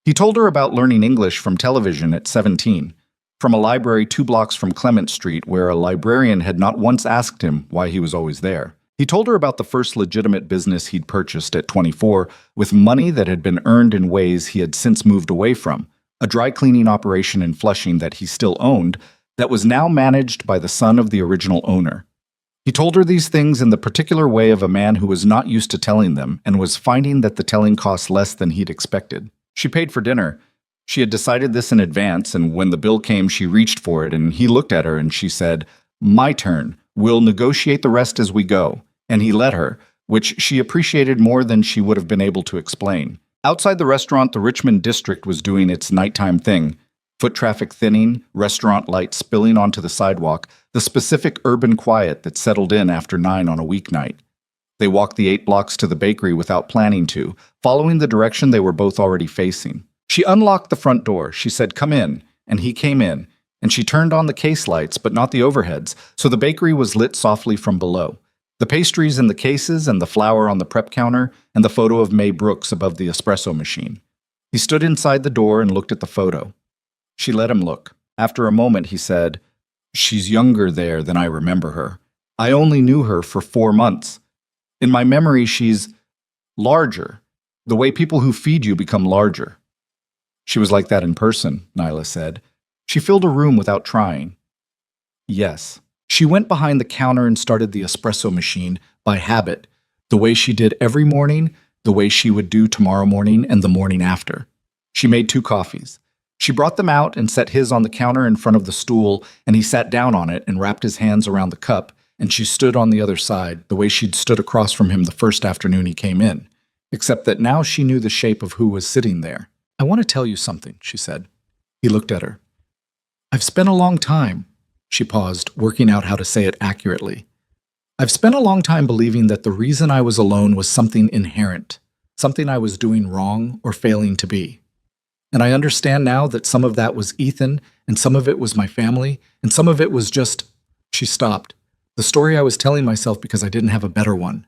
He told her about learning English from television at 17, from a library 2 blocks from Clement Street where a librarian had not once asked him why he was always there. He told her about the first legitimate business he'd purchased at 24 with money that had been earned in ways he had since moved away from, a dry cleaning operation in Flushing that he still owned that was now managed by the son of the original owner. He told her these things in the particular way of a man who was not used to telling them and was finding that the telling cost less than he'd expected. She paid for dinner. She had decided this in advance, and when the bill came, she reached for it, and he looked at her and she said, "My turn. We'll negotiate the rest as we go." And he let her, which she appreciated more than she would have been able to explain. Outside the restaurant, the Richmond district was doing its nighttime thing. Foot traffic thinning, restaurant lights spilling onto the sidewalk, the specific urban quiet that settled in after 9 on a weeknight. They walked the 8 blocks to the bakery without planning to, following the direction they were both already facing. She unlocked the front door. She said, "Come in," and he came in, and she turned on the case lights, but not the overheads, so the bakery was lit softly from below. The pastries in the cases and the flour on the prep counter and the photo of May Brooks above the espresso machine. He stood inside the door and looked at the photo. She let him look. After a moment, he said, "She's younger there than I remember her. I only knew her for 4 months. In my memory, she's larger. The way people who feed you become larger. She was like that in person, Nyla said. She filled a room without trying. Yes. She went behind the counter and started the espresso machine by habit, the way she did every morning, the way she would do tomorrow morning and the morning after. She made 2 coffees. She brought them out and set his on the counter in front of the stool, and he sat down on it and wrapped his hands around the cup, and she stood on the other side, the way she'd stood across from him the first afternoon he came in, except that now she knew the shape of who was sitting there. I want to tell you something, she said. He looked at her. I've spent a long time. She paused, working out how to say it accurately. I've spent a long time believing that the reason I was alone was something inherent, something I was doing wrong or failing to be. And I understand now that some of that was Ethan, and some of it was my family, and some of it was just... She stopped. The story I was telling myself because I didn't have a better one.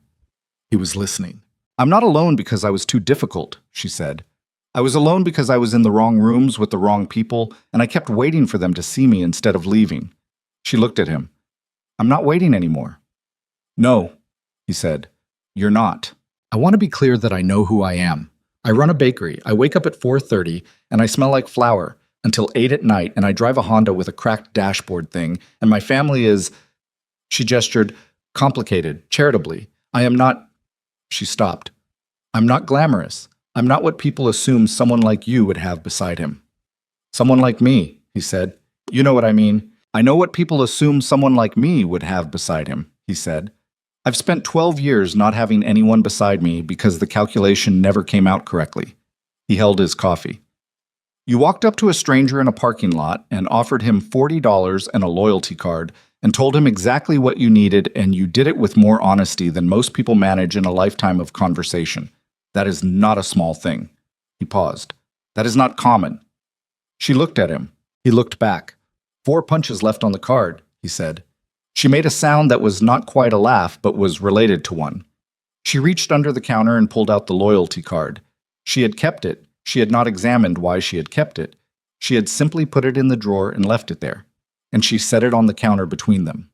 He was listening. I'm not alone because I was too difficult, she said. I was alone because I was in the wrong rooms with the wrong people, and I kept waiting for them to see me instead of leaving. She looked at him. I'm not waiting anymore. No, he said. You're not. I want to be clear that I know who I am. I run a bakery. I wake up at 4:30, and I smell like flour until 8 at night, and I drive a Honda with a cracked dashboard thing, and my family is... She gestured, complicated, charitably. I am not... She stopped. I'm not glamorous. I'm not what people assume someone like you would have beside him. Someone like me, he said. You know what I mean. I know what people assume someone like me would have beside him, he said. I've spent 12 years not having anyone beside me because the calculation never came out correctly. He held his coffee. You walked up to a stranger in a parking lot and offered him $40 and a loyalty card and told him exactly what you needed, and you did it with more honesty than most people manage in a lifetime of conversation. That is not a small thing. He paused. That is not common. She looked at him. He looked back. 4 punches left on the card, he said. She made a sound that was not quite a laugh, but was related to one. She reached under the counter and pulled out the loyalty card. She had kept it. She had not examined why she had kept it. She had simply put it in the drawer and left it there. And she set it on the counter between them.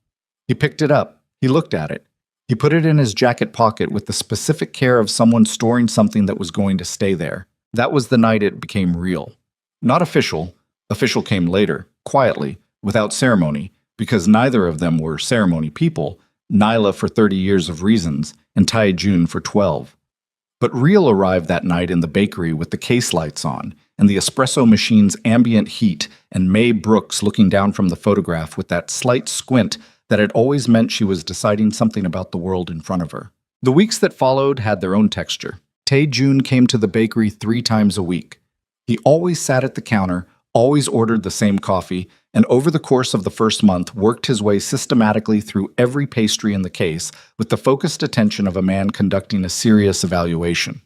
He picked it up. He looked at it. He put it in his jacket pocket with the specific care of someone storing something that was going to stay there. That was the night it became real. Not official. Official came later, quietly, without ceremony, because neither of them were ceremony people, Nyla for 30 years of reasons, and Tai Jun for 12. But real arrived that night in the bakery with the case lights on, and the espresso machine's ambient heat, and Mae Brooks looking down from the photograph with that slight squint that had always meant she was deciding something about the world in front of her. The weeks that followed had their own texture. Tai Jun came to the bakery 3 times a week. He always sat at the counter, always ordered the same coffee, and over the course of the first month worked his way systematically through every pastry in the case with the focused attention of a man conducting a serious evaluation.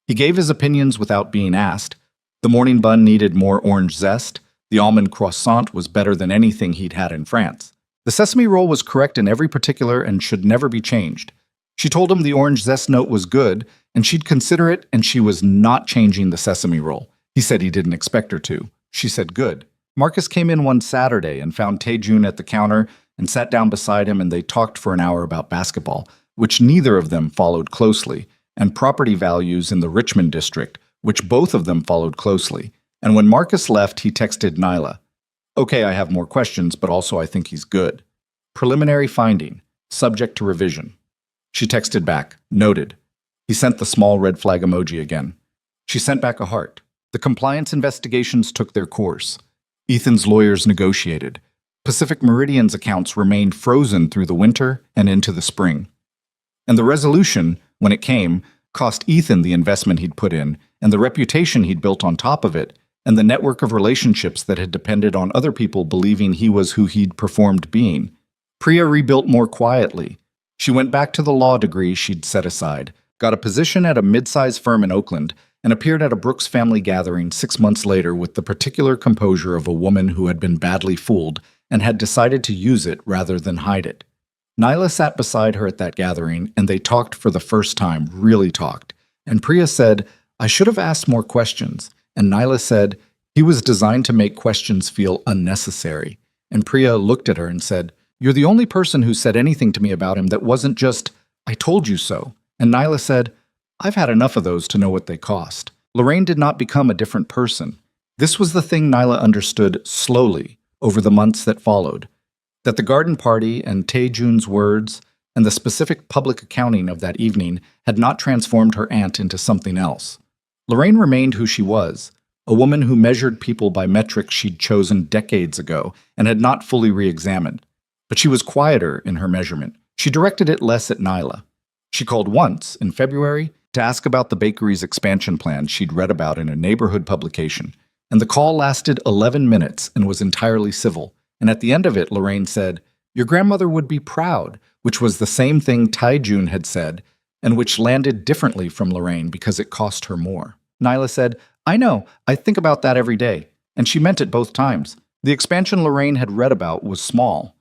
He gave his opinions without being asked. The morning bun needed more orange zest. The almond croissant was better than anything he'd had in France. The sesame roll was correct in every particular and should never be changed. She told him the orange zest note was good, and she'd consider it, and she was not changing the sesame roll. He said he didn't expect her to. She said good. Marcus came in one Saturday and found Tai Jun at the counter and sat down beside him, and they talked for an hour about basketball, which neither of them followed closely, and property values in the Richmond district, which both of them followed closely. And when Marcus left, he texted Nyla. Okay, I have more questions, but also I think he's good. Preliminary finding, subject to revision. She texted back, noted. He sent the small red flag emoji again. She sent back a heart. The compliance investigations took their course. Ethan's lawyers negotiated. Pacific Meridian's accounts remained frozen through the winter and into the spring. And the resolution, when it came, cost Ethan the investment he'd put in and the reputation he'd built on top of it, and the network of relationships that had depended on other people believing he was who he'd performed being. Priya rebuilt more quietly. She went back to the law degree she'd set aside, got a position at a mid-sized firm in Oakland, and appeared at a Brooks family gathering 6 months later with the particular composure of a woman who had been badly fooled and had decided to use it rather than hide it. Nyla sat beside her at that gathering, and they talked for the first time, really talked. And Priya said, I should have asked more questions. And Nyla said, he was designed to make questions feel unnecessary. And Priya looked at her and said, you're the only person who said anything to me about him that wasn't just, I told you so. And Nyla said, I've had enough of those to know what they cost. Lorraine did not become a different person. This was the thing Nyla understood slowly over the months that followed, that the garden party and Tae-jun's words and the specific public accounting of that evening had not transformed her aunt into something else. Lorraine remained who she was, a woman who measured people by metrics she'd chosen decades ago and had not fully re-examined. But she was quieter in her measurement. She directed it less at Nyla. She called once, in February, to ask about the bakery's expansion plan she'd read about in a neighborhood publication, and the call lasted 11 minutes and was entirely civil. And at the end of it, Lorraine said, "Your grandmother would be proud," which was the same thing Tae-jun had said, and which landed differently from Lorraine because it cost her more. Nyla said, "I know, I think about that every day," and she meant it both times. The expansion Lorraine had read about was small.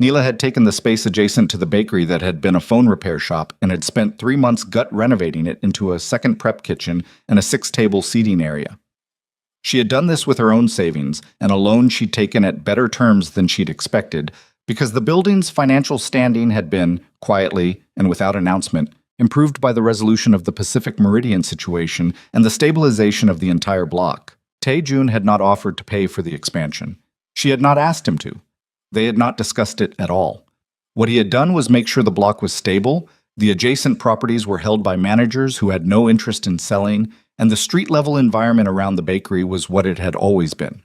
Neela had taken the space adjacent to the bakery that had been a phone repair shop and had spent 3 months gut renovating it into a second prep kitchen and a 6-table seating area. She had done this with her own savings and a loan she'd taken at better terms than she'd expected, because the building's financial standing had been, quietly and without announcement, improved by the resolution of the Pacific Meridian situation and the stabilization of the entire block. Tae-jun had not offered to pay for the expansion. She had not asked him to. They had not discussed it at all. What he had done was make sure the block was stable, the adjacent properties were held by managers who had no interest in selling, and the street-level environment around the bakery was what it had always been.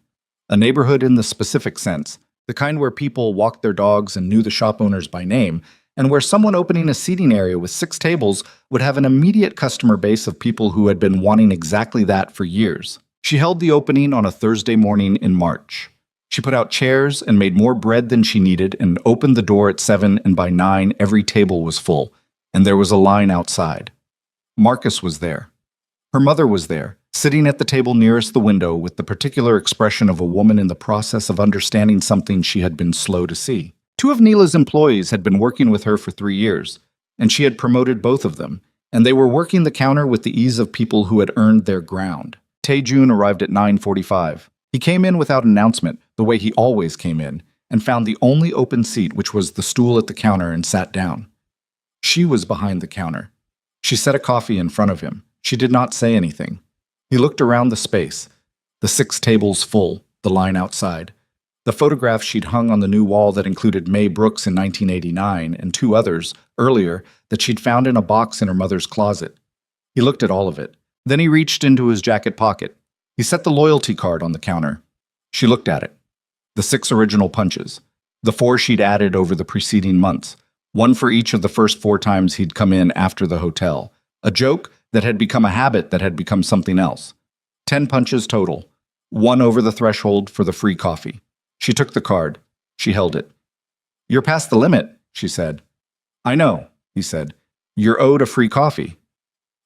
A neighborhood in the specific sense, the kind where people walked their dogs and knew the shop owners by name, and where someone opening a seating area with 6 tables would have an immediate customer base of people who had been wanting exactly that for years. She held the opening on a Thursday morning in March. She put out chairs and made more bread than she needed and opened the door at 7, and by 9 every table was full, and there was a line outside. Marcus was there. Her mother was there, sitting at the table nearest the window with the particular expression of a woman in the process of understanding something she had been slow to see. 2 of Neela's employees had been working with her for 3 years, and she had promoted both of them, and they were working the counter with the ease of people who had earned their ground. Tae-jun arrived at 9:45. He came in without announcement, the way he always came in, and found the only open seat, which was the stool at the counter, and sat down. She was behind the counter. She set a coffee in front of him. She did not say anything. He looked around the space, the 6 tables full, the line outside, the photograph she'd hung on the new wall that included May Brooks in 1989 and 2 others, earlier, that she'd found in a box in her mother's closet. He looked at all of it. Then he reached into his jacket pocket. He set the loyalty card on the counter. She looked at it. The 6 original punches. The 4 she'd added over the preceding months. 1 for each of the first 4 times he'd come in after the hotel. A joke that had become a habit that had become something else. 10 punches total. 1 over the threshold for the free coffee. She took the card. She held it. "You're past the limit," she said. "I know," he said. "You're owed a free coffee."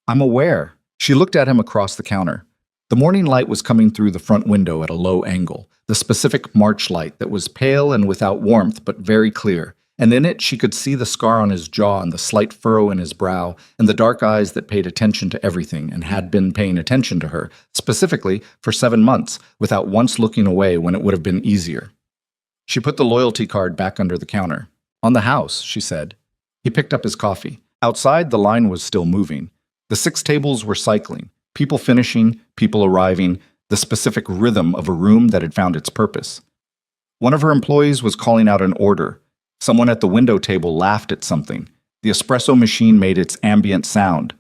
"I'm aware." She looked at him across the counter. The morning light was coming through the front window at a low angle, the specific March light that was pale and without warmth but very clear, and in it she could see the scar on his jaw and the slight furrow in his brow and the dark eyes that paid attention to everything and had been paying attention to her, specifically for 7 months, without once looking away when it would have been easier. She put the loyalty card back under the counter. "On the house," she said. He picked up his coffee. Outside, the line was still moving. The 6 tables were cycling. People finishing, people arriving, the specific rhythm of a room that had found its purpose. One of her employees was calling out an order. Someone at the window table laughed at something. The espresso machine made its ambient sound.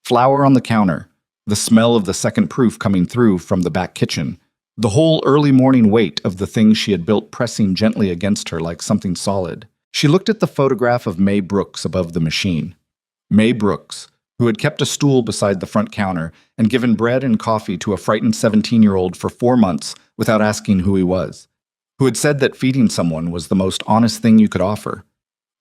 Flour on the counter. The smell of the second proof coming through from the back kitchen. The whole early morning weight of the things she had built pressing gently against her like something solid. She looked at the photograph of May Brooks above the machine. May Brooks, who had kept a stool beside the front counter and given bread and coffee to a frightened 17-year-old for 4 months without asking who he was, who had said that feeding someone was the most honest thing you could offer,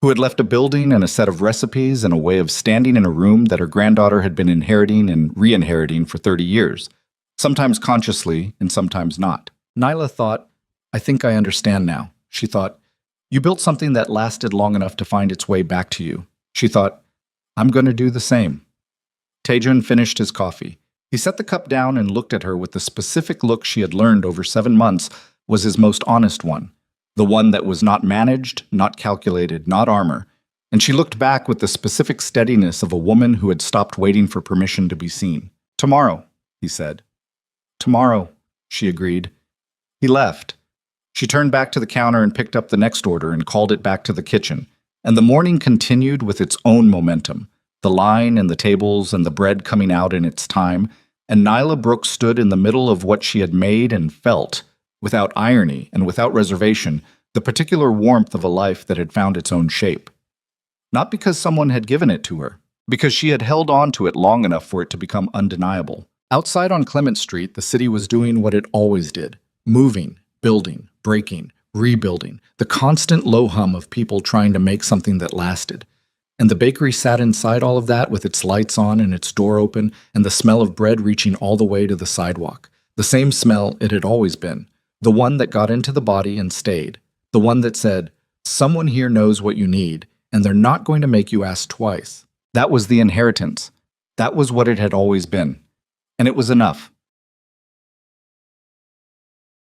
who had left a building and a set of recipes and a way of standing in a room that her granddaughter had been inheriting and re-inheriting for 30 years, sometimes consciously and sometimes not. Nyla thought, "I think I understand now." She thought, "You built something that lasted long enough to find its way back to you." She thought, "I'm going to do the same." Tae-jun finished his coffee. He set the cup down and looked at her with the specific look she had learned over 7 months was his most honest one. The one that was not managed, not calculated, not armor. And she looked back with the specific steadiness of a woman who had stopped waiting for permission to be seen. "Tomorrow," he said. "Tomorrow," she agreed. He left. She turned back to the counter and picked up the next order and called it back to the kitchen. And the morning continued with its own momentum, the line and the tables and the bread coming out in its time, and Nyla Brooks stood in the middle of what she had made and felt, without irony and without reservation, the particular warmth of a life that had found its own shape. Not because someone had given it to her, because she had held on to it long enough for it to become undeniable. Outside on Clement Street, the city was doing what it always did, moving, building, breaking, rebuilding, the constant low hum of people trying to make something that lasted. And the bakery sat inside all of that with its lights on and its door open and the smell of bread reaching all the way to the sidewalk. The same smell it had always been, the one that got into the body and stayed, the one that said, "Someone here knows what you need, and they're not going to make you ask twice." That was the inheritance. That was what it had always been. And it was enough.